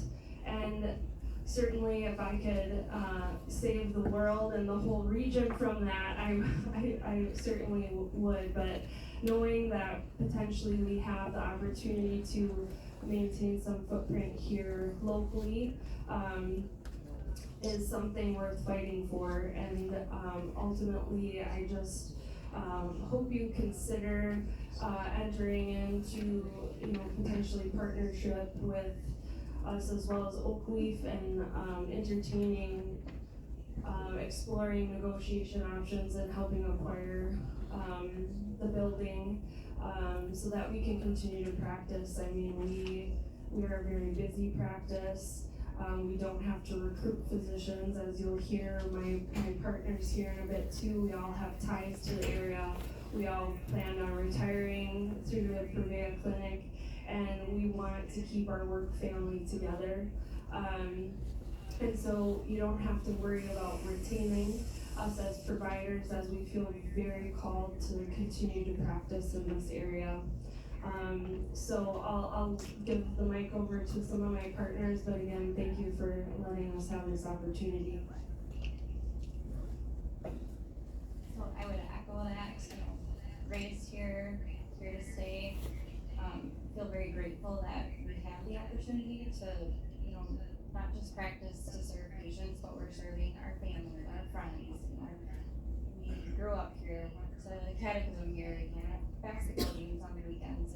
And certainly if I could save the world and the whole region from that, I certainly would. But knowing that potentially we have the opportunity to maintain some footprint here locally is something worth fighting for. And ultimately, I just hope you consider entering into, potentially partnership with us as well as Oakleaf, and entertaining, exploring negotiation options and helping acquire the building so that we can continue to practice. I mean, we are a very busy practice. We don't have to recruit physicians, as you'll hear my partners here in a bit too. We all have ties to the area. We all plan on retiring through the Purveyor Clinic, and we want to keep our work family together. And so you don't have to worry about retaining us as providers, as we feel very called to continue to practice in this area. So I'll give the mic over to some of my partners, but again, thank you for letting us have this opportunity. So I would echo that, raised here to stay. Feel very grateful that we have the opportunity to, not just practice to serve patients, but we're serving our family, our friends. We grew up here, went to catechism here, basketball games on the weekends.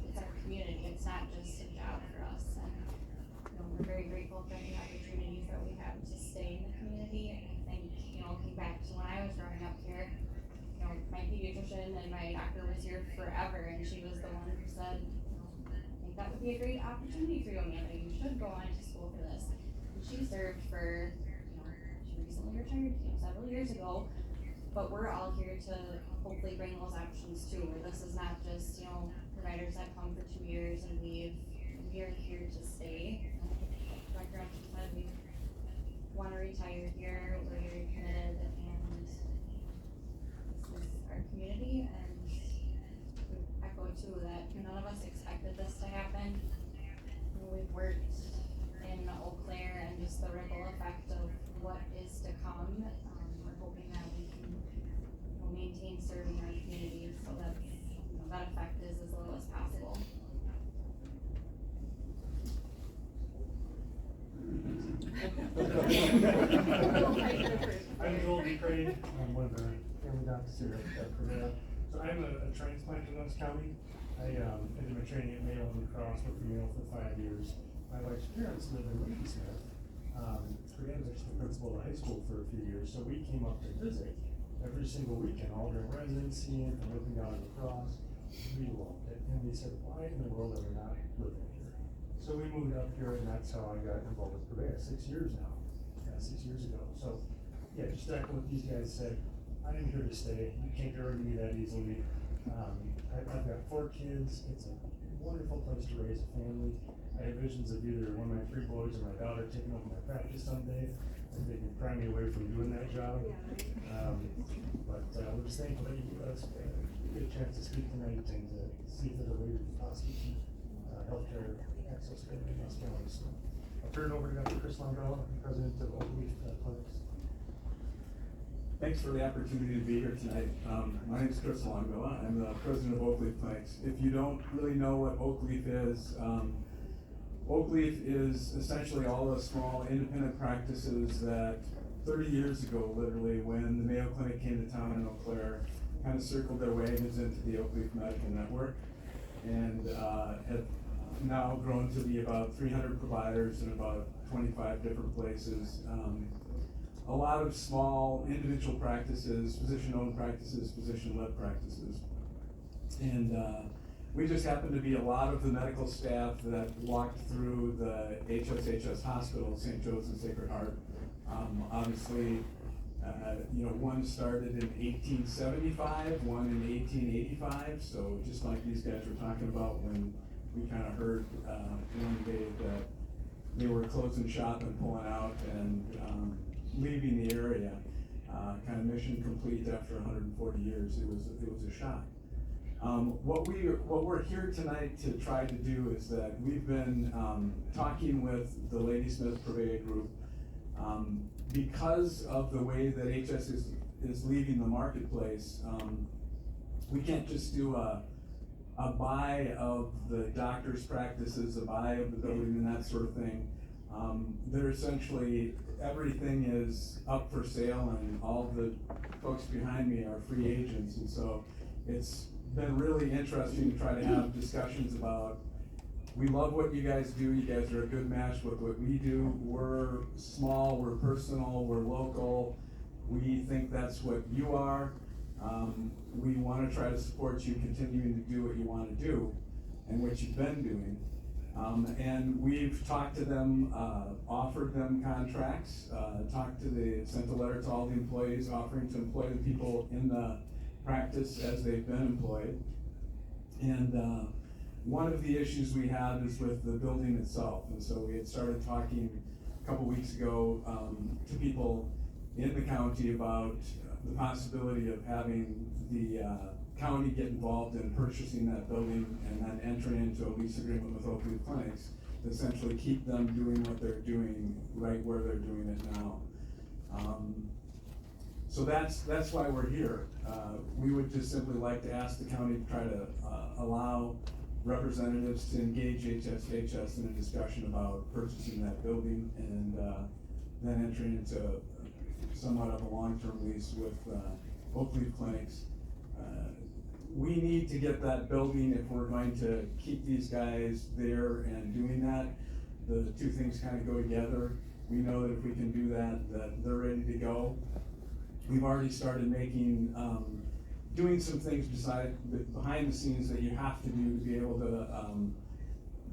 It's our community. It's not just a job for us. And we're very grateful for the opportunities that we have to stay in the community. And I think, looking back to when I was growing up here, my pediatrician and my doctor was here forever, and she was the one who said, I think that would be a great opportunity for you, Amanda. You should go on to school for this. And she served for, she recently retired, several years ago. But we're all here to hopefully bring those options too, where this is not just, providers that come for 2 years and leave. We are here to stay. Like Dr. Rusk said, we want to retire here. We're very committed, and this is our community. And we echo too that none of us expected this to happen. We've worked in Eau Claire and just the ripple effect of what is to come. We're hoping that we can maintain serving our community so that that effect is as low as possible. I'm Joel DeCraig. I'm one of the family doctors here at Purveyor. So I'm a transplant in Rusk County. I did my training at Mayo and Cross, worked for Mayo for 5 years. My wife's parents live in Ladysmith. Her dad was actually the principal of the high school for a few years, so we came up to visit every single weekend, all during residency and looking down at the cross. We loved it, and we said, why in the world are we not living here? So we moved up here, and that's how I got involved with Purveyor 6 years now. 6 years ago. So yeah, just to echo what these guys said, I am here to stay. You can't get rid of me that easily. I've got 4 kids. It's a wonderful place to raise a family. I have visions of either one of my 3 boys or my daughter taking over my practice someday. I think they can pry me away from doing that job. But we're just thankful that you get a chance to speak tonight and to see if there's a way to possibly keep healthcare access to us families. So I'll turn it over to Dr. Chris Longo, President of Oak Leaf Clinics. Thanks for the opportunity to be here tonight. My name is Chris Longo. I'm the president of Oak Leaf Clinics. If you don't really know what Oak Leaf is, Oak Leaf is essentially all the small independent practices that 30 years ago, literally, when the Mayo Clinic came to town in Eau Claire, kind of circled their wagons into the Oak Leaf Medical Network, and have now grown to be about 300 providers in about 25 different places. A lot of small individual practices, physician-owned practices, physician-led practices. And we just happen to be a lot of the medical staff that walked through the HSHS hospital, St. Joseph's Sacred Heart. Obviously, one started in 1875, one in 1885, so just like these guys were talking about when we kind of heard one day that they were closing shop and pulling out and leaving the area, kind of mission complete after 140 years. It was a shock. What we're here tonight to try to do is that we've been talking with the Ladysmith Purveyor Group because of the way that HS is leaving the marketplace. We can't just do a buy of the doctor's practices, a buy of the building and that sort of thing. They're essentially, everything is up for sale and all the folks behind me are free agents, and so it's been really interesting to try to have discussions about, we love what you guys do, you guys are a good match with what we do, we're small, we're personal, we're local, we think that's what you are. We want to try to support you continuing to do what you want to do and what you've been doing. And we've talked to them, offered them contracts, sent a letter to all the employees offering to employ the people in the practice as they've been employed. And one of the issues we have is with the building itself. And so we had started talking a couple weeks ago to people in the county about the possibility of having the county get involved in purchasing that building and then entering into a lease agreement with Oakleaf Clinics to essentially keep them doing what they're doing right where they're doing it now. So that's why we're here. We would just simply like to ask the county to try to allow representatives to engage HSHS in a discussion about purchasing that building and then entering into somewhat of a long-term lease with Oakleaf Clinics. We need to get that building if we're going to keep these guys there and doing that. The two things kind of go together. We know that if we can do that, that they're ready to go. We've already started making, doing some things behind the scenes that you have to do to be able to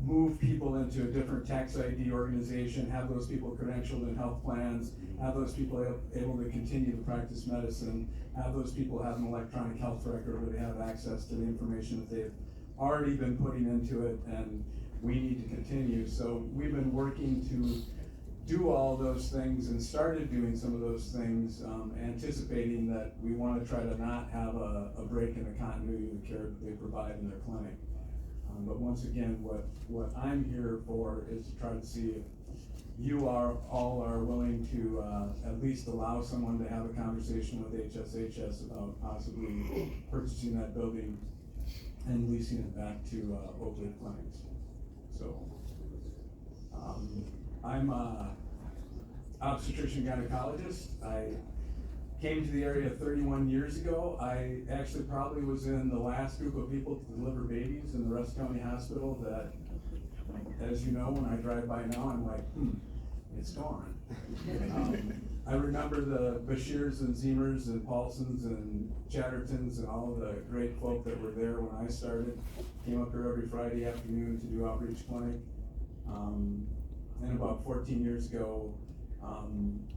move people into a different tax ID organization, have those people credentialed in health plans, have those people able to continue to practice medicine, have those people have an electronic health record where they have access to the information that they've already been putting into it, and we need to continue. So we've been working to do all those things and started doing some of those things, anticipating that we want to try to not have a break in the continuity of the care that they provide in their clinic. But once again, what I'm here for is to try to see if you all are willing to at least allow someone to have a conversation with HSHS about possibly purchasing that building and leasing it back to Oakleaf Clinics. So I'm a obstetrician gynecologist. I came to the area 31 years ago. I actually probably was in the last group of people to deliver babies in the Rusk County Hospital that, as you know, when I drive by now, I'm like, it's gone. I remember the Bashirs and Zeemers and Paulsons and Chattertons and all of the great folk that were there when I started. Came up here every Friday afternoon to do outreach clinic. And about 14 years ago,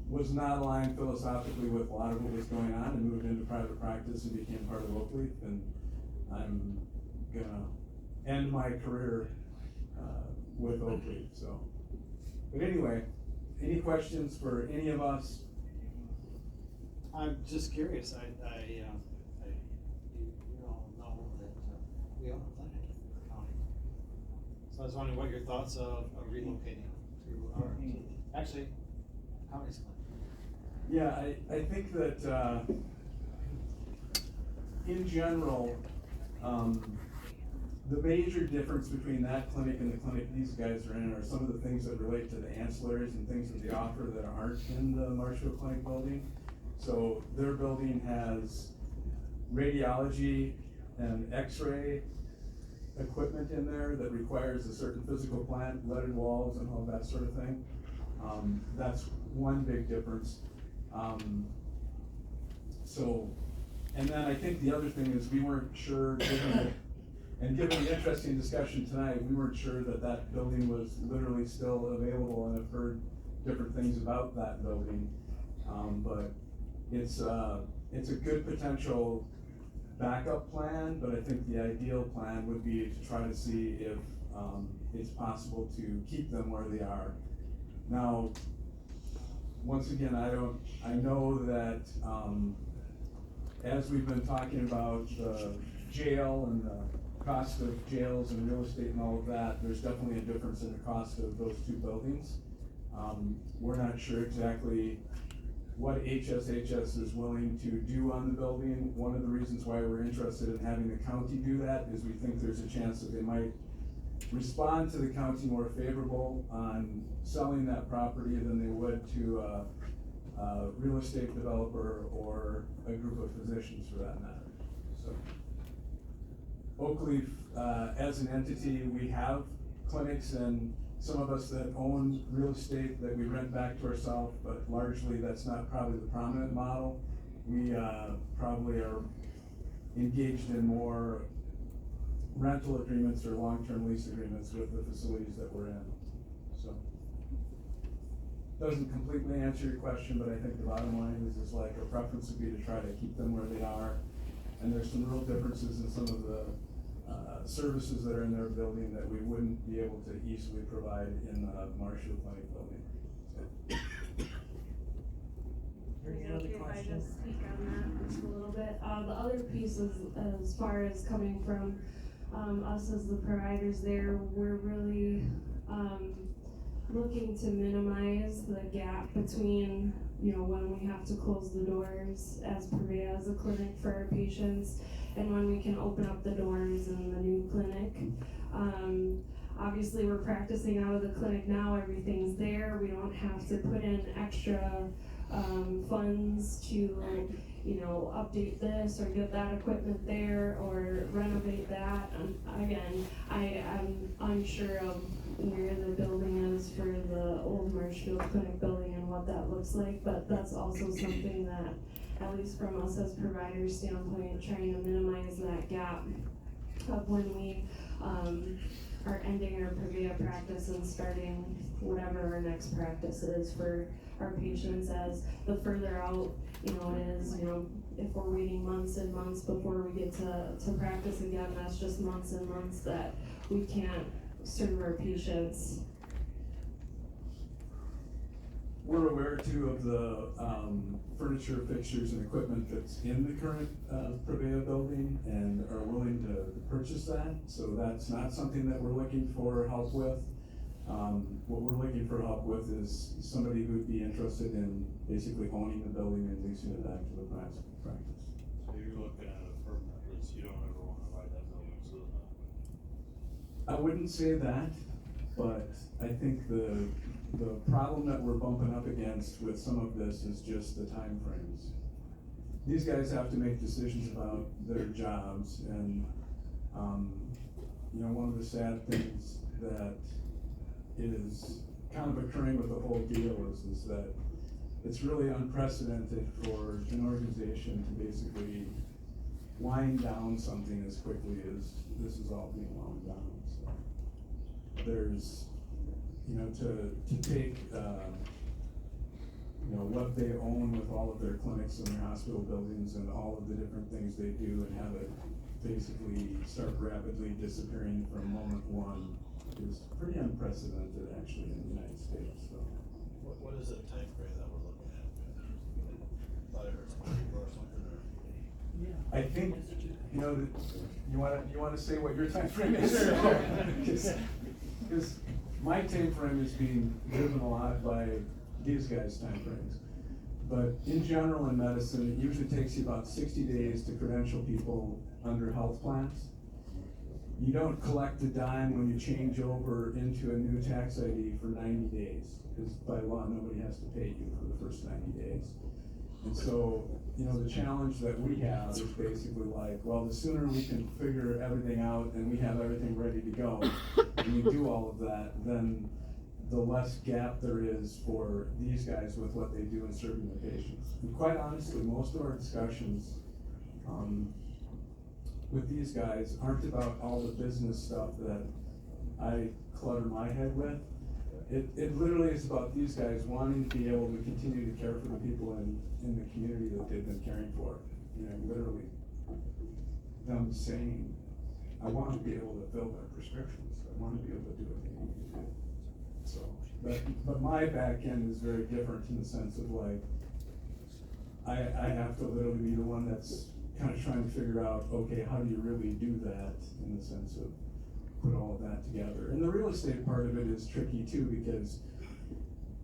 was not aligned philosophically with a lot of what was going on and moved into private practice and became part of Oakleaf, and I'm gonna end my career with Oakleaf. So, but anyway, any questions for any of us? I'm just curious. You all know that we own a clinic in the county, so I was wondering what your thoughts of relocating to our actually county's clinic. Yeah, I think that in general, the major difference between that clinic and the clinic these guys are in are some of the things that relate to the ancillaries and things that they offer that aren't in the Marshfield Clinic building. So their building has radiology and x-ray equipment in there that requires a certain physical plant, leaded walls and all that sort of thing. That's one big difference. And then I think the other thing is we weren't sure, given the interesting discussion tonight, we weren't sure that that building was literally still available, and I've heard different things about that building. But it's a good potential backup plan, but I think the ideal plan would be to try to see if it's possible to keep them where they are. Now, once again, I know that as we've been talking about the jail and the cost of jails and real estate and all of that, there's definitely a difference in the cost of those two buildings. We're not sure exactly what HSHS is willing to do on the building. One of the reasons why we're interested in having the county do that is we think there's a chance that they might respond to the county more favorable on selling that property than they would to a real estate developer or a group of physicians for that matter. So Oakleaf, as an entity, we have clinics, and some of us that own real estate that we rent back to ourselves, but largely that's not probably the prominent model. We probably are engaged in more rental agreements or long-term lease agreements with the facilities that we're in, so. Doesn't completely answer your question, but I think the bottom line is like our preference would be to try to keep them where they are. And there's some real differences in some of the services that are in their building that we wouldn't be able to easily provide in the Marshall Clinic building. Any other If I questions? just speak on that just a little bit, the other piece is, as far as coming from, us as the providers there, we're really, looking to minimize the gap between, you know, when we have to close the doors as Prevea as a clinic for our patients, and when we can open up the doors in the new clinic. Obviously, we're practicing out of the clinic now, everything's there, we don't have to put in extra funds to, you know, update this or get that equipment there or renovate that. Again, I'm unsure of where the building is for the old Marshfield Clinic building and what that looks like, but that's also something that, at least from us as providers standpoint, trying to minimize that gap of when we are ending our Prevea practice and starting whatever our next practice is for our patients. As the further out, you know, it is, you know, if we're waiting months and months before we get to practice again, that's just months and months that we can't serve our patients. We're aware too of the furniture, fixtures, and equipment that's in the current Prevea building and are willing to purchase that. So that's not something that we're looking for help with. What we're looking for help with is somebody who'd be interested in basically owning the building and leasing it back to the practice. So you're looking at a permanent lease, you don't ever wanna buy that building, so I wouldn't say that, but I think the problem that we're bumping up against with some of this is just the time frames. These guys have to make decisions about their jobs, and you know, one of the sad things that is kind of occurring with the whole deal is that it's really unprecedented for an organization to basically wind down something as quickly as this is all being wound down. So there's, you know, to take, you know, what they own with all of their clinics and their hospital buildings and all of the different things they do and have it basically start rapidly disappearing from moment one is pretty unprecedented actually in the United States, so. What is the time frame that we're looking at? Thought I heard something or something, or? I think, you know, you wanna say what your time frame is? Cause my time frame is being driven a lot by these guys' time frames. But in general in medicine, it usually takes you about 60 days to credential people under health plans. You don't collect a dime when you change over into a new tax ID for 90 days, because by law, nobody has to pay you for the first 90 days. And so, you know, the challenge that we have is basically like, well, the sooner we can figure everything out and we have everything ready to go, and we do all of that, then the less gap there is for these guys with what they do in serving the patients. And quite honestly, most of our discussions with these guys aren't about all the business stuff that I clutter my head with. It literally is about these guys wanting to be able to continue to care for the people in the community that they've been caring for. You know, literally, them saying, I want to be able to fill their prescriptions. I want to be able to do what they need to do. So, but my back end is very different in the sense of like, I have to literally be the one that's kind of trying to figure out, okay, how do you really do that in the sense of put all of that together. And the real estate part of it is tricky too, because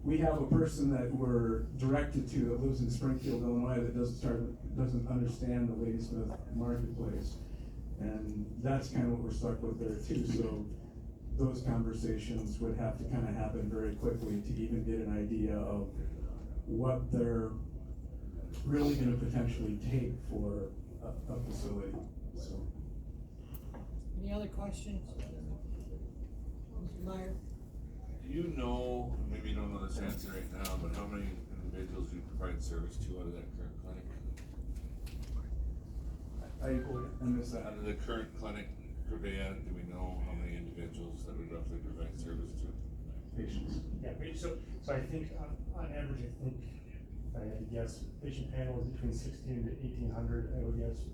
we have a person that we're directed to that lives in Springfield, Illinois, that doesn't understand the Ladysmith marketplace. And that's kind of what we're stuck with there too. So those conversations would have to kind of happen very quickly to even get an idea of what they're really going to potentially take for a facility. So. Any other questions? Mr. Meyer? Do you know, maybe you don't know this answer right now, but how many individuals you provide service to out of that current clinic? I missed that. Out of the current clinic, Purvey, do we know how many individuals that we roughly provide service to? Patients. Yeah, so I think on average, I think, if I had to guess, patient panel is between 16 to 1,800, I would guess,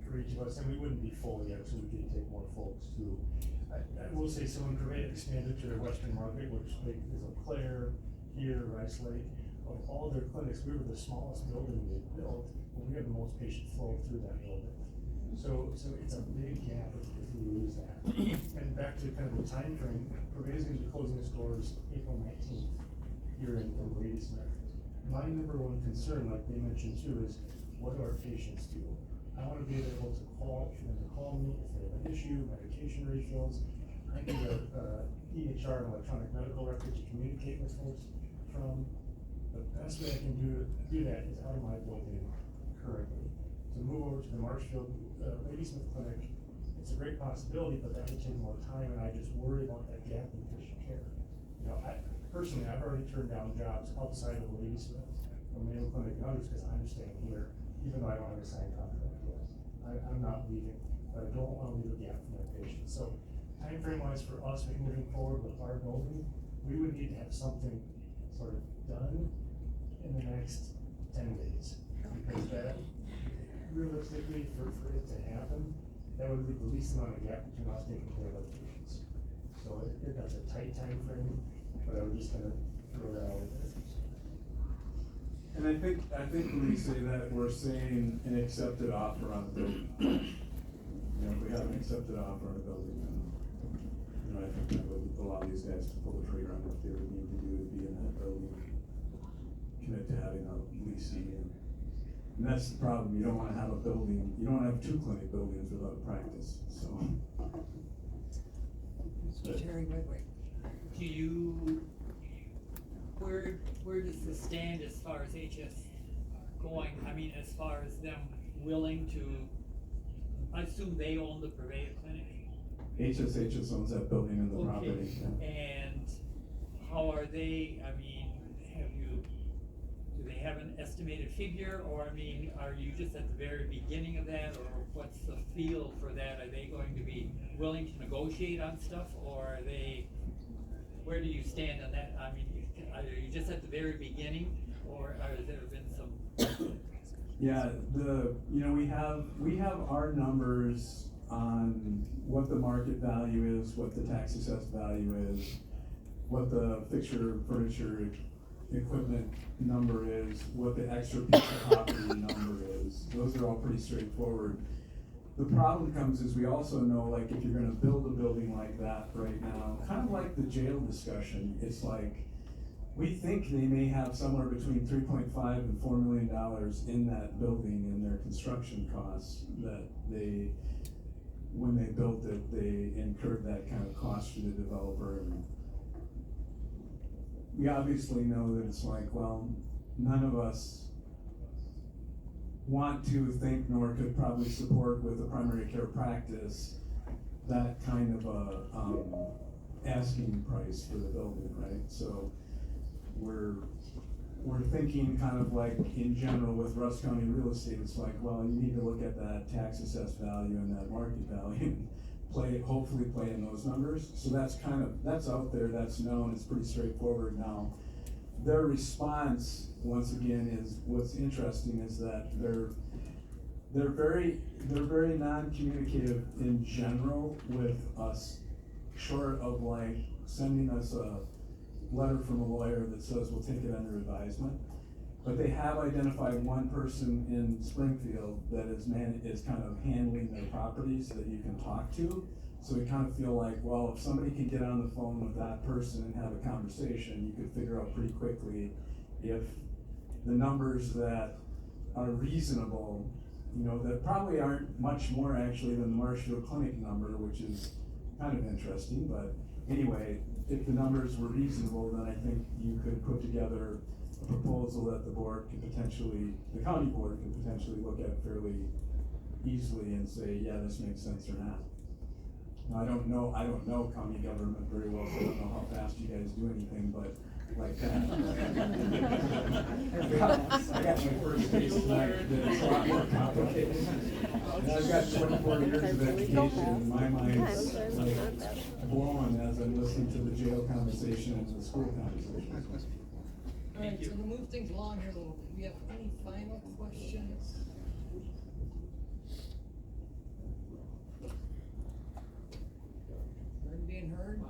for each of us, and we wouldn't be full yet, so we could take more folks too. I will say, so when Purvey expanded to their western market, which is Eau Claire, here, Rice Lake, of all their clinics, we were the smallest building they built, but we have the most patient flow through that building. So it's a big gap if we lose that. And back to kind of the time frame, Purvey's gonna be closing its doors April 19th here in Ladysmith. My number one concern, like they mentioned too, is what do our patients do? I wanna be able to call, for them to call me if they have an issue, medication refills. I need a EHR, an electronic medical record to communicate with folks from. The best way I can do that is out of my building currently. To move over to the Marshfield Ladysmith Clinic, it's a great possibility, but that would take more time, and I just worry about that gap in patient care. You know, personally, I've already turned down jobs outside of Ladysmith, from Mayo Clinic and others, because I'm staying here, even though I don't have a signed contract yet. I'm not leaving, but I don't want to leave a gap for my patients. So, time frame wise for us moving forward with our building, we would need to have something sort of done in the next 10 days, because that, realistically, for it to happen, that would be the least amount of gap between us taking care of other patients. So that's a tight time frame, but I was just gonna throw that out there. And I think when we say that, we're saying an accepted offer on the building. You know, if we have an accepted offer on the building, then, you know, I think that would allow these guys to pull the trigger on what they would need to do to be in that building, commit to having a leasing. And that's the problem, you don't wanna have a building, you don't wanna have 2 clinic buildings without a practice, so. Terry, wait. Do you, where does this stand as far as HS going? I mean, as far as them willing to, I assume they own the Purveyor Clinic? HS owns that building and the Okay. property. Yeah. And how are they, I mean, do they have an estimated figure, or I mean, are you just at the very beginning of that, or what's the feel for that? Are they going to be willing to negotiate on stuff, or are they, where do you stand on that? I mean, are you just at the very beginning, or has there been some? Yeah, we have our numbers on what the market value is, what the tax assessed value is, what the fixture, furniture, equipment number is, what the extra piece of property number is. Those are all pretty straightforward. The problem comes is we also know, like, if you're gonna build a building like that right now, kind of like the jail discussion, it's like, we think they may have somewhere between $3.5 and $4 million in that building in their construction costs that they, when they built it, they incurred that kind of cost for the developer. And we obviously know that it's like, well, none of us want to think nor could probably support with a primary care practice that kind of a asking price for the building, right? So we're thinking kind of like in general with Rusk County real estate, it's like, well, you need to look at that tax assessed value and that market value and hopefully play in those numbers. So that's out there, that's known, it's pretty straightforward now. Their response, once again, is what's interesting is that they're very non-communicative in general with us, short of like sending us a letter from a lawyer that says we'll take it under advisement. But they have identified one person in Springfield that is kind of handling their properties that you can talk to. So we kind of feel like, well, if somebody can get on the phone with that person and have a conversation, you could figure out pretty quickly if the numbers that are reasonable, you know, that probably aren't much more actually than the Marshfield Clinic number, which is kind of interesting, but anyway, if the numbers were reasonable, then I think you could put together a proposal that the board could potentially, the county board could potentially look at fairly easily and say, yeah, this makes sense or not. Now, I don't know county government very well, so I don't know how fast you guys do anything, but like that. I got my first case tonight, that's a lot more complicated. And I've got 24 years of education, and my mind's like blown as I'm listening to the jail conversation and the school conversation. All right, so to move things along here a little bit, we have any final questions? None being heard?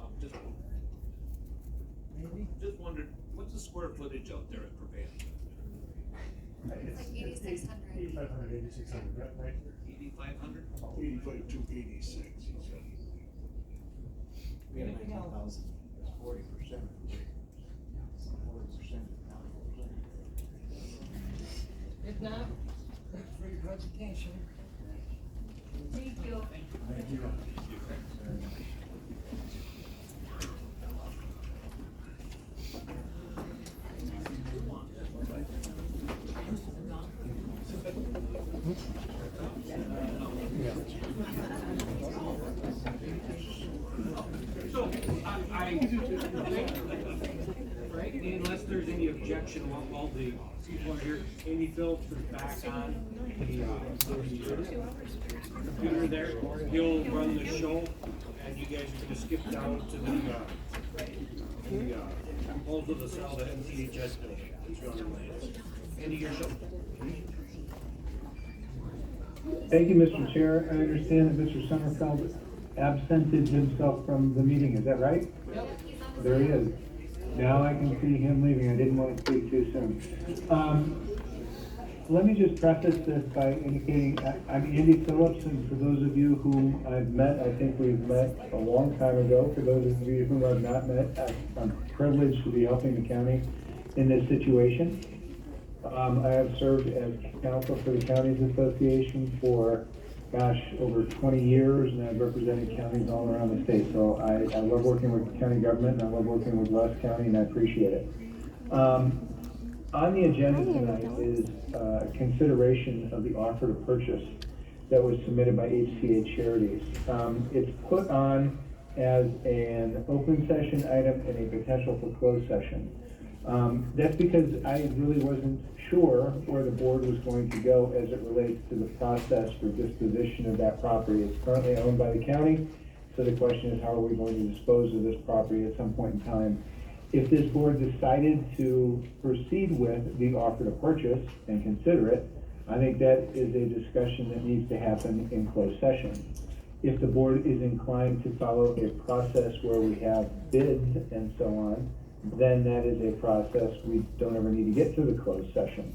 Maybe? Just wondered, what's the square footage out there at Purvey? It's like 8,600. 8,500, 8,600, yep, right? 8,500? 85 to 86, he said. We have Anything else? 19,000, that's 40%. 40%. If not, thanks for your presentation. Thank you. Thank you. So, right, unless there's any objection while the people are here, Amy Phillips is back on the computer there. He'll run the show, and you guys are gonna skip down to the proposal to sell the MTHS building. End of your show. Thank you, Mr. Chair. I understand that Mr. Sommerfeld absented himself from the meeting, is that right? Yep. There he is. Now I can see him leaving. I didn't want to speak too soon. Let me just preface this by indicating, I'm Andy Phillips, and for those of you whom I've met, I think we've met a long time ago. For those of you whom I've not met, I'm privileged to be helping the county in this situation. I have served as counsel for the Counties Association for, over 20 years, and I've represented counties all around the state. So I love working with county government, and I love working with Rusk County, and I appreciate it. On the agenda tonight is consideration of the offer to purchase that was submitted by HCA Charities. It's put on as an open session item and a potential for closed session. That's because I really wasn't sure where the board was going to go as it relates to the process for disposition of that property. It's currently owned by the county, so the question is, how are we going to dispose of this property at some point in time? If this board decided to proceed with the offer to purchase and consider it, I think that is a discussion that needs to happen in closed session. If the board is inclined to follow a process where we have bids and so on, then that is a process we don't ever need to get to the closed session.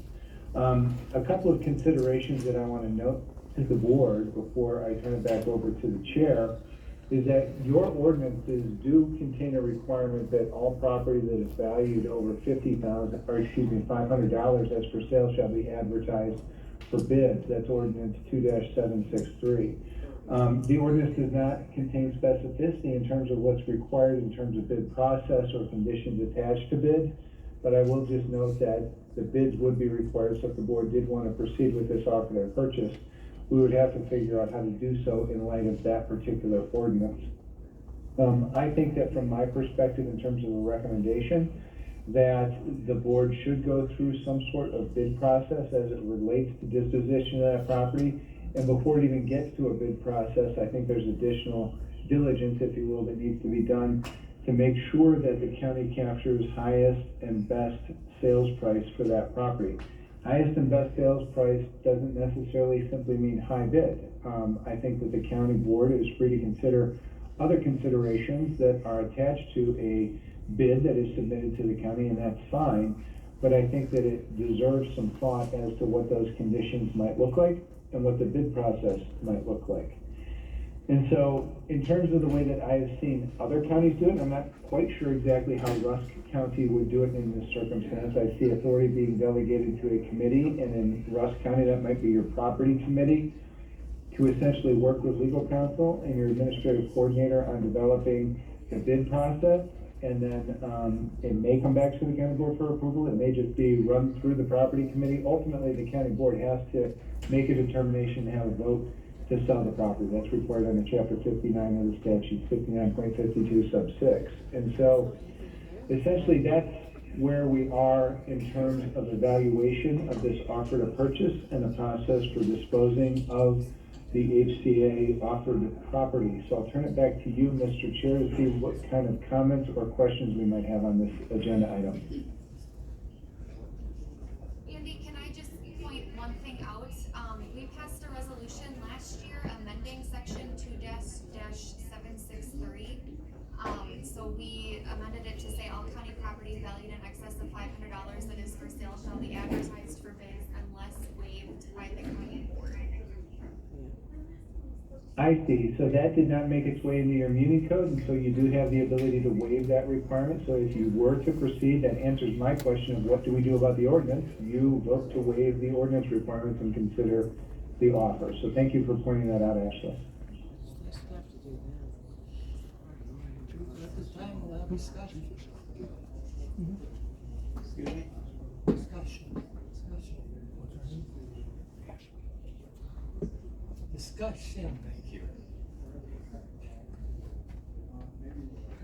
A couple of considerations that I want to note to the board before I turn it back over to the chair is that your ordinances do contain a requirement that all property that is valued over $500 as for sale shall be advertised for bids. That's ordinance 2-763. The ordinance does not contain specificity in terms of what's required in terms of bid process or conditions attached to bids, but I will just note that the bids would be required, so if the board did want to proceed with this offer to purchase, we would have to figure out how to do so in light of that particular ordinance. I think that from my perspective, in terms of a recommendation, that the board should go through some sort of bid process as it relates to disposition of that property. And before it even gets to a bid process, I think there's additional diligence, if you will, that needs to be done to make sure that the county captures highest and best sales price for that property. Highest and best sales price doesn't necessarily simply mean high bid. I think that the county board is free to consider other considerations that are attached to a bid that is submitted to the county, and that's fine. But I think that it deserves some thought as to what those conditions might look like and what the bid process might look like. And so, in terms of the way that I have seen other counties do it, I'm not quite sure exactly how Rusk County would do it in this circumstance. I see authority being delegated to a committee, and in Rusk County, that might be your property committee, to essentially work with legal counsel and your administrative coordinator on developing the bid process. And then it may come back to the county board for approval. It may just be run through the property committee. Ultimately, the county board has to make a determination and have a vote to sell the property. That's required under chapter 59 of the statute, 59.52 sub 6. And so essentially that's where we are in terms of evaluation of this offer to purchase and the process for disposing of the HCA offered property. So I'll turn it back to you, Mr. Chair, to see what kind of comments or questions we might have on this agenda item. Andy, can I just point one thing out? We passed a resolution last year amending section 2-763. So we amended it to say all county property valued in excess of $500 that is for sale shall be advertised for bids unless waived by the county board. I see, so that did not make its way into your muni code, and so you do have the ability to waive that requirement. So if you were to proceed, that answers my question of what do we do about the ordinance? You vote to waive the ordinance requirements and consider the offer. So thank you for pointing that out, Ashley. At this time, we'll have discussion. Excuse me? Discussion. Discussion. Thank you.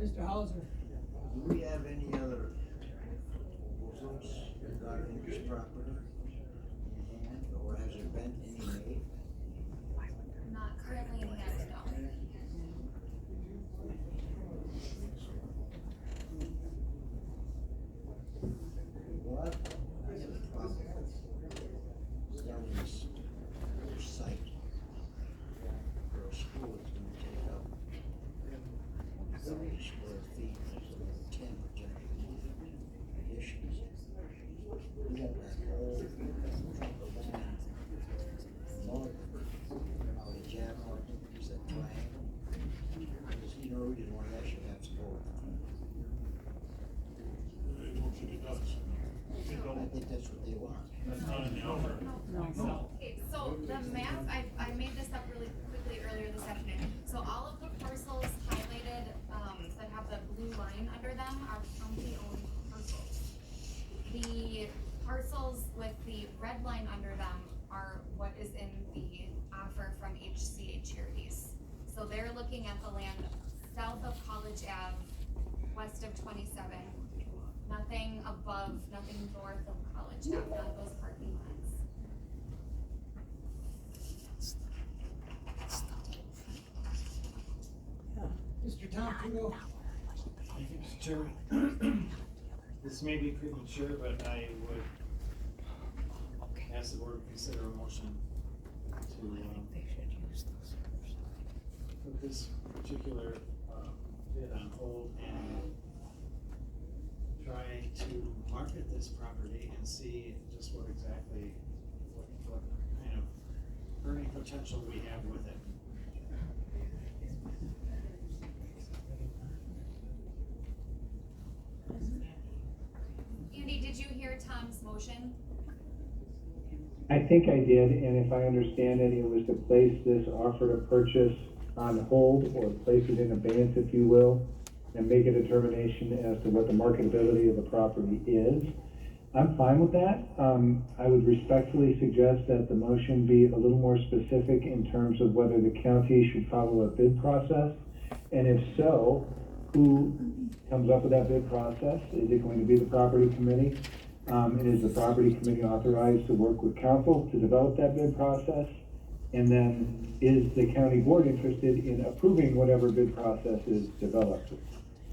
Mr. Hauser. Do we have any other proposals regarding this property in hand, or has there been any made? Not currently in hand, no. What? I have a problem with selling this site for a school that's gonna take up 30 square feet, there's another 10 potential additions. We got that whole chunk of land north out of Java, is that triangle? There's no reason why that should have to go. I don't think it does. I think that's what they want. That's not in the offer. Okay, so the map, I made this up really quickly earlier this afternoon. So all of the parcels highlighted, that have the blue line under them are county-owned parcels. The parcels with the red line under them are what is in the offer from HCA Charities. So they're looking at the land south of College Ave, west of 27, nothing above, nothing north of College Ave, none of those parking lots. Mr. Tom Kudo. Thank you, Mr. Chairman. This may be premature, but I would ask the board to consider a motion to put this particular bid on hold and try to market this property and see just what exactly, what kind of earning potential we have with it. Andy, did you hear Tom's motion? I think I did, and if I understand it, it was to place this offer to purchase on hold or place it in abeyance, if you will, and make a determination as to what the marketability of the property is. I'm fine with that. I would respectfully suggest that the motion be a little more specific in terms of whether the county should follow a bid process, and if so, who comes up with that bid process? Is it going to be the property committee? And is the property committee authorized to work with council to develop that bid process? And then is the county board interested in approving whatever bid process is developed?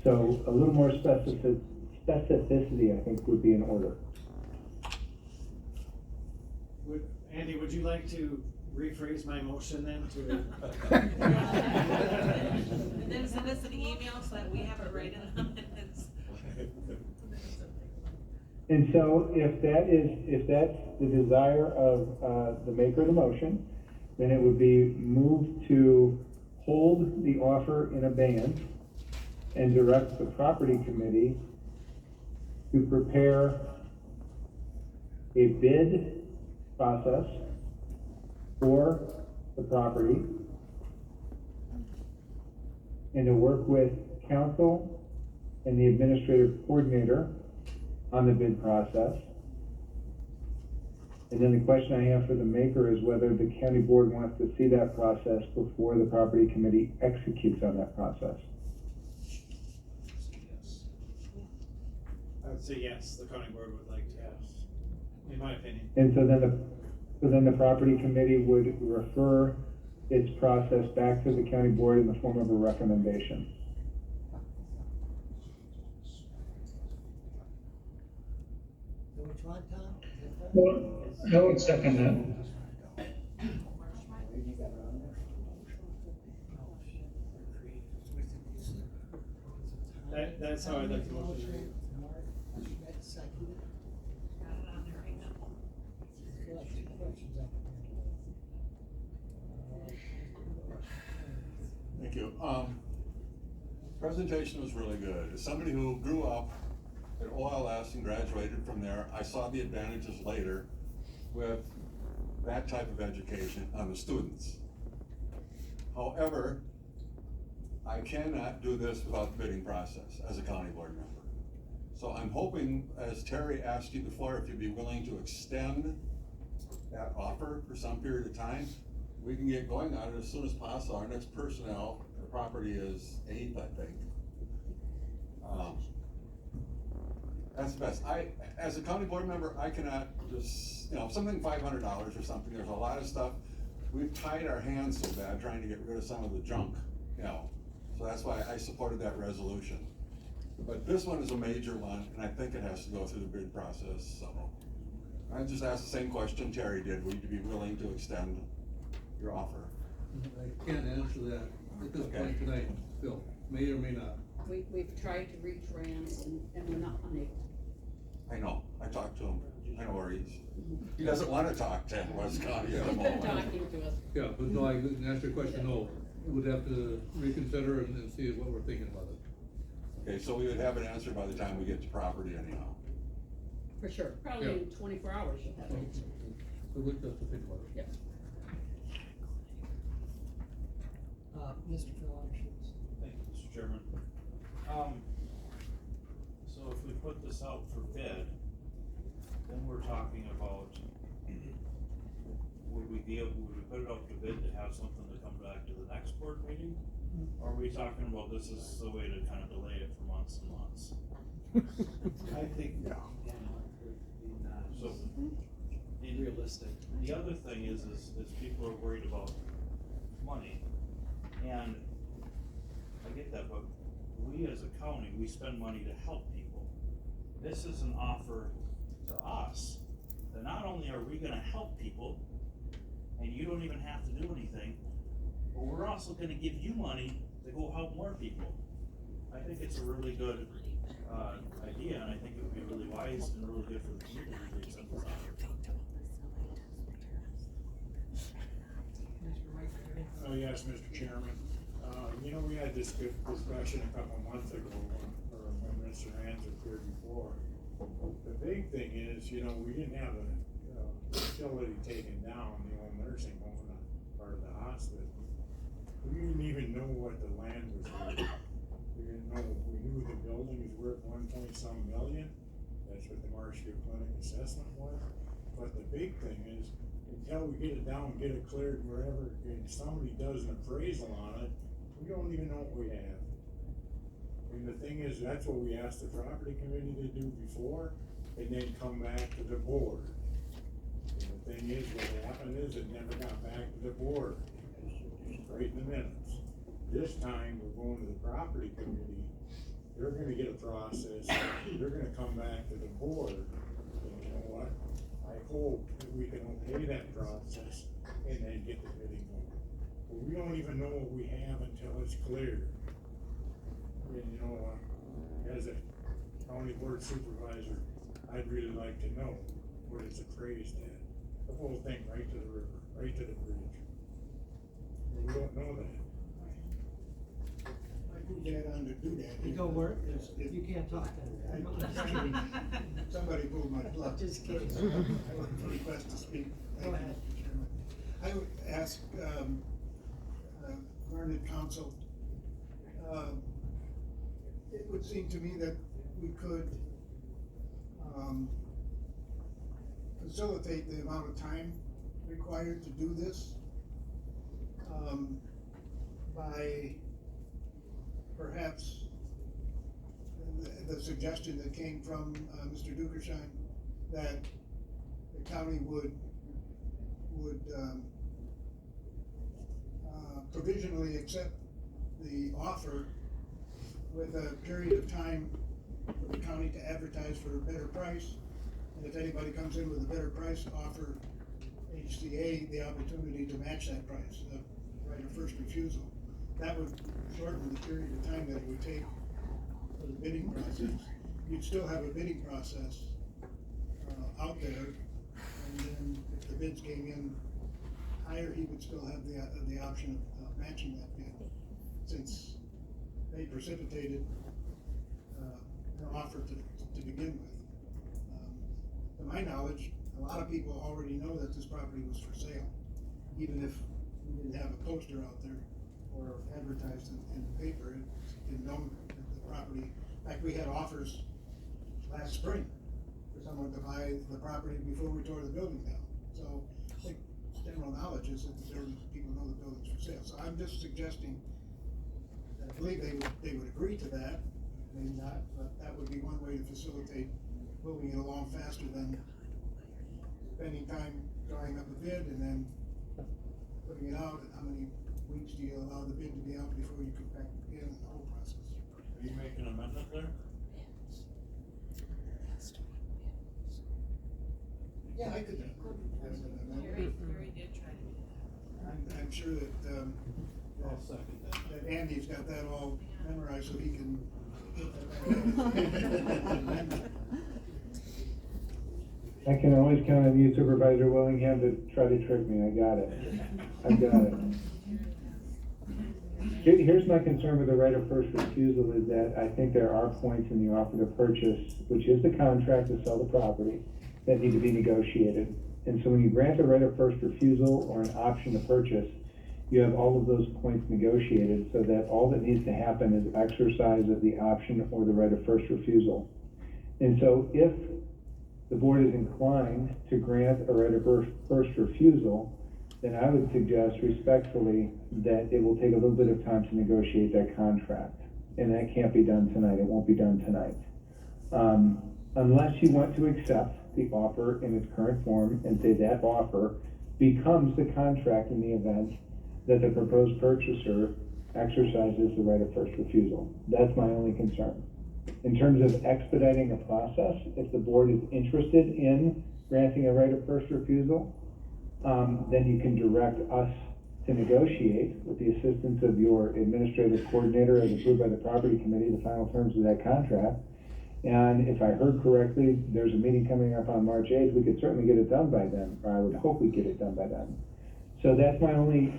So a little more specificity, I think, would be in order. Andy, would you like to rephrase my motion then to? And then send us an email so that we have it right in the minutes. And so if that's the desire of the maker of the motion, then it would be moved to hold the offer in abeyance and direct the property committee to prepare a bid process for the property and to work with council and the administrative coordinator on the bid process. And then the question I have for the maker is whether the county board wants to see that process before the property committee executes on that process. I I'd say yes, the county board would like to, yes, in my opinion. And so then the property committee would refer its process back to the county board in the form of a recommendation. So which one, Tom? Well, I would second that. That's how I'd like to motion to read. Thank you. Presentation was really good. As somebody who grew up at OLS and graduated from there, I saw the advantages later with that type of education on the students. However, I cannot do this without the bidding process as a county board member. So I'm hoping, as Terry asked you before, if you'd be willing to extend that offer for some period of time, we can get going on it as soon as possible. Our next personnel, the property is 8th, I think. That's the best. As a county board member, I cannot just, something $500 or something, there's a lot of stuff. We've tied our hands so bad trying to get rid of some of the junk, So that's why I supported that resolution. But this one is a major one, and I think it has to go through the bid process, so. I just asked the same question Terry did. Would you be willing to extend your offer? I can't answer that at this point tonight, Bill, may or may not. We've tried to reach Rand and we're not unable. I know, I talked to him, I know where he doesn't wanna talk to West County at the moment. Talking to us. Yeah, but no, I can answer your question, no, we'd have to reconsider and see what we're thinking about it. Okay, so we would have an answer by the time we get to property anyhow. For sure, probably in 24 hours you'll have it. So we'll have to think about it. Yep. Mr. Phillips. Thank you, Mr. Chairman. So if we put this out for bid, then we're talking about, would we put it out for bid to have something to come back to the next board meeting? Or are we talking about this is the way to kind of delay it for months and months? I think, So, realistic. The other thing is people are worried about money. And I get that, but we as a county, we spend money to help people. This is an offer to us, that not only are we gonna help people, and you don't even have to do anything, but we're also gonna give you money to go help more people. I think it's a really good, idea, and I think it would be really wise and really good for the community to accept this offer. Oh, yes, Mr. Chairman. We had this good discussion a couple of months ago, when Mr. Hans appeared before. The big thing is, we didn't have a facility taken down, the old nursing home, part of the hospital. We didn't even know what the land was worth. We knew the building was worth 1.some million. That's what the Marshfield Clinic assessment was. But the big thing is, until we get it down, get it cleared wherever, and somebody does an appraisal on it, we don't even know what we have. And the thing is, that's what we asked the property committee to do before, and then come back to the board. And the thing is, what happened is, it never got back to the board, right in the minutes. This time, we're going to the property committee, they're gonna get a process, they're gonna come back to the board, and you know what? I hope that we can okay that process and then get the bidding going. But we don't even know what we have until it's cleared. And as a county board supervisor, I'd really like to know what it's appraised at. The whole thing, right to the river, right to the bridge. And we don't know that. I put that on to do that. You don't work, you can't talk then. Somebody pulled my plug. Just kidding. I want to request to speak. Go ahead. I would ask, learned counsel, it would seem to me that we could, facilitate the amount of time required to do this, by perhaps the suggestion that came from, Mr. Dukersheim, that the county would provisionally accept the offer with a period of time for the county to advertise for a better price. And if anybody comes in with a better price, offer HCA the opportunity to match that price, the right of first refusal. That would shorten the period of time that it would take for the bidding process. You'd still have a bidding process out there, and then if the bids came in higher, he would still have the option of matching that bid, since they precipitated an offer to begin with. To my knowledge, a lot of people already know that this property was for sale, even if we didn't have a poster out there or advertised in the paper. It's been known that the property, in fact, we had offers last spring for someone to buy the property before we tore the building down. So I think general knowledge is that people know the building's for sale. So I'm just suggesting, I believe they would agree to that, maybe not, but that would be one way to facilitate moving it along faster than spending time drawing up a bid and then putting it out. And how many weeks do you allow the bid to be out before you come back in the whole process? Are you making an amendment there? Yeah, I could do it as an amendment. Gary did try to do that. I'm sure that, I'll second that. that Andy's got that all memorized so he can put that back. I can always count on you, Supervisor Willingham, to try to trick me. I got it. I got it. Here's my concern with the right of first refusal is that I think there are points in the offer to purchase, which is the contract to sell the property, that need to be negotiated. And so when you grant a right of first refusal or an option to purchase, you have all of those points negotiated so that all that needs to happen is exercise of the option or the right of first refusal. And so if the board is inclined to grant a right of first refusal, then I would suggest respectfully that it will take a little bit of time to negotiate that contract. And that can't be done tonight. It won't be done tonight. Unless you want to accept the offer in its current form and say that offer becomes the contract in the event that the proposed purchaser exercises the right of first refusal. That's my only concern. In terms of expediting the process, if the board is interested in granting a right of first refusal, then you can direct us to negotiate with the assistance of your administrative coordinator as approved by the property committee, the final terms of that contract. And if I heard correctly, there's a meeting coming up on March 8th. We could certainly get it done by then, or I would hope we get it done by then. So that's my only,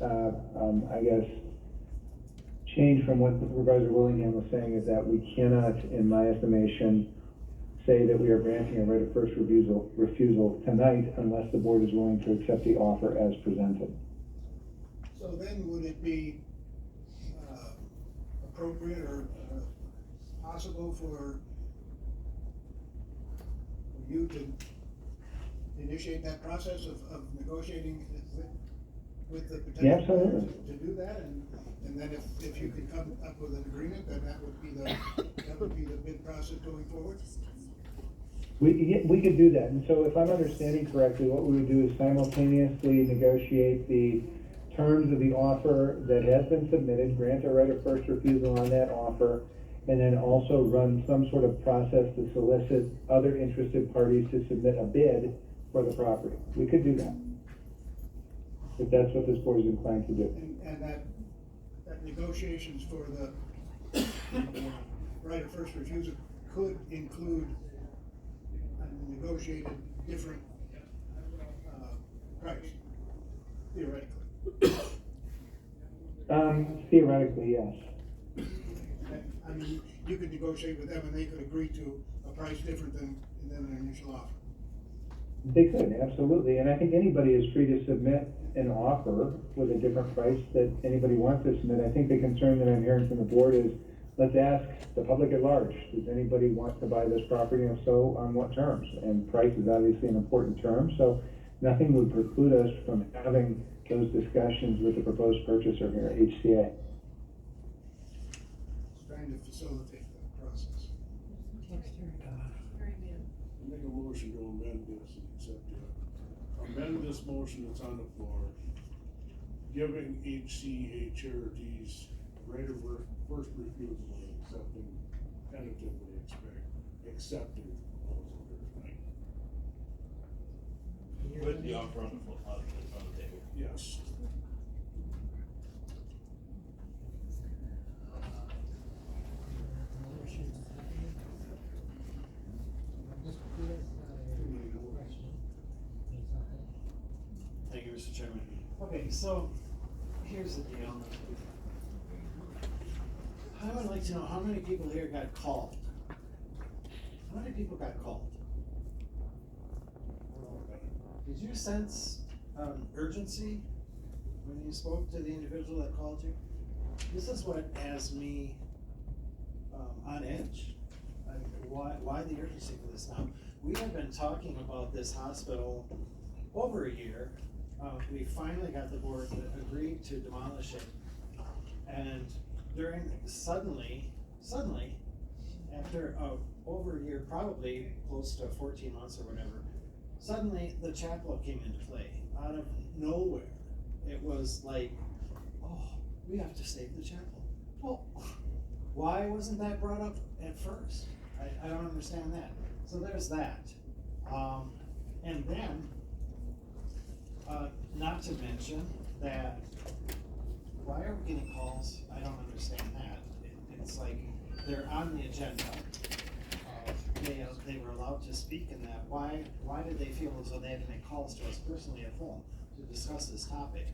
I guess, change from what Supervisor Willingham was saying is that we cannot, in my estimation, say that we are granting a right of first refusal tonight unless the board is willing to accept the offer as presented. So then would it be appropriate or possible for you to initiate that process of negotiating with the potential to do that? And then if you could come up with an agreement, then that would be the bid process going forward? We could do that. And so if I'm understanding correctly, what we would do is simultaneously negotiate the terms of the offer that has been submitted, grant a right of first refusal on that offer, and then also run some sort of process to solicit other interested parties to submit a bid for the property. We could do that, if that's what this board is inclined to do. And that negotiations for the right of first refusal could include a negotiated different price, theoretically. Theoretically, yes. I mean, you could negotiate with them and they could agree to a price different than an initial offer. They could, absolutely. And I think anybody is free to submit an offer with a different price that anybody wants to submit. I think the concern that I'm hearing from the board is, let's ask the public at large, does anybody want to buy this property, and if so, on what terms? And price is obviously an important term, so nothing would preclude us from having those discussions with the proposed purchaser here at HCA. Trying to facilitate. motion to amend this and accept it. Amend this motion that's on the floor, giving HCA Charities right of first refusal and tentatively accepting the proposal here tonight. With the offer on the floor, on the table. Yes. Thank you, Mr. Chairman. Okay, so here's the deal. I would like to know how many people here got called? How many people got called? Did you sense urgency when you spoke to the individual that called you? This is what has me on edge. Why the urgency for this now? We have been talking about this hospital over a year. We finally got the board to agree to demolish it. And suddenly, after over a year, probably close to 14 months or whatever, suddenly the chapel came into play out of nowhere. It was like, oh, we have to save the chapel. Well, why wasn't that brought up at first? I don't understand that. So there's that. And then, not to mention that, why are we getting calls? I don't understand that. It's like, they're on the agenda. They were allowed to speak in that. Why did they feel as though they had to make calls to us personally at home to discuss this topic?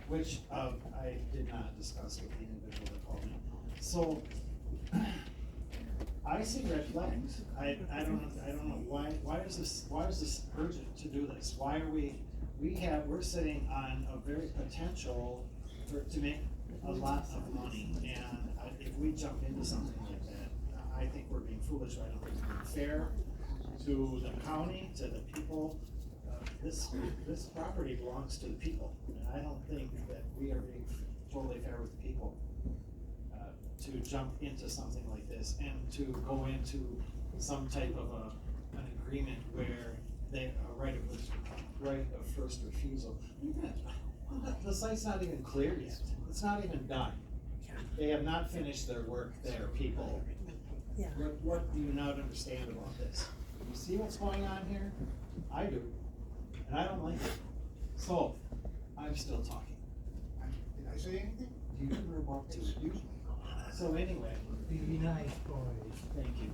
Which, I did not discuss with the individual that called me. So, I see red flags. I don't know why is this urgent to do this? Why are we're sitting on a very potential to make a lot of money, and if we jump into something like that, I think we're being foolish. I don't think it's being fair to the county, to the people. This property belongs to the people, and I don't think that we are being totally fair with the people to jump into something like this and to go into some type of an agreement where they a right of first refusal. The site's not even clear yet. It's not even done. They have not finished their work there, people. What do you not understand about this? You see what's going on here? I do. And I don't like it. So, I'm still talking. Did I say anything? You were about to. So anyway. Be nice, boys. Thank you.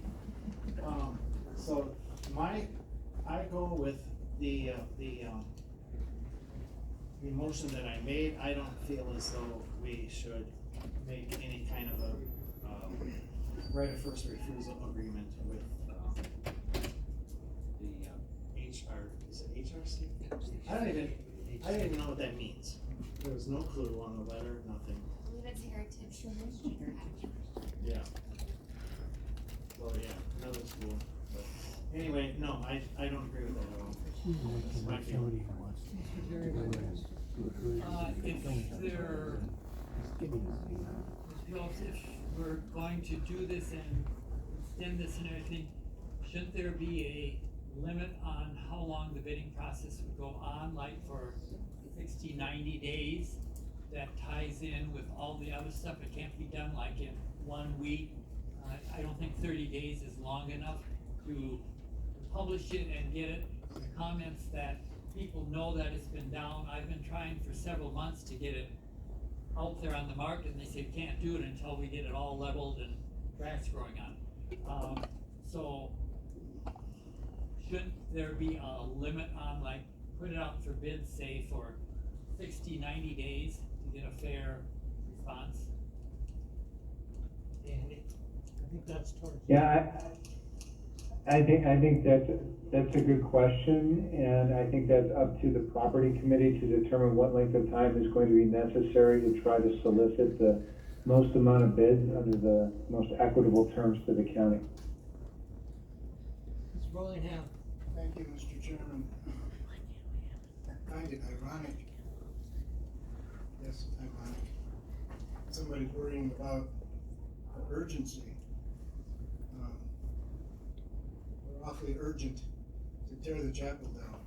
So I go with the motion that I made. I don't feel as though we should make any kind of a right of first refusal agreement with the HR, is it HRC? I don't even know what that means. There was no clue on the letter, nothing. I believe it's heritage. Yeah. Well, yeah, another school, but anyway, no, I don't agree with that at all. That's my feeling. If we're going to do this and extend this and everything, shouldn't there be a limit on how long the bidding process would go on, like for 60, 90 days? That ties in with all the other stuff. It can't be done like in 1 week. I don't think 30 days is long enough to publish it and get it. The comments that people know that it's been down. I've been trying for several months to get it out there on the market, and they say can't do it until we get it all leveled and grass growing on. So shouldn't there be a limit on, like, put it out for bids, say for 60, 90 days to get a fair response? Andy, I think that's towards. Yeah, I think that's a good question, and I think that's up to the property committee to determine what length of time is going to be necessary to try to solicit the most amount of bids under the most equitable terms for the county. Mr. Bullingham. Thank you, Mr. Chairman. I find it ironic. Yes, ironic. Somebody's worrying about the urgency. We're awfully urgent to to tear the chapel down.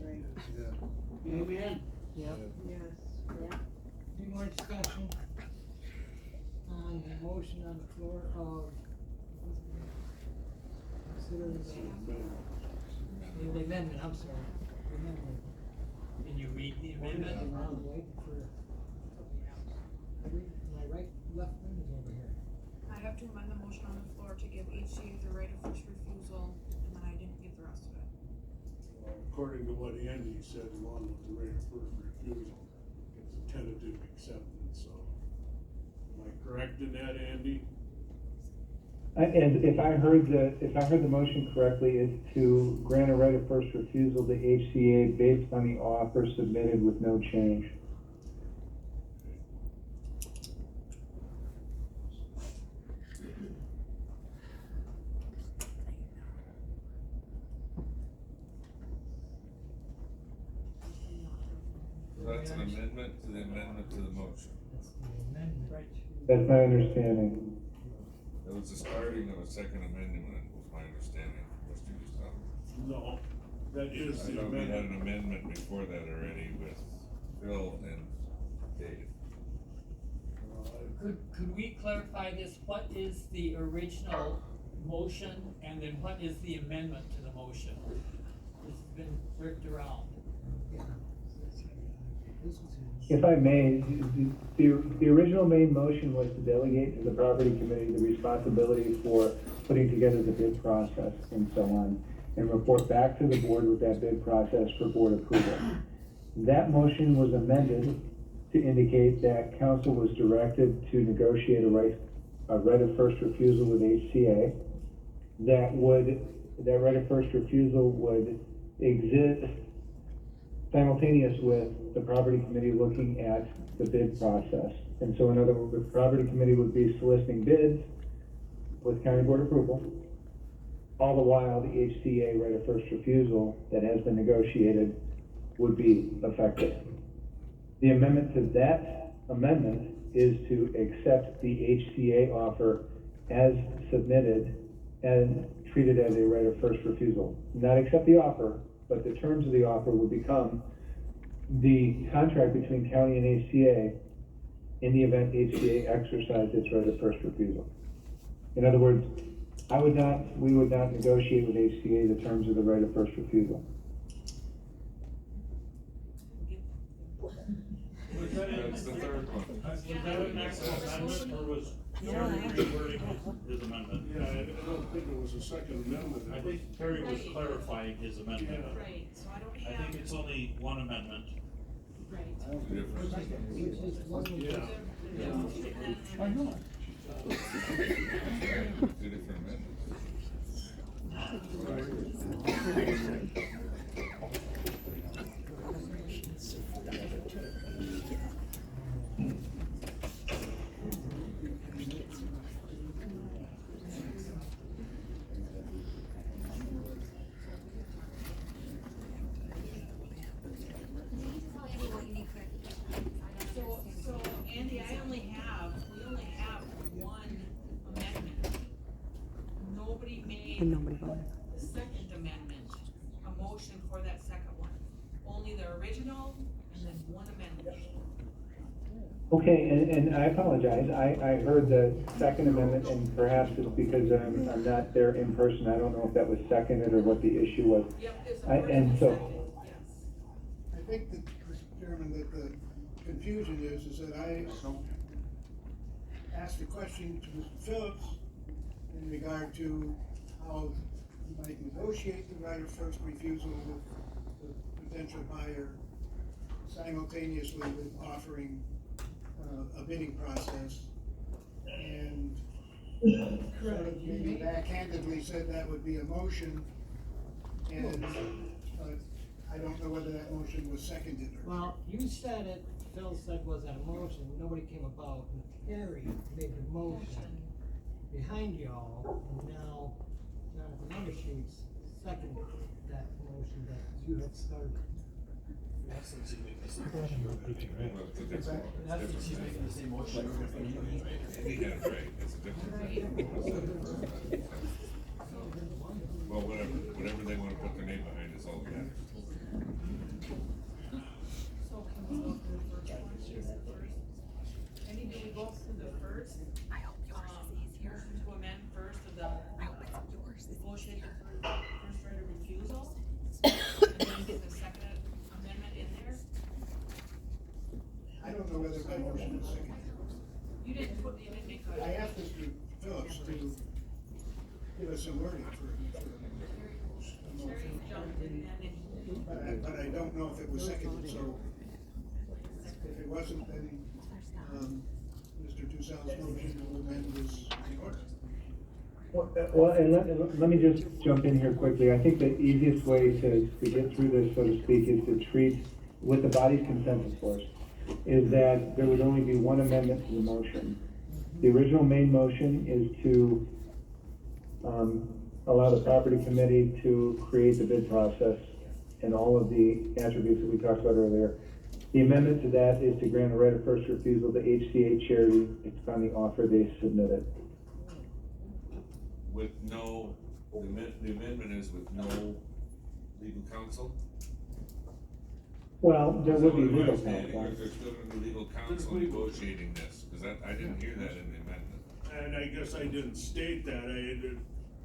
Right. Amen. Yep. Yes. Any more discussion on the motion on the floor of consider The amendment, I'm sorry. amendment? Can you read the amendment? I'm waiting for, my right, left wing is over here. I have to amend the motion on the floor to give HCA the right of first refusal, and then I didn't get the rest of it. According to what Andy said, along with the right of first refusal, it's a tentative acceptance, so. Am I correct in that, Andy? And if I heard the motion correctly, it's to grant a right of first refusal to HCA based on the offer submitted with no change. So that's an amendment to the amendment to the motion. That's the amendment. Right. That's my understanding. It was the starting of a second amendment, was my understanding, Mr. Gustavo. No, that is I the thought we had amendment. an amendment before that already with Phil and Dave. Could we clarify this? What is the original motion, and then what is the amendment to the motion? It's been worked around. If I may, the original main motion was to delegate to the property committee the responsibility for putting together the bid process and so on, and report back to the board with that bid process for board approval. That motion was amended to indicate that council was directed to negotiate a right of first refusal with HCA. That right of first refusal would exist simultaneous with the property committee looking at the bid process. And so in other words, the property committee would be soliciting bids with county board approval. All the while, the HCA right of first refusal that has been negotiated would be effective. The amendment to that amendment is to accept the HCA offer as submitted and treat it as a right of first refusal. Not accept the offer, but the terms of the offer would become the contract between county and HCA in the event HCA exercised its right of first refusal. In other words, we would not negotiate with HCA the terms of the right of first refusal. That's the third one. Was that an actual amendment, or was Terry rewording his amendment? Yeah, I don't think it was a second amendment. I think Terry was clarifying his amendment. Right, so I don't I have. think it's only one amendment. Right. Yeah. Why not? Two different amendments. So Andy, we only have one amendment. Nobody made. And nobody voted. The second amendment, a motion for that second one. Only the original and then one amendment. Okay, and I apologize, I heard the second amendment, and perhaps it's because I'm not there in person, I don't know if that was seconded or what the issue was. Yep, it's a And first so, and second, yes. I think that, Mr. Chairman, that the confusion is that I asked a question to Mr. Phillips in regard to how you might negotiate the right of first refusal with the potential buyer simultaneously with offering a bidding process. And sort of maybe backhandedly said that would be a motion, and, but I don't know whether that motion was seconded or. Well, you said it, Phil said was that a motion, nobody came about, and Terry made the motion behind y'all, and now Jonathan Undersheets seconded that motion that you had started. That's since you make the same motion. Well, it's a different one. That's since you making the same motion. He had it right, it's a different. Well, whatever they wanna put their name behind is all that matters. So can we go through the first one, first? Any, do we go through the first? Motion to amend first of the, negotiate the first right of refusal? And then get the second amendment in there? I don't know whether my motion is seconded. You didn't put, you didn't make a. I asked Mr. Phillips to give us some wording for Sherry jumped in and but I don't know if it was seconded, so if it wasn't, then, Mr. Tusal's motion to amend is in order. Well, and let me just jump in here quickly. I think the easiest way to get through this, so to speak, is to treat, with the body's consensus, of course, is that there would only be one amendment to the motion. The original main motion is to allow the property committee to create the bid process and all of the attributes that we talked about earlier. The amendment to that is to grant a right of first refusal to HCA Charity based on the offer they submitted. With no, the amendment is with no legal counsel? Well, there would be So legal am I understanding counsel. that there's still gonna be legal counsel negotiating this, cause I didn't hear that in the amendment. And I guess I didn't state that,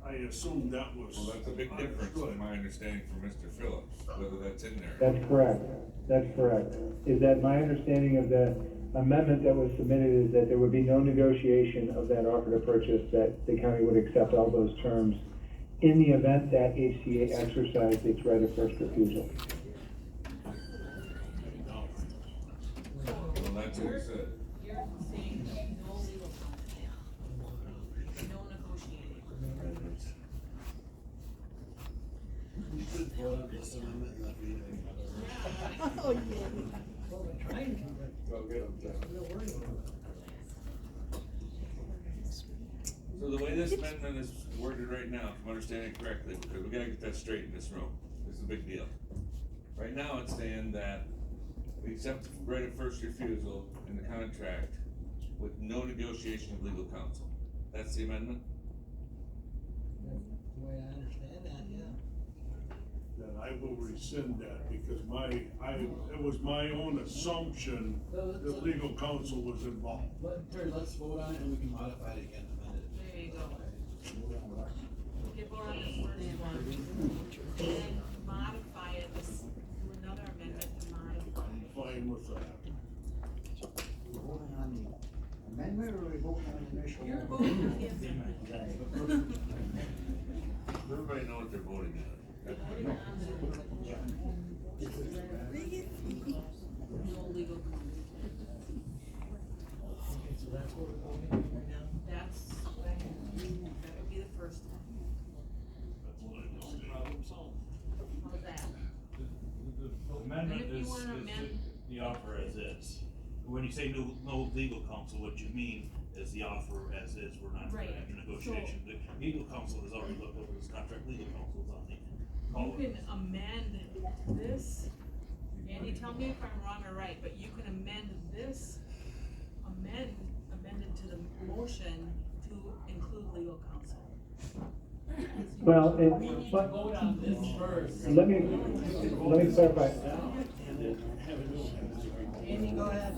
I assumed that was. Well, that's a big difference in my understanding from Mr. Phillips, whether that's in there. That's correct. That's correct. Is that my understanding of the amendment that was submitted is that there would be no negotiation of that offer to purchase, that the county would accept all those terms in the event that HCA exercised its right of first refusal. Well, that's what he said. you're saying no legal counsel, no negotiating. We should vote on this amendment and that meeting. Oh, yeah. Well, we're trying to, but Go get him, Jeff. we're worried about So the way this amendment is worded right now, if I'm understanding it correctly, because we gotta get that straight in this room, this is a big deal. Right now, it's saying that we accept the right of first refusal in the contract with no negotiation of legal counsel. That's the amendment? the way I understand that, yeah. Then I will rescind that, because it was my own assumption that legal counsel was involved. Let's vote on it and we can modify it again, amend it. There you go. Okay, vote on this first one, and then modify it, do another amendment to modify it. Fine with that. We're voting on the amendment or are we voting on the initial? You're voting on the amendment. Everybody know what they're voting on. Voting on no legal counsel. Okay, so that's what we're voting on right now? That would be the first one. Problem solved. How's that? The amendment And if you is wanna amend- the offer as is. When you say no legal counsel, what you mean is the offer as is, we're not Right. having negotiation. The legal counsel has already looked over this contract, legal counsel is on the call. You can amend this, Andy, tell me if I'm wrong or right, but you can amend this, amend it to the motion to include legal counsel. Well, We need to vote on this first. let me clarify. Andy, go ahead.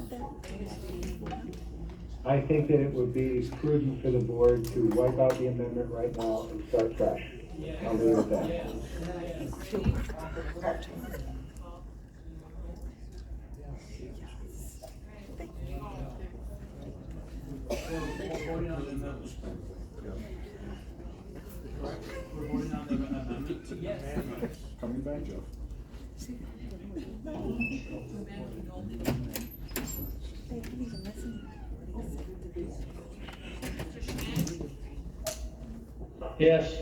I think that it would be prudent for the board to wipe out the amendment right now and start fresh. I'll leave it at that. Yes. We're voting on the amendment. We're voting on the amendment to Yes. Coming back, Jeff. Yes.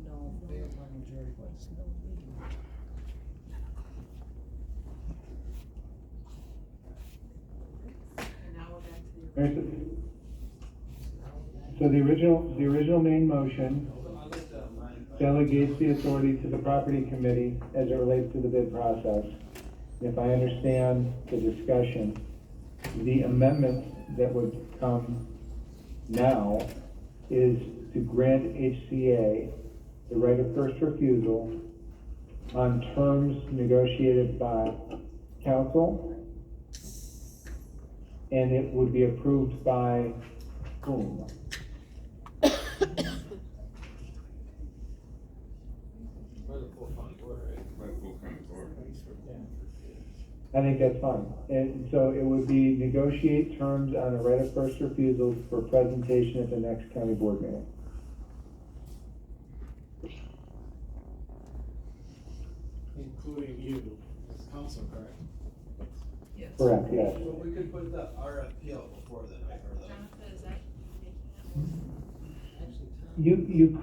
No, failed by majority. So the original main motion delegates the authority to the property committee as it relates to the bid process. If I understand the discussion, the amendment that would come now is to grant HCA the right of first refusal on terms negotiated by council, and it would be approved by whom? By the full county board, right? By the full county board. I think that's fine. And so it would be negotiate terms on a right of first refusal for presentation at the next county board meeting. Including you, as council, correct? Yes. Correct, yes. So we could put the RFP out before then, right, or the. Jonathan, is that? You,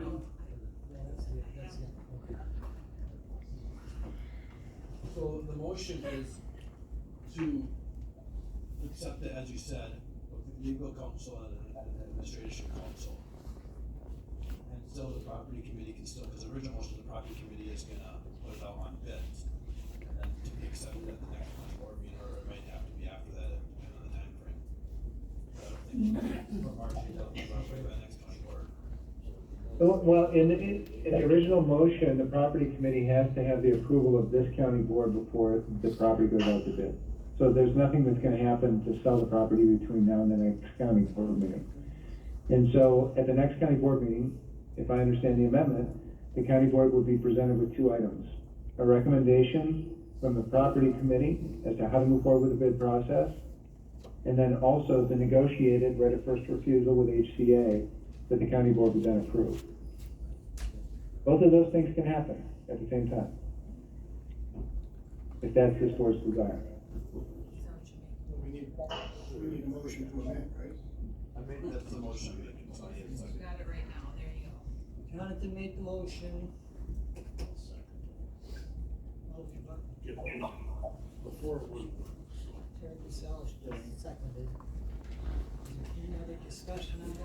So the motion is to accept it, as you said, with the legal counsel and administration counsel. And still the property committee can still, because the original motion, the property committee is gonna put it out on bids. And then to be accepted at the next county board meeting, or it might have to be after that, depending on the timeframe. But I don't think for March, it doesn't run by the next county board. well, in the original motion, the property committee has to have the approval of this county board before the property goes out to bid. So there's nothing that's gonna happen to sell the property between now and the next county board meeting. And so at the next county board meeting, if I understand the amendment, the county board would be presented with two items. A recommendation from the property committee as to how to move forward with the bid process, and then also the negotiated right of first refusal with HCA that the county board would then approve. Both of those things can happen at the same time, if that's this board's desire. We need a motion to amend, right? I made, that's the motion I'm making, so I need a You second. got it right now, there you go. Jonathan made the motion. Before we. Terry Casales just seconded. Is there any other discussion on it?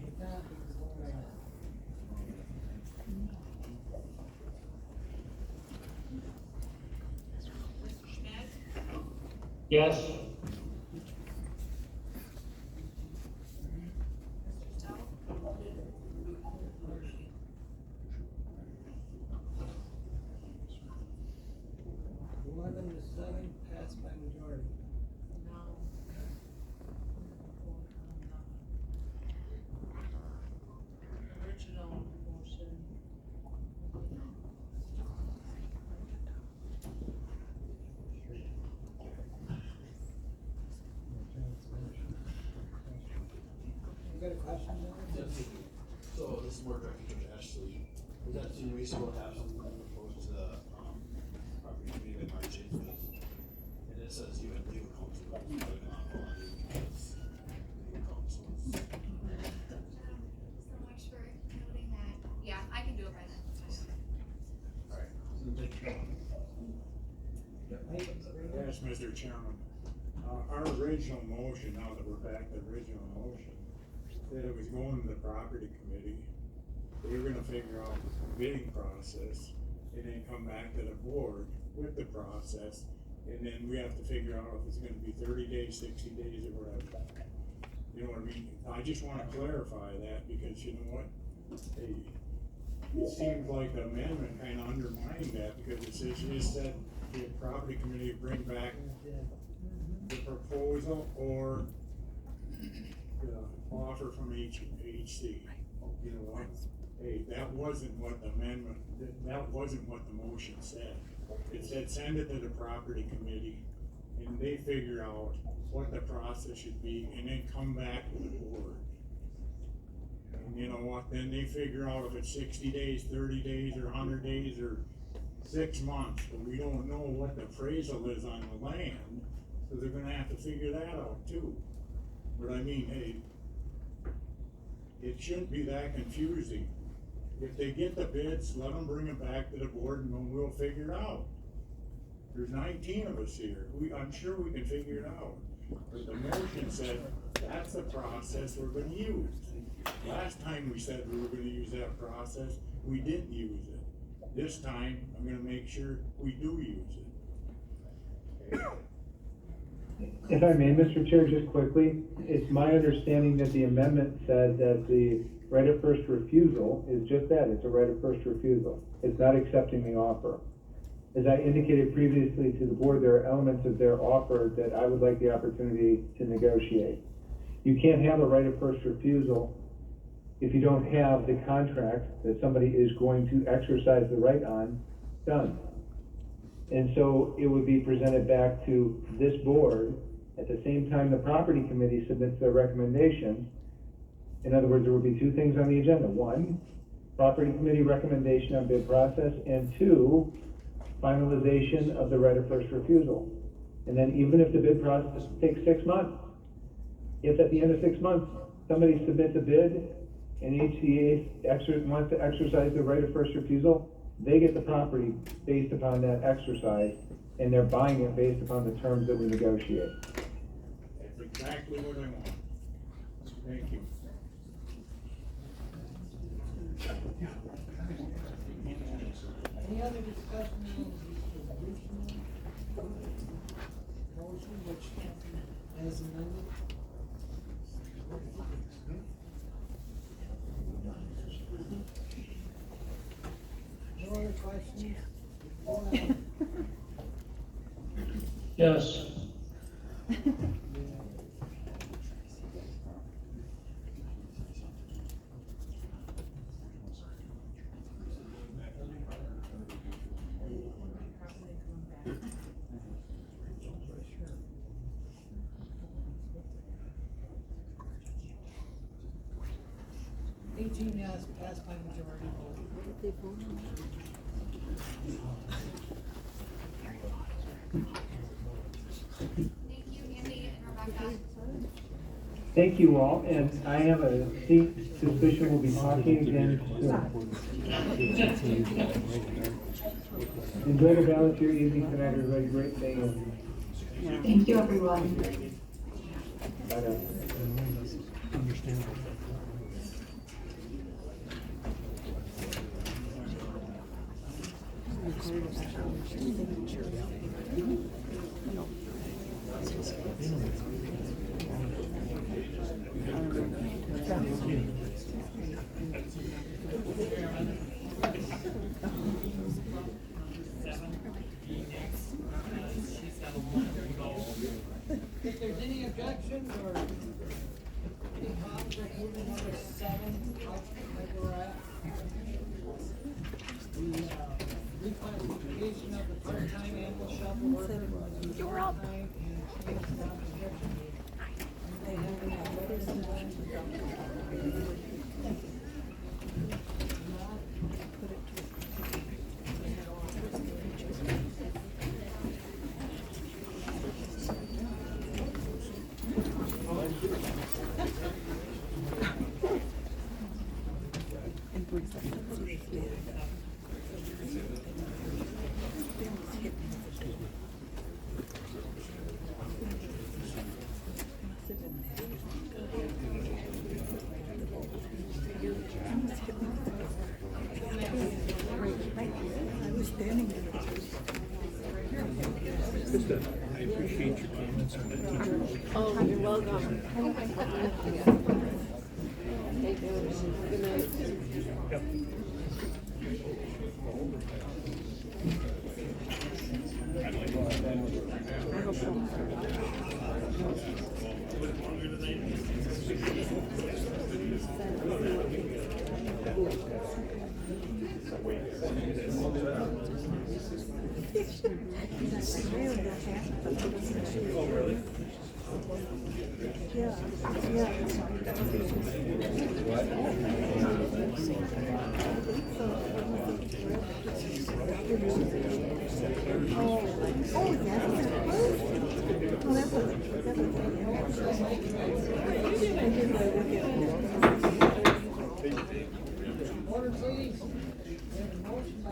With that, we can Mr. Schmidt? Yes. Mr. Stout? 11-7 passed by majority. No. Original motion. You got a question, Jonathan? Yes. So this is more directed to Ashley. Was that 2 weeks ago, have something opposed to the, property committee by March 8th? And it says you had legal counsel, but you probably not follow because legal counsel is. So much for noting that. Yeah, I can do it by then. Alright, so thank you. Yes, Mr. Chairman, our original motion, now that we're back to the original motion, said it was going to the property committee. They were gonna figure out the bidding process, and then come back to the board with the process, and then we have to figure out if it's gonna be 30 days, 60 days, or whatever. You know what I mean? I just wanna clarify that, because you know what? It seems like the amendment kinda undermined that, because it says, you just said the property committee bring back the proposal or the offer from HC. You know what? Hey, that wasn't what the amendment, that wasn't what the motion said. It said send it to the property committee and they figure out what the process should be and then come back to the board. And you know what, then they figure out if it's 60 days, 30 days, or 100 days, or 6 months, but we don't know what the appraisal is on the land, so they're gonna have to figure that out too. But I mean, hey, it shouldn't be that confusing. If they get the bids, let them bring them back to the board and then we'll figure it out. There's 19 of us here, I'm sure we can figure it out. But the motion said, that's the process we're gonna use. Last time we said we were gonna use that process, we didn't use it. This time, I'm gonna make sure we do use it. If I may, Mr. Chair, just quickly, it's my understanding that the amendment said that the right of first refusal is just that, it's a right of first refusal. It's not accepting the offer. As I indicated previously to the board, there are elements of their offer that I would like the opportunity to negotiate. You can't have a right of first refusal if you don't have the contract that somebody is going to exercise the right on done. And so it would be presented back to this board at the same time the property committee submits their recommendations. In other words, there would be two things on the agenda. One, property committee recommendation on bid process, and two, finalization of the right of first refusal. And then even if the bid process takes 6 months, if at the end of 6 months, somebody submits a bid and HCA wants to exercise the right of first refusal, they get the property based upon that exercise, and they're buying it based upon the terms that we negotiate. That's exactly what I want. Thank you. Any other discussion on the original motion, which as amended? No other questions? Yes. Yes, passed by majority vote. Thank you, Andy and Rebecca. Thank you all, and I have a suspicion we'll be talking again soon. Enjoy the balance of your evening tonight, everybody. Great thing. Thank you, everyone. Bye now. Understandable. If there's any objections or any conflict, moving number 7, like we're at. The reclassification of the part-time animal shelter worker. You're up. I appreciate your comments on that. Oh, you're welcome. Thank you. Good night. Yep. I hope so. Oh, really? Yeah, Order please. We have a motion by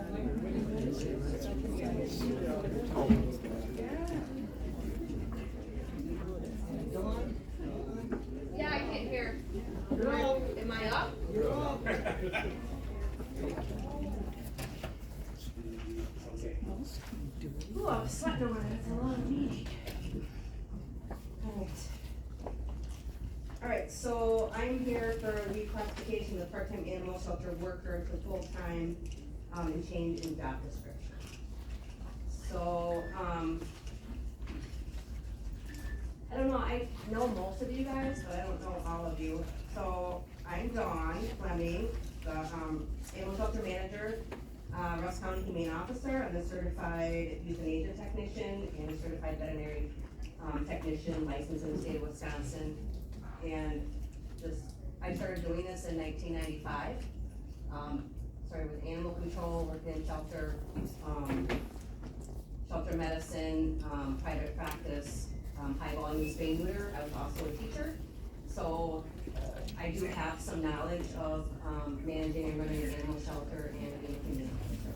Dawn? Yeah, I can't hear. You're up. Am I up? You're up. Ooh, I was sweating over that. That's a lot of meeting. Alright, so I'm here for reclassification of part-time animal shelter worker to full-time, and change in job description. So, I don't know, I know most of you guys, but I don't know all of you. So, I'm Dawn Fleming, the, animal shelter manager, Rusk County Humane Officer. I'm a certified euthanasia technician and a certified veterinary, technician licensed in the state of Wisconsin. And I started doing this in 1995. Started with animal control, worked in shelter, shelter medicine, private practice, high volume spay neuter. I was also a teacher. So I do have some knowledge of managing and running an animal shelter and being a community officer.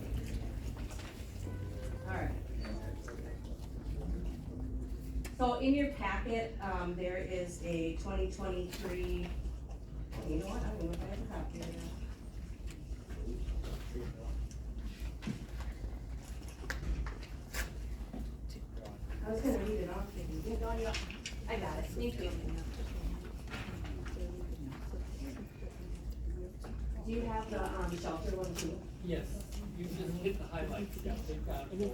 All right. So in your packet, there is a 2023, you know what, I don't even know if I have a copy of that. I was gonna read it off to you. I got it, thank you. Do you have the, shelter one too? Yes, you just hit the highlights, yeah, they've got it. Okay.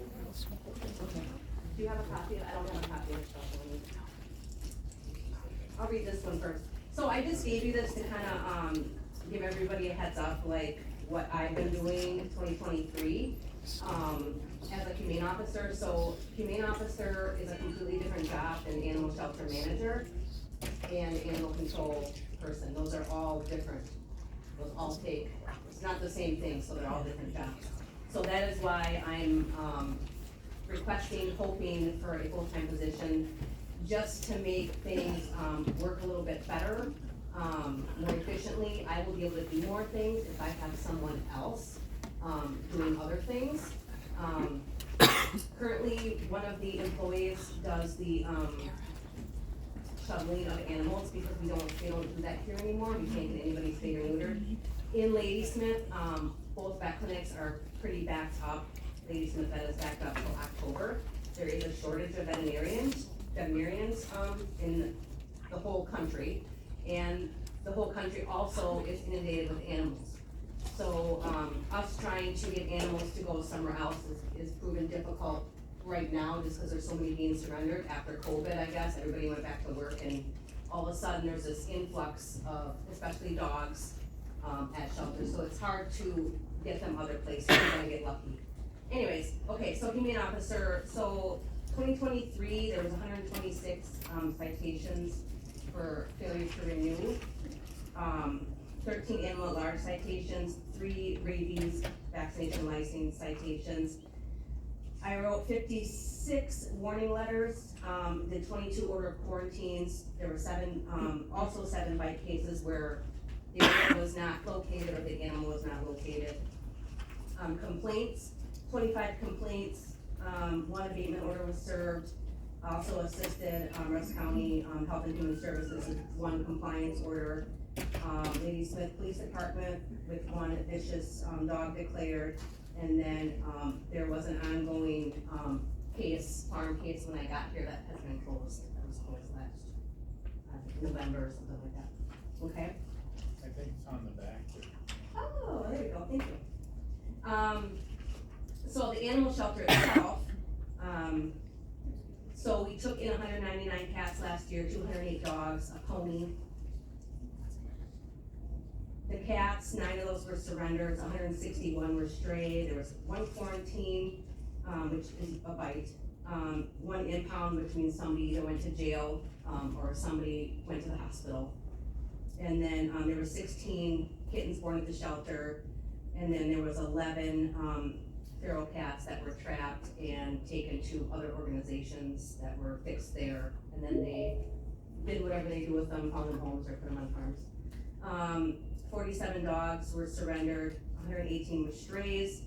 Do you have a copy? I don't have a copy of the shelter one. I'll read this one first. So I just gave you this to kinda, give everybody a heads up, like, what I've been doing in 2023, as a humane officer. So humane officer is a completely different job than animal shelter manager and animal control person. Those are all different. Those all take, it's not the same thing, so they're all different jobs. So that is why I'm, requesting, hoping for a full-time position, just to make things, work a little bit better, more efficiently. I will be able to do more things if I have someone else, doing other things. Currently, one of the employees does the, shuttling of animals, because they don't do that here anymore. We can't get anybody spayed or neutered. In Ladysmith, both vet clinics are pretty backed up. Ladysmith vet is backed up till October. There is a shortage of veterinarians in the whole country. And the whole country also is inundated with animals. So, us trying to get animals to go somewhere else is proven difficult right now, just because there's so many being surrendered after COVID, I guess. Everybody went back to work, and all of a sudden there's this influx of, especially dogs, at shelters. So it's hard to get them other places. You're gonna get lucky. Anyways, okay, so humane officer, so 2023, there was 126 citations for failure to renew. 13 animal at large citations, 3 rabies vaccination license citations. I wrote 56 warning letters, did 22 order of quarantines. There were 7, also 7 bite cases where the animal was not located or the animal was not located. Complaints, 25 complaints, 1 abatement order was served. Also assisted Rusk County Health and Human Services with 1 compliance order. Ladysmith Police Department with 1 vicious dog declared. And then there was an ongoing case, farm case when I got here that has been closed. That was closed last November or something like that. Okay? I think it's on the back there. Oh, there you go, thank you. So the animal shelter itself, so we took in 199 cats last year, 208 dogs, a pony. The cats, 9 of those were surrendered, 161 were stray. There was 1 quarantine, which is a bite. 1 impound, which means somebody either went to jail, or somebody went to the hospital. And then, there were 16 kittens born at the shelter. And then there was 11, feral cats that were trapped and taken to other organizations that were fixed there. And then they did whatever they do with them, found them homes or put them on farms. 47 dogs were surrendered, 118 were strays.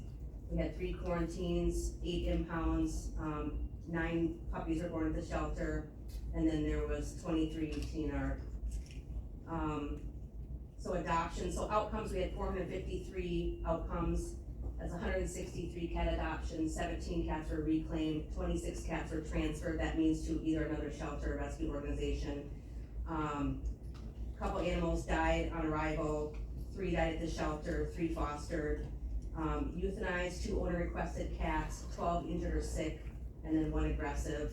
We had 3 quarantines, 8 impounds, 9 puppies were born at the shelter, and then there was 23 TNR. So adoption, so outcomes, we had 453 outcomes. That's 163 cat adoptions, 17 cats were reclaimed, 26 cats were transferred. That means to either another shelter or rescue organization. Couple animals died on arrival, 3 died at the shelter, 3 fostered. Euthanized 2 owner requested cats, 12 injured or sick, and then 1 aggressive.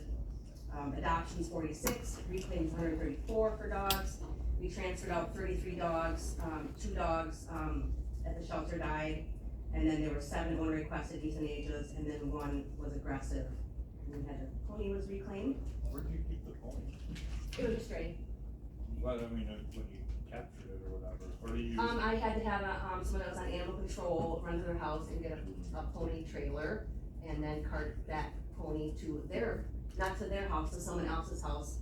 Adoptions 46, reclaims 134 for dogs. We transferred out 33 dogs, 2 dogs at the shelter died, and then there were 7 owner requested euthanasias, and then 1 was aggressive. And we had a pony was reclaimed. Where did you keep the pony? It was a stray. Well, I mean, when you captured it or whatever, or do you? I had to have someone that was on animal control run to their house and get a pony trailer, and then cart that pony to not to their house, to someone else's house,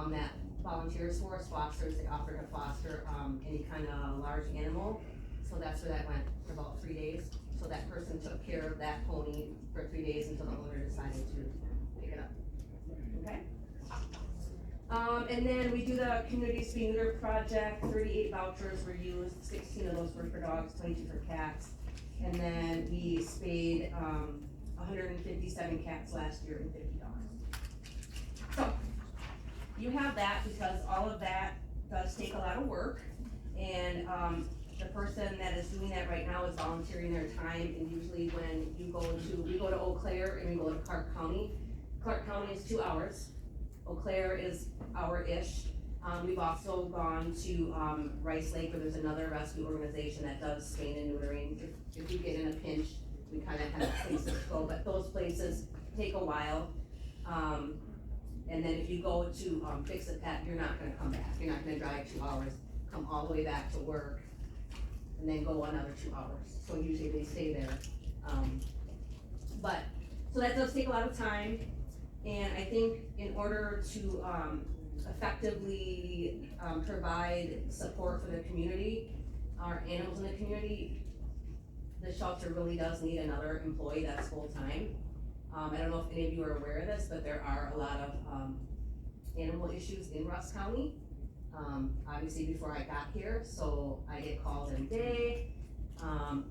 that volunteers for us, fosters. They offer to foster, any kind of large animal, so that's where that went for about 3 days. So that person took care of that pony for 3 days until the owner decided to pick it up, okay? And then we do the community spay neuter project, 38 vouchers were used, 16 of those were for dogs, 22 for cats. And then we spayed, 157 cats last year and 50 dogs. So, you have that because all of that does take a lot of work. And, the person that is doing that right now is volunteering their time, and usually when we go to Eau Claire and we go to Clark County. Clark County is 2 hours. Eau Claire is hour-ish. We've also gone to Rice Lake, where there's another rescue organization that does spaying and neutering. If you get in a pinch, we kind of have places to go, but those places take a while. And then if you go to Fix a Pet, you're not gonna come back. You're not gonna drive 2 hours, come all the way back to work, and then go another 2 hours. So usually they stay there. So that does take a lot of time. And I think in order to effectively provide support for the community, our animals in the community, the shelter really does need another employee that's full-time. I don't know if any of you are aware of this, but there are a lot of animal issues in Rusk County. Obviously before I got here, so I get calls every day,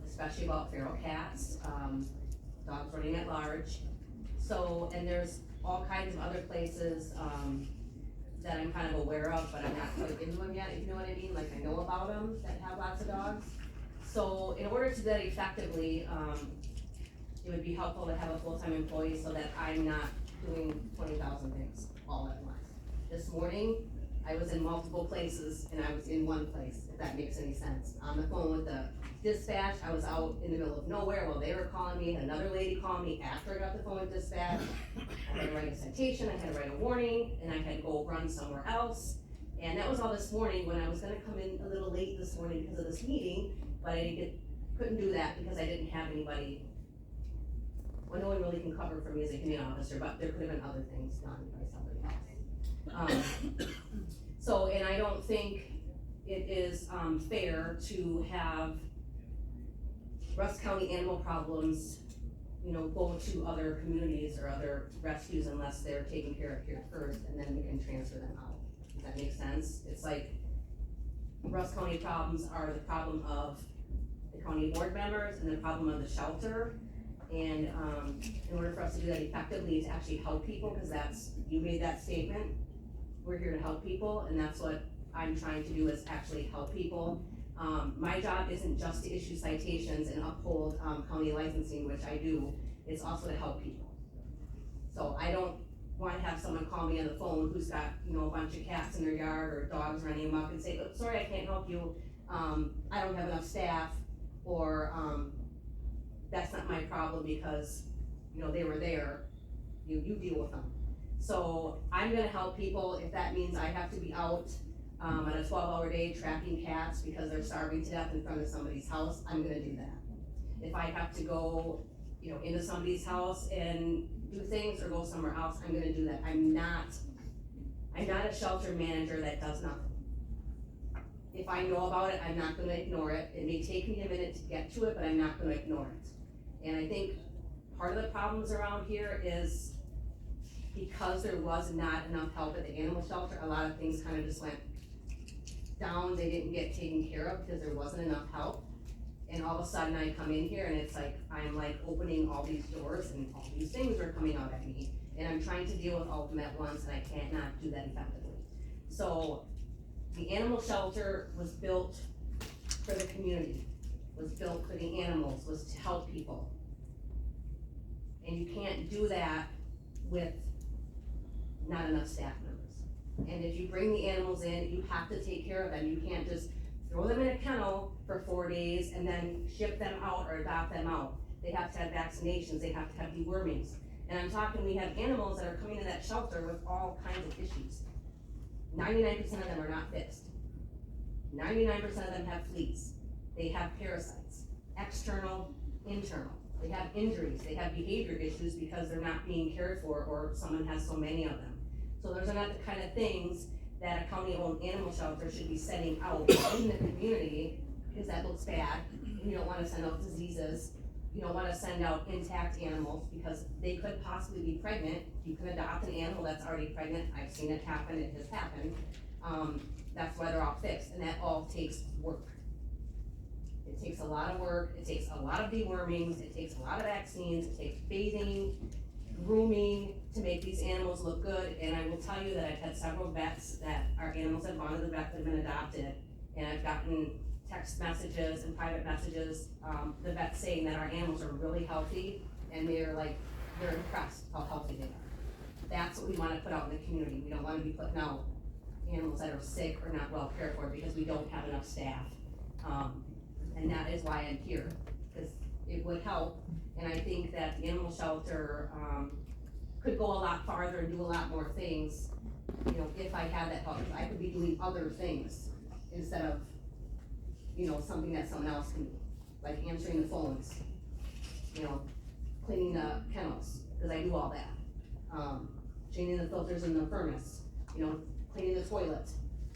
especially about feral cats, dogs running at large. So, and there's all kinds of other places, that I'm kind of aware of, but I'm not quite into them yet, if you know what I mean, like I know about them that have lots of dogs. So in order to do that effectively, it would be helpful to have a full-time employee so that I'm not doing 20,000 things all at once. This morning, I was in multiple places and I was in one place, if that makes any sense. On the phone with the dispatch, I was out in the middle of nowhere while they were calling me, another lady called me after I got the phone with dispatch. I had to write a citation, I had to write a warning, and I had to go run somewhere else. And that was all this morning when I was gonna come in a little late this morning because of this meeting, but I couldn't do that because I didn't have anybody. Well, no one really can cover for me as a community officer, but there could have been other things done by somebody else. So, and I don't think it is fair to have Rusk County animal problems, go to other communities or other rescues unless they're taken care of here first, and then we can transfer them out. Does that make sense? It's like Rusk County problems are the problem of the county board members and the problem of the shelter. And in order for us to do that effectively, to actually help people, because you made that statement, we're here to help people, and that's what I'm trying to do, is actually help people. My job isn't just to issue citations and uphold county licensing, which I do, it's also to help people. So I don't want to have someone call me on the phone who's got, a bunch of cats in their yard or dogs running amok and say, oh, sorry, I can't help you, I don't have enough staff, or that's not my problem because, they were there, you deal with them. So I'm gonna help people. If that means I have to be out on a 12-hour day tracking cats because they're starving to death in front of somebody's house, I'm gonna do that. If I have to go, into somebody's house and do things or go somewhere else, I'm gonna do that. I'm not a shelter manager that does nothing. if I know about it, I'm not gonna ignore it. It may take me a minute to get to it, but I'm not gonna ignore it. And I think part of the problems around here is because there was not enough help at the animal shelter, a lot of things kind of just went down. They didn't get taken care of because there wasn't enough help. And all of a sudden I come in here and it's like, I'm like opening all these doors and all these things are coming out at me. And I'm trying to deal with all of them at once and I can't not do that effectively. So the animal shelter was built for the community, was built for the animals, was to help people. And you can't do that with not enough staff members. And if you bring the animals in, you have to take care of them. You can't just throw them in a kennel for 4 days and then ship them out or adopt them out. They have to have vaccinations, they have to have dewormings. And I'm talking, we have animals that are coming to that shelter with all kinds of issues. 99% of them are not fixed. 99% of them have fleas. They have parasites, external, internal. They have injuries, they have behavior issues because they're not being cared for or someone has so many of them. So those are not the kind of things that a county-owned animal shelter should be setting out in the community, because that looks bad. You don't wanna send out diseases. You don't wanna send out intact animals because they could possibly be pregnant. You can adopt an animal that's already pregnant. I've seen it happen, it has happened. That's why they're all fixed, and that all takes work. It takes a lot of work, it takes a lot of dewormings, it takes a lot of vaccines, it takes bathing, grooming to make these animals look good. And I will tell you that I've had several vets that our animals have gone to the vet that have been adopted, and I've gotten text messages and private messages, the vets saying that our animals are really healthy, and they're impressed how healthy they are. That's what we wanna put out in the community. We don't wanna be putting out animals that are sick or not well cared for because we don't have enough staff. And that is why I'm here, because it would help. And I think that the animal shelter, could go a lot farther and do a lot more things, you know, if I had that help. I could be doing other things instead of, you know, something that someone else can do, like answering the phones, you know, cleaning the kennels, because I do all that. Changing the filters in the furnace, you know, cleaning the toilet.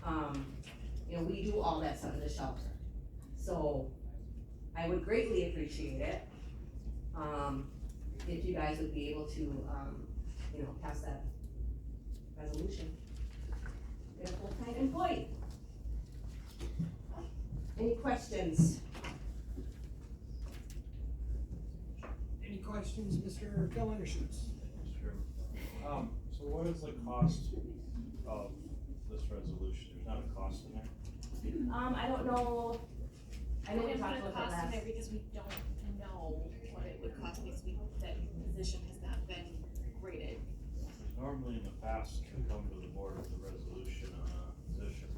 You know, we do all that stuff at the shelter. So I would greatly appreciate it, if you guys would be able to, you know, pass that resolution. Get a full-time employee. Any questions? Any questions, Mr. Phil Undershoots? Sure. So what is the cost of this resolution? There's not a cost in there? I don't know. I know we didn't talked put a about that cost in last. there because we don't know what it would cost because that position has not been graded. Normally in the past, we come to the board with a resolution on a position.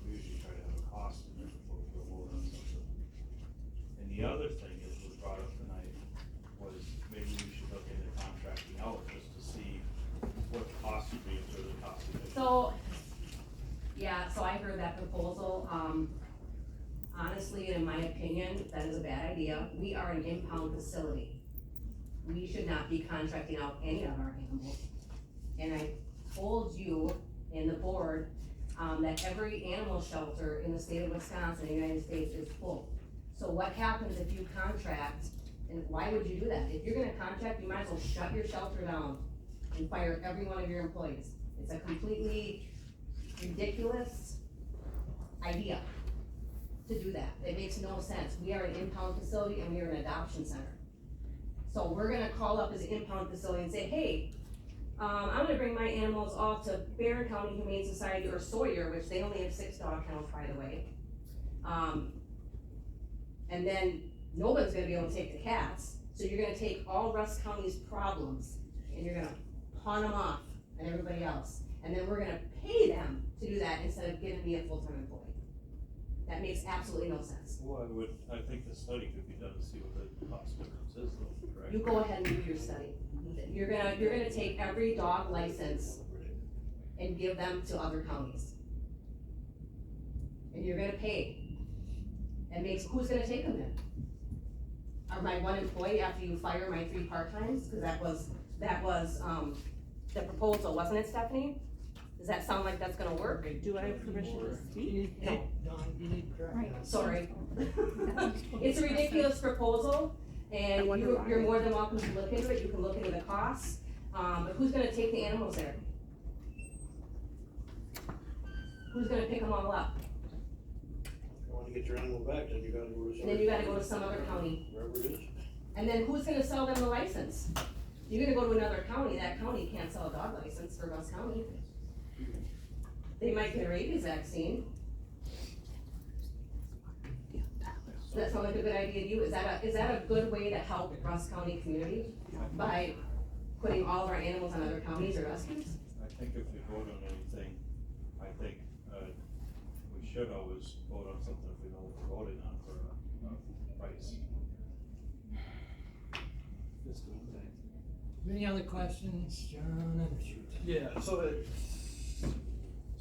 We usually try to have a cost in there before we go vote on something. And the other thing that was brought up tonight was maybe we should look into contracting out just to see what the cost would be for the cost of it. So, yeah, so I heard that proposal. Honestly, in my opinion, that is a bad idea. We are an impound facility. We should not be contracting out any of our animals. And I told you in the board, that every animal shelter in the state of Wisconsin, the United States, is full. So what happens if you contract, and why would you do that? If you're gonna contract, you might as well shut your shelter down and fire every one of your employees. It's a completely ridiculous idea to do that. It makes no sense. We are an impound facility and we are an adoption center. So we're gonna call up as an impound facility and say, hey, I'm gonna bring my animals off to Barron County Humane Society or Sawyer, which they only have 6 dog kennels, by the way. And then nobody's gonna be able to take the cats. So you're gonna take all Rusk County's problems and you're gonna pawn them off on everybody else. And then we're gonna pay them to do that instead of giving me a full-time employee. That makes absolutely no sense. Well, I think the study could be done to see what the cost difference is though, correct? You go ahead and do your study. You're gonna take every dog license and give them to other counties. And you're gonna pay. And who's gonna take them then? Are my one employee after you fire my 3 part-times? Cause that was the proposal, wasn't it, Stephanie? Does that sound like that's gonna work? Do I have permission to speak? No, you need to correct that. Sorry. It's a ridiculous proposal, and you're more than welcome to look into it, you can look into the costs, but who's gonna take the animals there? Who's gonna pick them all up? If you wanna get your animal back, then you gotta go to. And then you gotta go to some other county. Wherever it is. And then who's gonna sell them the license? You're gonna go to another county, that county can't sell a dog license for Rusk County. They might get a rabies vaccine. Does that sound like a good idea to you? Is that a good way to help Rusk County community? By putting all of our animals on other counties or rescues? I think if we vote on anything, I think, we should always vote on something if we know what we're voting on for a price. Any other questions, John? Yeah, so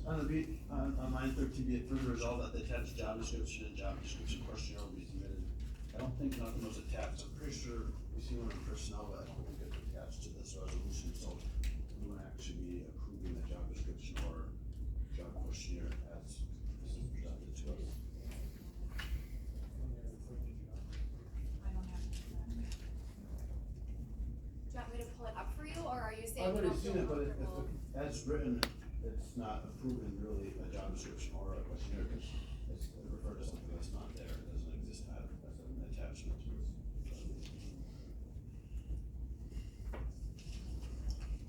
on the beat, on line 13, be it further resolved that the attached job description and job description questionnaire will be submitted. I don't think nothing was attached, I'm pretty sure we see one in personnel, but I don't think it's attached to this resolution, so we won't actually be approving the job description or job questionnaire as this is presented to us. I don't have. Do you want me to pull it up for you, or are you saying? I've you already don't seen feel it, but comfortable? as written, it's not approving really a job description or a questionnaire, because it's referred to something that's not there, it doesn't exist as an attachment to this.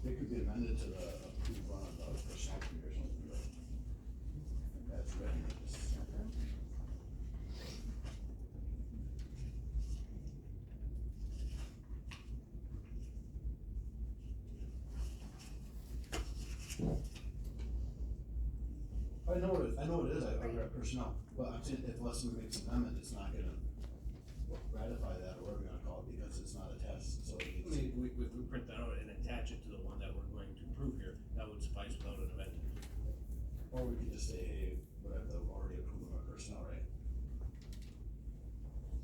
It could be amended to the approved one of the personnel committee or something, but as written, it's. I know it is, I read personnel, but I'm saying if unless we make an amendment, it's not gonna ratify that, or whatever you wanna call it, because it's not attached, so it I needs. mean, if we print that out and attach it to the one that we're going to approve here, that would suffice without an amendment. Or we could just say, hey, whatever, they've already approved our personnel, right?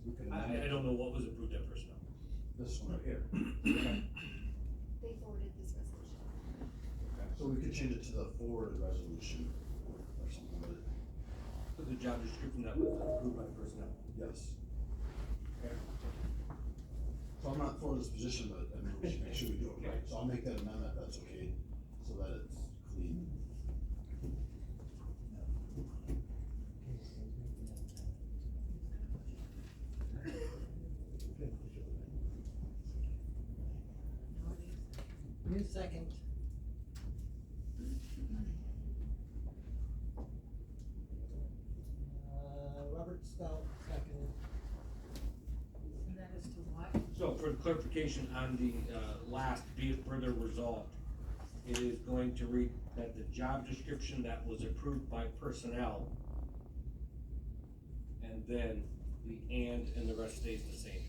We could amend I it. don't know what was approved at personnel. This one right here. They forwarded this resolution. So we could change it to the forwarded resolution or something, but For the job description that was approved by personnel. yes. Okay. So I'm not for this position, but I mean, we should make sure we do it right, so I'll make that amendment, that's okay, so that it's clean. New second. Robert Stout, second. And that is to what? So for the clarification on the, last, be it further resolved, it is going to read that the job description that was approved by personnel, and then the and the rest stays the same.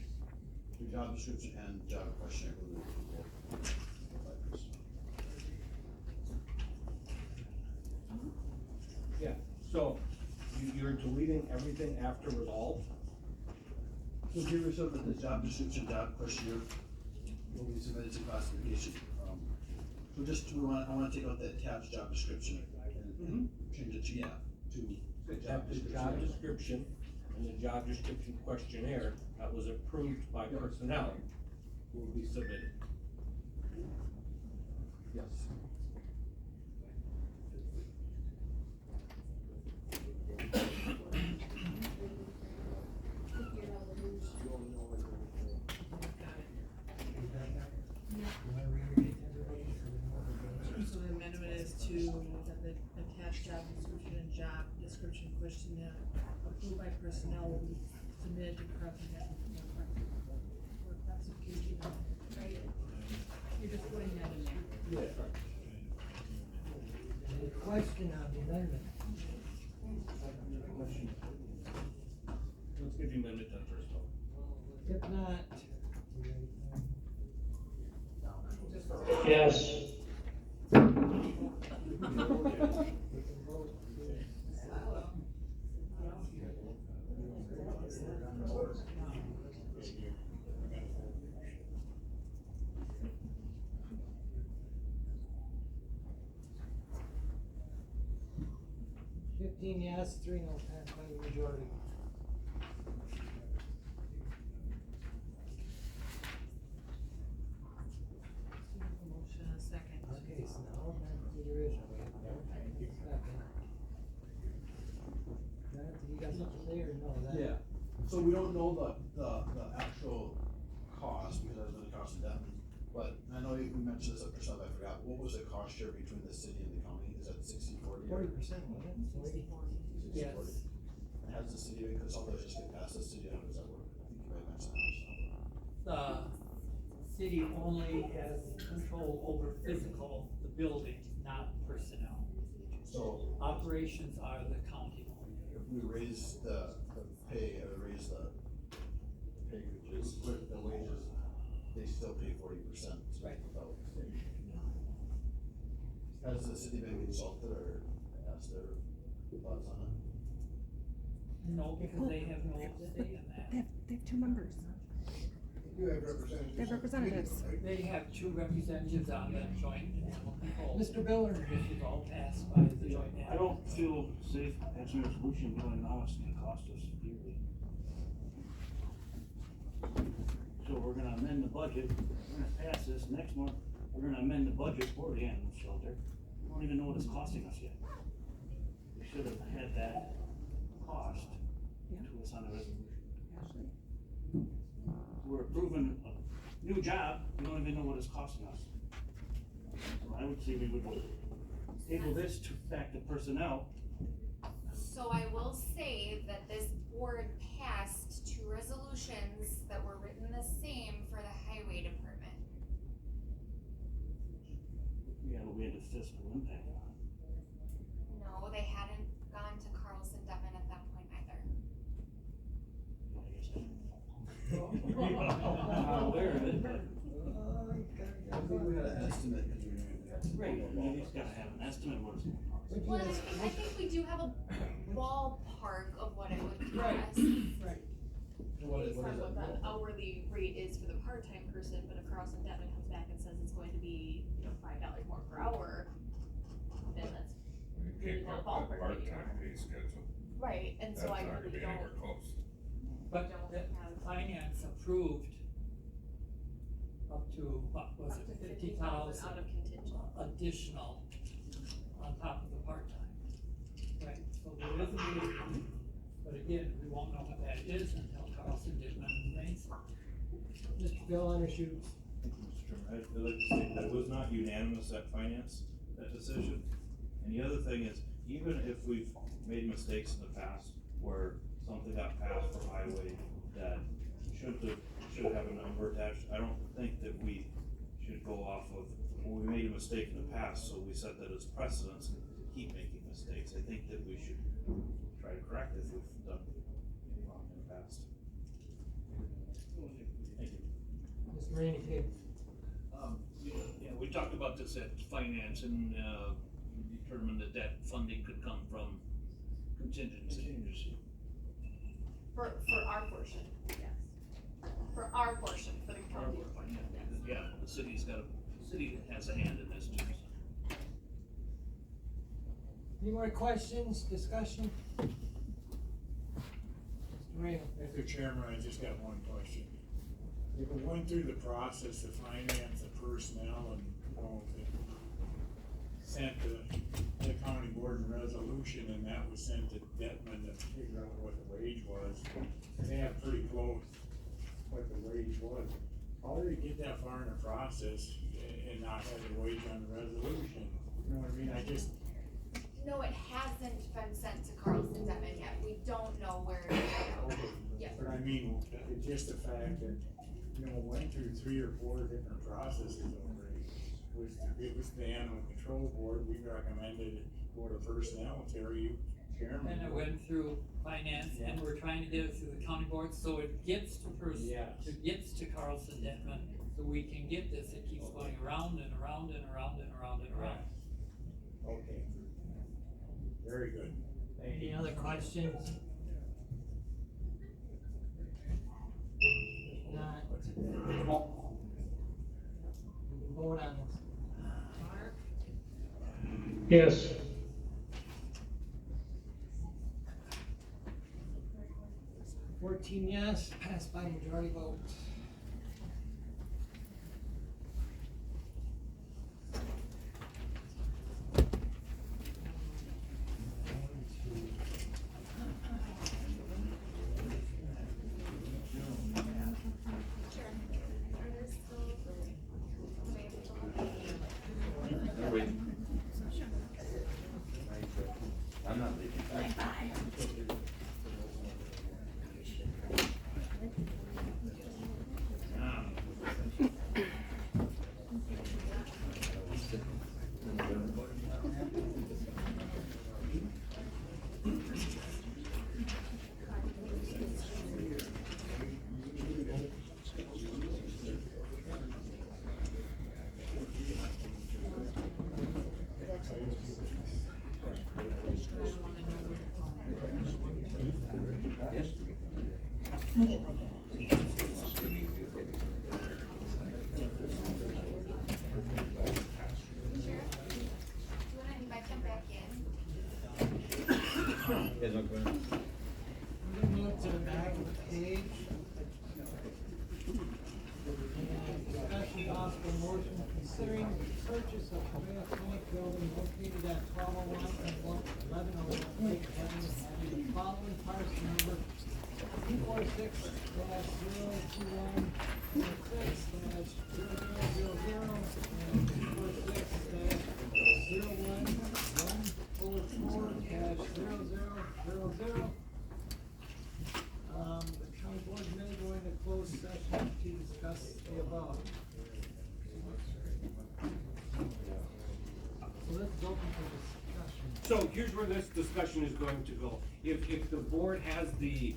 The job description and job questionnaire will be approved by personnel. Yeah, so you're deleting everything after resolved? So give yourself that the job description, job questionnaire will be submitted to classification. So just, I wanna take out the attached job description and change it to, yeah, to The job description. job description and the job description questionnaire that was approved by personnel will be submitted. Yes. So the amendment is to, that the attached job description and job description questionnaire approved by personnel will be submitted to for classification, right? You're just putting that in there. Yeah. Any question on the amendment? Let's get the amendment done first though. If not. Yes. 15 yes, 3 no, passed by the majority. Motion and a second. Okay, so now back to the original. We have no second. Jonathan, you got something to say or no? That- Yeah, so we don't know the actual cost, because I know the cost of that, but I know we mentioned this at the start, I forgot, what was the cost share between the city and the county, is that 60-40? 40%, wasn't it? 60-40. Yes. And has the city, because all those just get past the city, how does that work? I think you might mention that, The city only has control over physical, the building, not personnel. so. Operations are the county. If we raise the pay, or raise the pay wages, with the wages, they still pay 40%. Right. Without pay. Has the city been consulted or asked their thoughts on it? No, because they have no say in that. They have two members. You have representatives. They have representatives. They have two representatives on that joint animal control. Mr. Biller. This was all passed by the joint I animal. don't feel safe passing a resolution knowing now it's gonna cost us dearly. So we're gonna amend the budget, we're gonna pass this, next month, we're gonna amend the budget for the animal shelter. We don't even know what it's costing us yet. We should have had that cost to us on a resolution. We're approving a new job, we don't even know what it's costing us. So I would say we would table this to back to personnel. So I will say that this board passed 2 resolutions that were written the same for the highway department. Yeah, but we had a fiscal impact on it. No, they hadn't gone to Carlson Devon at that point either. I'm not aware of it, but. I think we had an estimate, because we had to. Right, you just gotta have an estimate what it's gonna cost. Well, I think we do have a ballpark of what it would cost. Right. Based on what the hourly rate is for the part-time person, but if Carlson Devon comes back and says it's going to be, $5 more per hour, then that's really not ballpark anymore. Part-time pay schedule. Right, and so I really don't. Close. But the finance approved up to, what was it, 50,000 out of contingent. additional on top of the part-time. Right, so there is a need, but again, we won't know what that is until Carlson Dittman rains. Mr. Bill Undershoots. Thank you, Mr. Chairman. I'd like to say that was not unanimous at finance, that decision. And the other thing is, even if we've made mistakes in the past where something got passed for highway that should have a number attached, I don't think that we should go off of, well, we made a mistake in the past, so we set that as precedence and keep making mistakes. I think that we should try to correct it if we've done wrong in the past. Thank you. Mr. Randy King. Yeah, we talked about this at finance and, determined that funding could come from contingency. For our portion, yes. For our portion, for the county portion, yes. Yeah, the city has a hand in this too. So. Any more questions, discussion? Mr. Raymond. Mr. Chairman, I just got one question. If we went through the process of finance, the personnel, and, sent to the county board a resolution, and that was sent to Detman to figure out what the wage was, and they have pretty close what the wage was. How did it get that far in the process and not have the wage on the resolution? You know what I mean? No, it hasn't been sent to Carlson Devon yet. We don't know where it is. Yes. But I mean, it's just the fact that, went through 3 or 4 different processes already. It was the animal control board, we recommended Board of Personnel, Terry, chairman. And it went through finance, and we're trying to get it through the county board, so it gets to it gets to Carlson Dittman, so we can get this, it keeps going around and around and around and around and around. Okay. Very good. Any other questions? If not, we can vote on this. Yes. 19 yes, passed by majority vote. I'm not leaving. Move to the back of the page. Discussion possible motion considering the purchase of Correa Clinic building located at 1201 and 1101 Lake Avenue, having the following parcel number 246-026-000-0144-0000. The county board may go into closed session to discuss the above. So let's open for discussion. So here's where this discussion is going to go. If the board has the,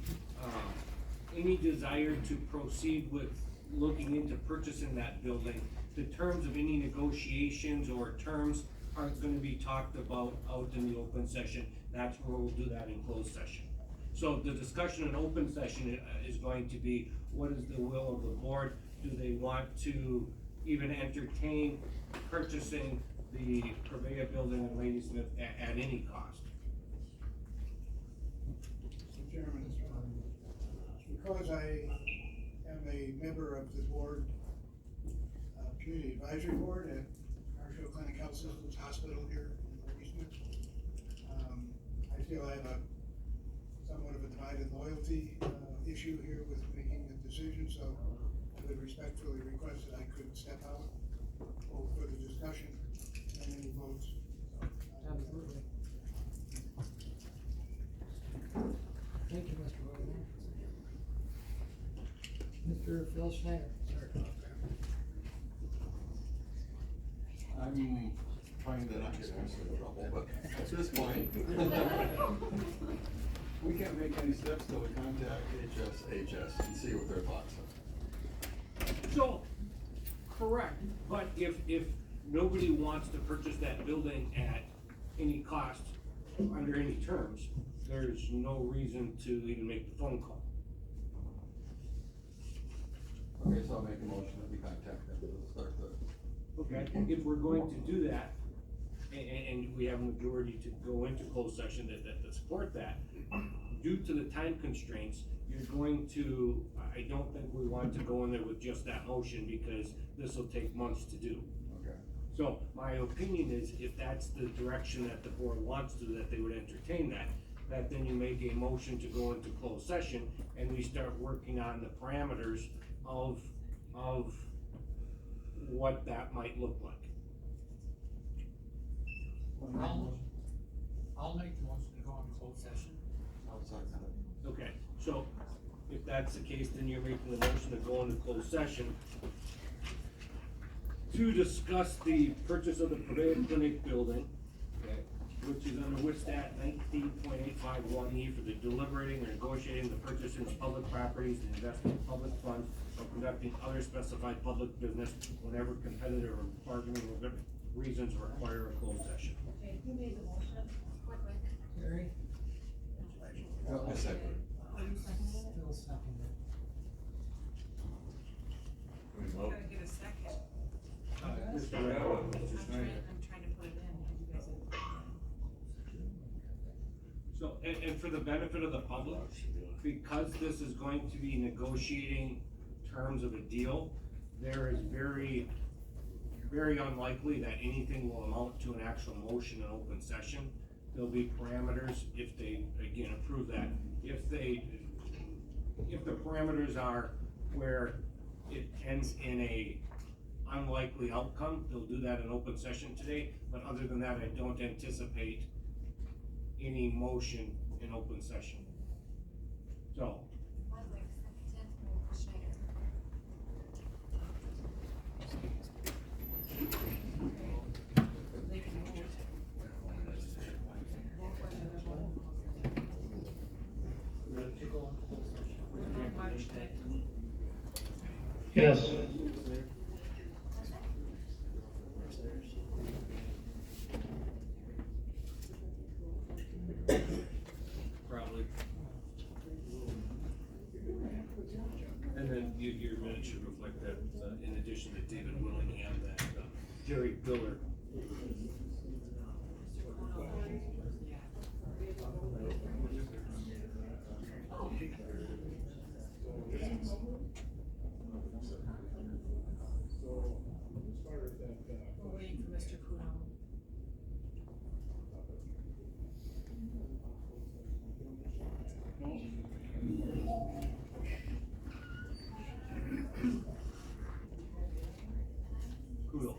any desire to proceed with looking into purchasing that building, the terms of any negotiations or terms aren't gonna be talked about out in the open session. That's where we'll do that in closed session. So the discussion in open session is going to be, what is the will of the board? Do they want to even entertain purchasing the Purveyor building in Ladysmith at any cost? Mr. Chairman, because I am a member of the board, community advisory board at Marshall Clinic Health Systems Hospital here in Ladysmith, I feel I have a somewhat of a divided loyalty issue here with making the decision, so I would respectfully request that I could step out for the discussion and any votes. Absolutely. Thank you, Mr. Williams. Mr. Phil Schneider. I'm trying to not get us in trouble, but at this point, we can't make any steps till we contact HSHS and see what their thoughts are. So, correct, but if nobody wants to purchase that building at any cost, under any terms, there's no reason to even make the phone call. Okay, so I'll make a motion that we contact them, we'll start the. Okay, if we're going to do that, and we have a majority to go into closed session that support that, due to the time constraints, you're going to, I don't think we want to go in there with just that motion, because this will take months to do. Okay. So my opinion is, if that's the direction that the board wants to, that they would entertain that then you make a motion to go into closed session, and we start working on the parameters of what that might look like. I'll make the motion to go into closed session. Okay, so if that's the case, then you're making the motion to go into closed session to discuss the purchase of the Purveyor Clinic building, okay, which is under Wistat 19.851E for the deliberating or negotiating the purchasing of public properties and investing in public funds or conducting other specified public business whenever competitive or bargaining reasons require a closed session. Okay, who made the motion? Gary? I second. Oh, you seconded it? Phil seconded. We I vote. gotta get a second. Mr. Rattle, Mr. Schneider. I'm trying to put it in, because you guys have. So, and for the benefit of the public, because this is going to be negotiating terms of a deal, there is very unlikely that anything will amount to an actual motion in open session. There'll be parameters if they, again, approve that. If the parameters are where it ends in a unlikely outcome, they'll do that in open session today, but other than that, I don't anticipate any motion in open session. So. Yes. Probably. And then your minutes should reflect that, in addition to David Willingham, that Jerry Biller. We're waiting for Mr. Kuno. Kudo.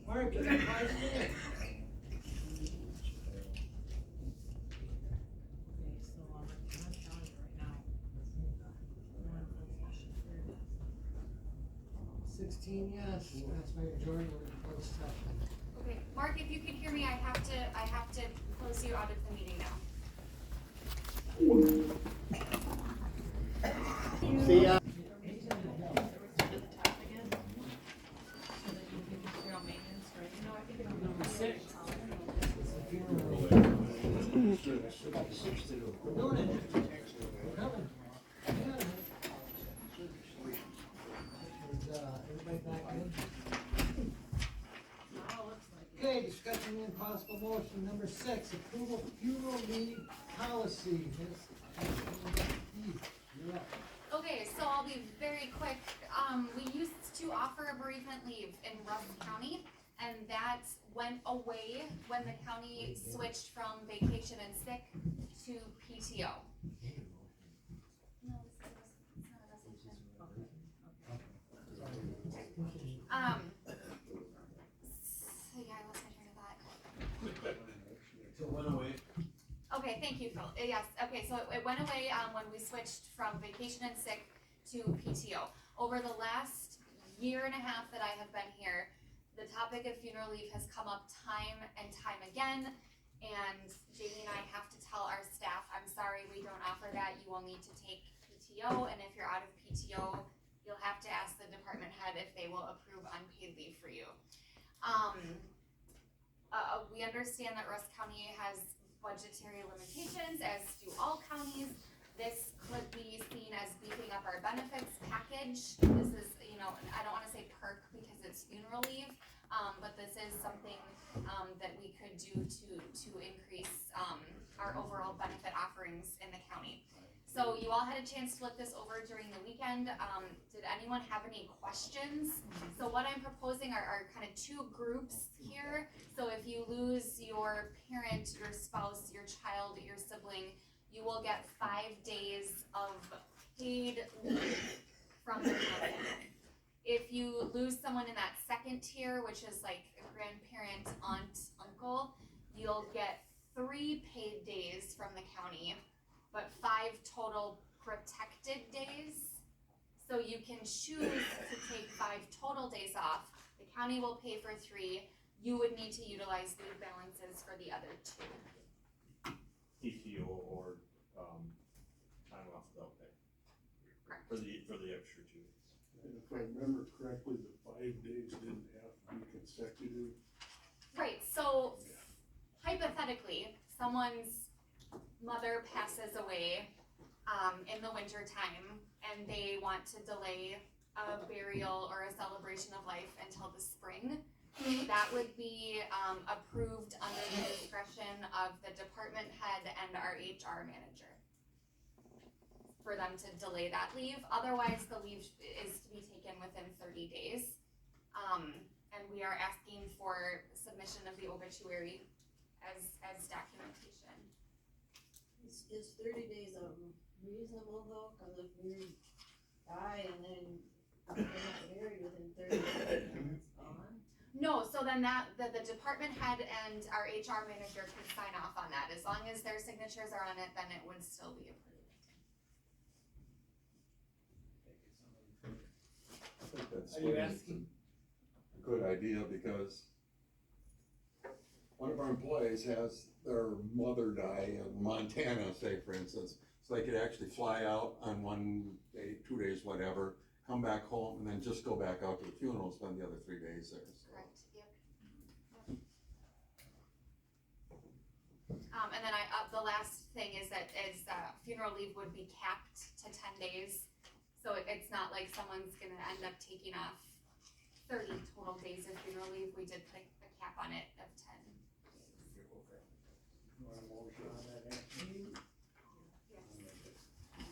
Mark, you got 5 minutes. Okay, so I'm on calendar right now. We're on closed session. 16 yes, that's my majority, we're in closed session. Okay, Mark, if you can hear me, I have to close you out of the meeting now. See ya. Number 6. We're doing it. We're coming. Is, everybody back in? Okay, discussion and possible motion, number 6, approval funeral leave policy. You're up. Okay, so I'll be very quick. We used to offer a bereavement leave in Rusk County, and that went away when the county switched from vacation and sick to PTO. No, it's not a resolution. So yeah, I lost my train of thought. So it went away. Okay, thank you, Phil. Yes, okay, so it went away when we switched from vacation and sick to PTO. Over the last year and a half that I have been here, the topic of funeral leave has come up time and time again, and Jamie and I have to tell our staff, I'm sorry, we don't offer that, you will need to take PTO, and if you're out of PTO, you'll have to ask the department head if they will approve unpaid leave for you. We understand that Rusk County has budgetary limitations, as do all counties. This could be seen as beefing up our benefits package. This is, I don't wanna say perk because it's funeral leave, but this is something, that we could do to increase, our overall benefit offerings in the county. So you all had a chance to look this over during the weekend. Did anyone have any questions? So what I'm proposing are kind of 2 groups here. So if you lose your parent, your spouse, your child, your sibling, you will get 5 days of paid leave from the county. If you lose someone in that second tier, which is like a grandparent, aunt, uncle, you'll get 3 paid days from the county, but 5 total protected days. So you can choose to take 5 total days off. The county will pay for 3. You would need to utilize leave balances for the other 2. PTO or, time off without pay. Correct. For the extra 2 weeks. And if I remember correctly, the 5 days didn't have to be consecutive. Right, so hypothetically, someone's mother passes away in the winter time and they want to delay a burial or a celebration of life until the spring. That would be approved under the discretion of the department head and our HR manager for them to delay that leave. Otherwise, the leave is to be taken within 30 days. And we are asking for submission of the obituary as documentation. Is 30 days reasonable though? Cause if we die and then we're not buried within 30 days, then it's gone. No, so then the department head and our HR manager could sign off on that. As long as their signatures are on it, then it would still be approved. I think that's Are you asking? a good idea, because one of our employees has their mother die in Montana, say for instance, so they could actually fly out on 1 day, 2 days, whatever, come back home, and then just go back out to the funeral, spend the other 3 days there. So. Correct, yep. And then the last thing is that funeral leave would be capped to 10 days. So it's not like someone's gonna end up taking off 30 total days of funeral leave. We did put a cap on it of 10 days. Want a motion on that, Anthony?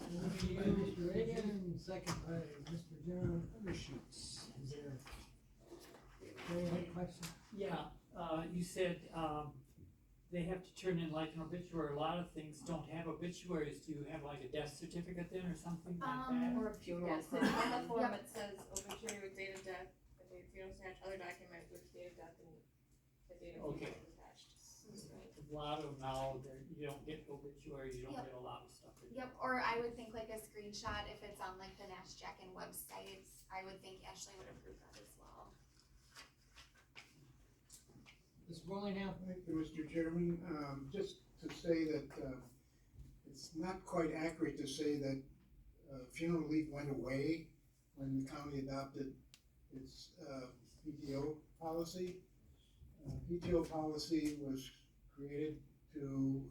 Motion by Mr. Reagan, second by Mr. John Undershoots. Is there any question? Yeah, you said, they have to turn in like an obituary. A lot of things don't have obituaries. Do you have like a death certificate then or something like that? Or a funeral. Yes, card. on the form Yep. it says obituary with date of death, the date of funeral snatch, other document with date of death and the date of Okay. funeral attached. A lot of now, you don't get obituaries, you don't Yep. get a lot of stuff. Yep, or I would think like a screenshot if it's on like the Nash Jacken website. I would think Ashley would approve that as well. Ms. Rollingham? Thank you, Mr. Chairman. Just to say that, it's not quite accurate to say that, funeral leave went away when the county adopted its, PTO policy. PTO policy was created to,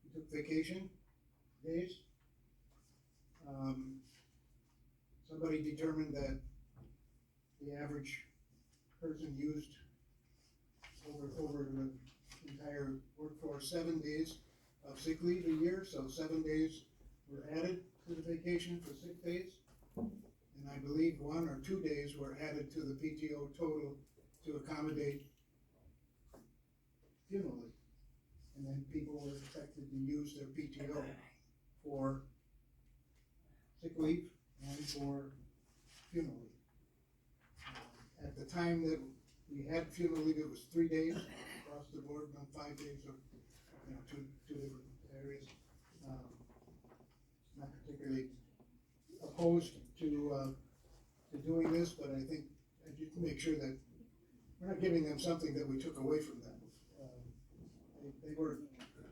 we took vacation days. Somebody determined that the average person used over the entire workforce 7 days of sick leave a year, so 7 days were added to the vacation for sick days. And I believe 1 or 2 days were added to the PTO total to accommodate funeral leave. And then people were expected to use their PTO for sick leave and for funeral leave. At the time that we had funeral leave, it was 3 days across the board, not 5 days, or, two different areas. Not particularly opposed to doing this, but I think, I just make sure that we're not giving them something that we took away from them. They were,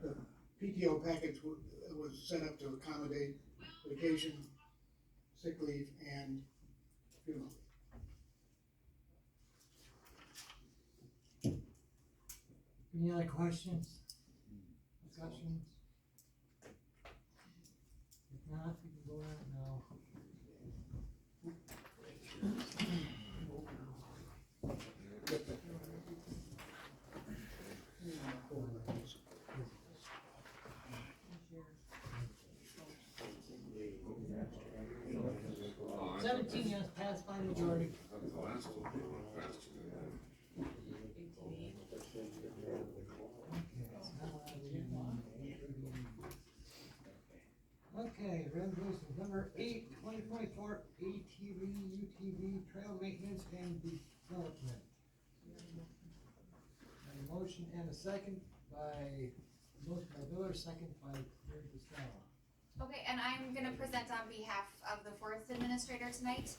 the PTO package was set up to accommodate vacation, sick leave, and funeral leave. Any other questions? Discussions? If not, we can go on now. Oh, 17 yes, passed by majority. The last one, faster. Okay, resolution number 8, 2024, ATV, UTV, trail maintenance and development. A motion and a second by, motion by Miller, second by Gary Costello. Okay, and I'm gonna present on behalf of the Forest Administrator tonight.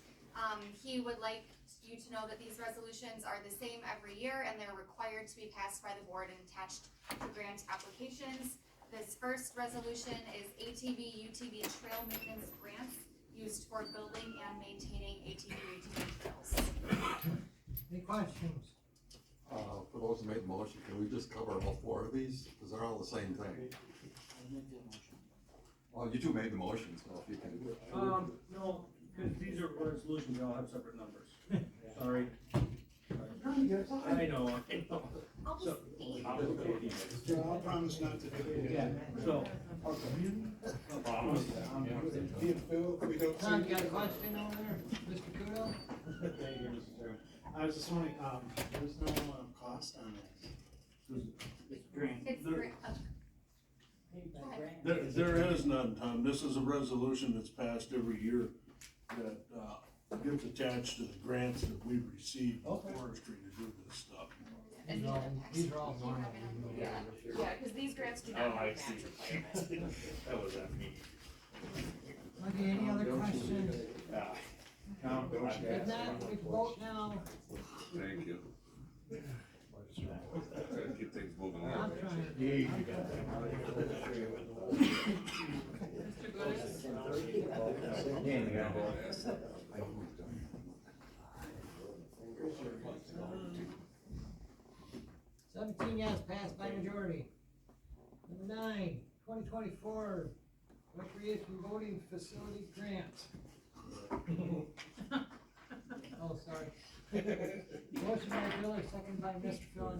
He would like you to know that these resolutions are the same every year and they're required to be passed by the board and attached to grant applications. This first resolution is ATV, UTV trail maintenance grants used for building and maintaining ATV, UTV trails. Any questions? For those who made the motion, can we just cover all four of these? Because they're all the same thing. Well, you two made the motion, so if you can. No, because these are resolutions, they all have separate numbers. Sorry. I know. So, I'll promise not to do it yeah, again. so. Promise. Me and Phil, if we don't see. Tom, you got a question over there? Mr. Kudo? Thank you, Mr. Chairman. I was just wondering, there's no cost on this. It's grant. It's There- Go ahead. There is none, Tom. This is a resolution that's passed every year that, gets attached to the grants that we receive from forestry to do this stuff. And These are all mine. Yeah, cause these grants do not have a match requirement. That was at me. Okay, any other questions? No, If not, we vote now. Thank you. Keep things moving I'm along. trying. Yeah, you got that. Yeah, you got it. 17 yes, passed by majority. Number 9, 2024 recreation voting facility grant. Oh, sorry. Motion by Miller, second by Mr. Phil.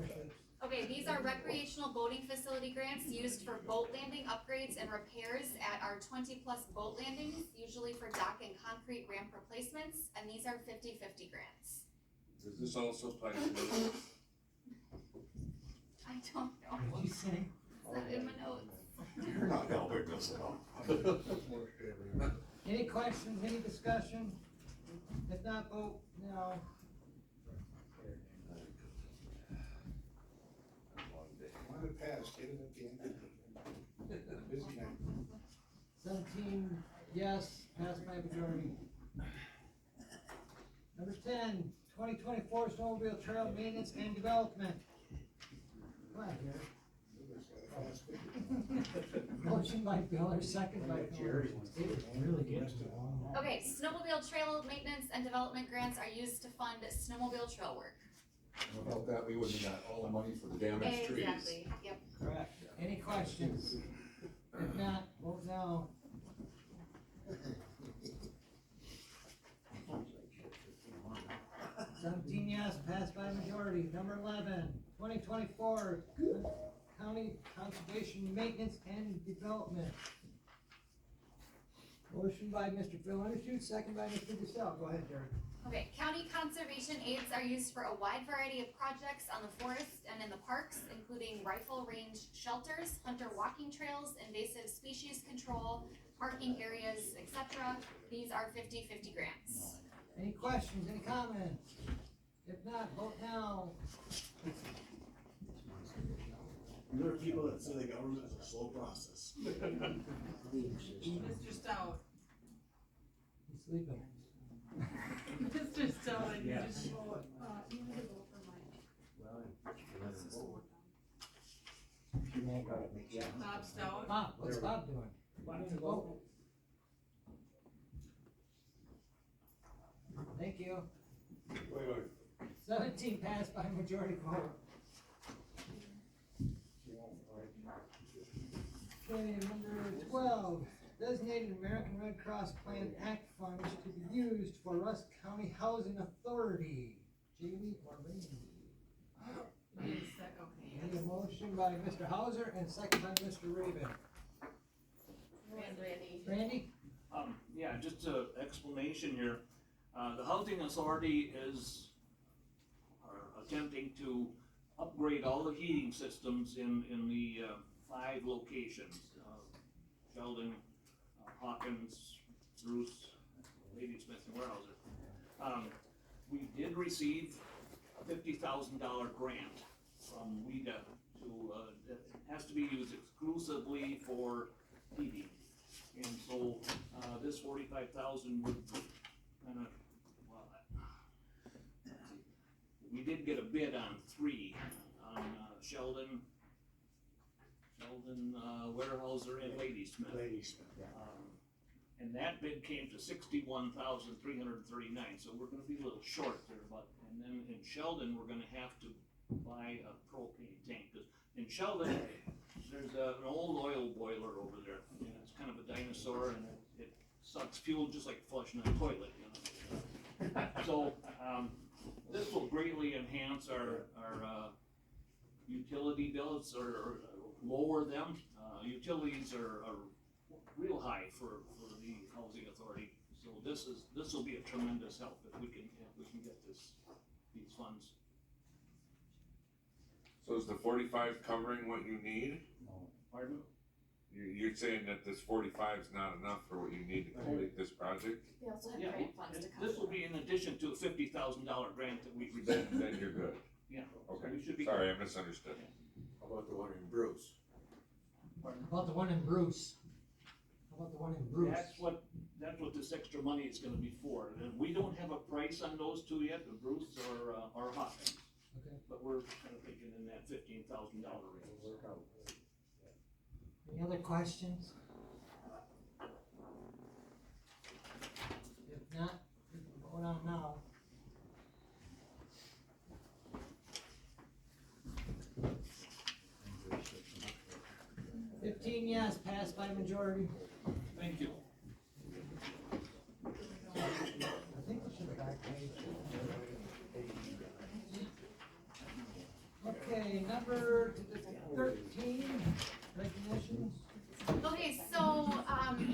Okay, these are recreational boating facility grants used for boat landing upgrades and repairs at our 20+ boat landings, usually for dock and concrete ramp replacements, and these are 50/50 grants. Does this also apply to me? I don't know. What did you say? It's not in my notes. You're not helping us out. Any questions, any discussion? If not, vote no. Want it passed, get it at the end. Busy night. 17 yes, passed by majority. Number 10, 2024 snowmobile trail maintenance and development. Come on, Gary. Motion by Miller, second by Miller. Really good. Okay, snowmobile trail maintenance and development grants are used to fund snowmobile trail work. Without that, we wouldn't have got all the money for the damaged trees. Exactly, yep. Correct. Any questions? If not, vote no. Seventeen yes, passed by majority. Number 11, 2024 county conservation maintenance and development. Motion by Mr. Phil Undershoot, second by Mr. DeSalle. Go ahead, Jared. Okay, county conservation aids are used for a wide variety of projects on the forest and in the parks, including rifle range shelters, hunter walking trails, invasive species control, parking areas, etc. These are 50/50 grants. Any questions, any comments? If not, vote now. There are people that say the government is a slow process. Mr. Stout. He's sleeping. Mr. Stout, you Yes. just vote, you need to vote for Mike. Bob Stout. Bob, what's Bob doing? Why don't you vote? Thank you. Wait. 17 passed by majority vote. Okay, number 12, designated American Red Cross Plan Act funds to be used for Rusk County Housing Authority. Jamie Marlene. Need a sec, okay. Need a motion by Mr. Hauser and second by Mr. Raven. Randy? Yeah, just a explanation here. The housing authority is attempting to upgrade all the heating systems in the 5 locations. Sheldon, Hawkins, Bruce, Ladysmith, and Weyerhaeuser. We did receive a $50,000 grant from WEDA to, it has to be used exclusively for heating. And so, this 45,000 would kinda, well, we did get a bid on 3, on Sheldon, Warehouser and Ladysmith. Ladysmith, yeah. And that bid came to 61,339, so we're gonna be a little short there, but, and then in Sheldon, we're gonna have to buy a propane tank, 'cause in Sheldon, there's an old oil boiler over there, and it's kind of a dinosaur, and it sucks fuel just like flushing a toilet, you know? So, this will greatly enhance our utility bills, or lower them. Utilities are real high for the housing authority, so this will be a tremendous help if we can get these funds. So is the 45 covering what you need? Pardon? You're saying that this 45 is not enough for what you need to complete this project? We also have Yeah, grant funds to cover. this will be in addition to a $50,000 grant that we received. Then you're good. Yeah. Okay, We should be. sorry, I misunderstood. How about the one in Bruce? How about the one in Bruce? How about the one in Bruce? That's what this extra money is gonna be for, and we don't have a price on those two yet, the Bruce or Hawkins. Okay. But we're kind of thinking in that $15,000 range. Any other questions? If not, we're going on now. Fifteen yes, passed by majority. Thank you. I think we should have back page. Okay, number 13, recognitions. Okay, so,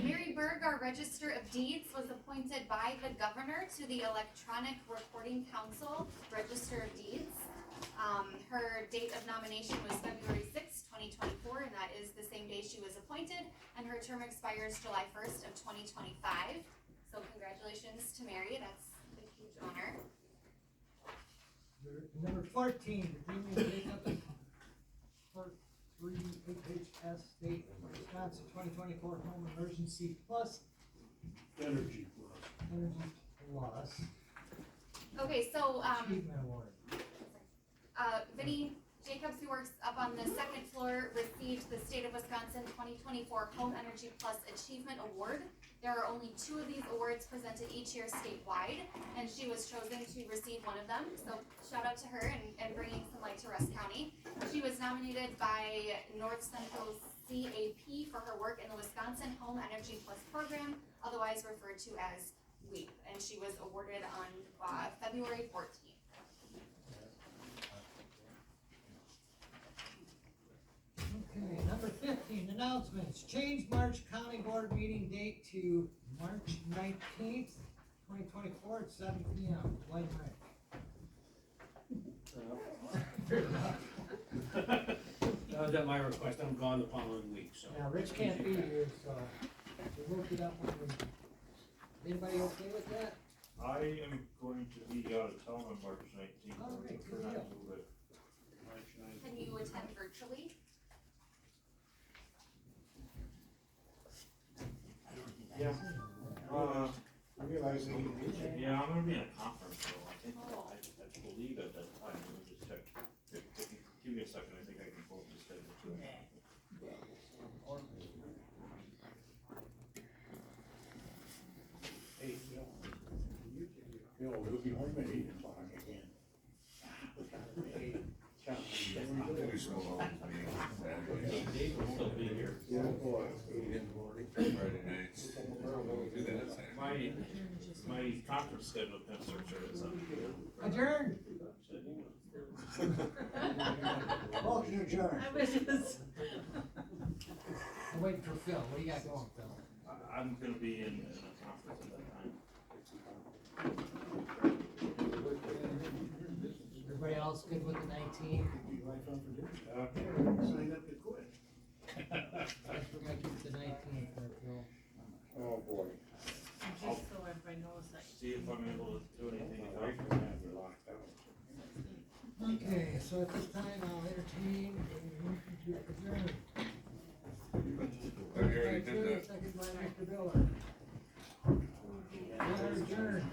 Mary Berg, our Register of Deeds, was appointed by the governor to the Electronic Recording Council Register of Deeds. Her date of nomination was February 6, 2024, and that is the same day she was appointed, and her term expires July 1st of 2025. So congratulations to Mary, that's a huge honor. Number 14, Virginia Jacob, Part 3, HHS State of Wisconsin 2024 Home Emergency Plus. Energy plus. Energy Plus. Okay, so, Achievement Award. Vinnie Jacobs, who works up on the second floor, received the State of Wisconsin 2024 Home Energy Plus Achievement Award. There are only 2 of these awards presented each year statewide, and she was chosen to receive one of them. So shout out to her and bringing some light to Rusk County. She was nominated by North Central CAP for her work in the Wisconsin Home Energy Plus program, otherwise referred to as WEEP, and she was awarded on February 14th. Okay, number 15, announcements. Change March County Board meeting date to March 19th, 2024 at 7 p.m. Light That was at my request, I'm gone the following week, so. Now, Rich can't be here, so we moved it up when we, anybody okay with that? I am going to be out of town on March 19th. All right, We're good not deal. move it. Can you attend virtually? Yeah. Realizing you need it. Yeah, I'm gonna be in a conference, so I think, I believe at that time, let me just check. Give me a second, I think I can pull up the schedule too. Hey, Bill, we'll be home at 8 o'clock again. Do some long meetings. Dave will still be here. Yeah, boy, 8 in the morning. Friday nights. Do that at Saturday. My conference schedule concerts are at some. Adjourn. Motion adjourned. I wish it was. I'm waiting for Phil. What do you got going, Phil? I'm gonna be in a conference at that time. Everybody else good with the 19th? Signed up to quit. Guess we're gonna keep the 19th there, Phil. Oh, boy. Just so everybody knows that. See if I'm able to do anything. Right from that, we're locked out. Okay, so at this time, I'll entertain a motion to adjourn. Oh, you already did that? Second by Mr. Miller. We are adjourned.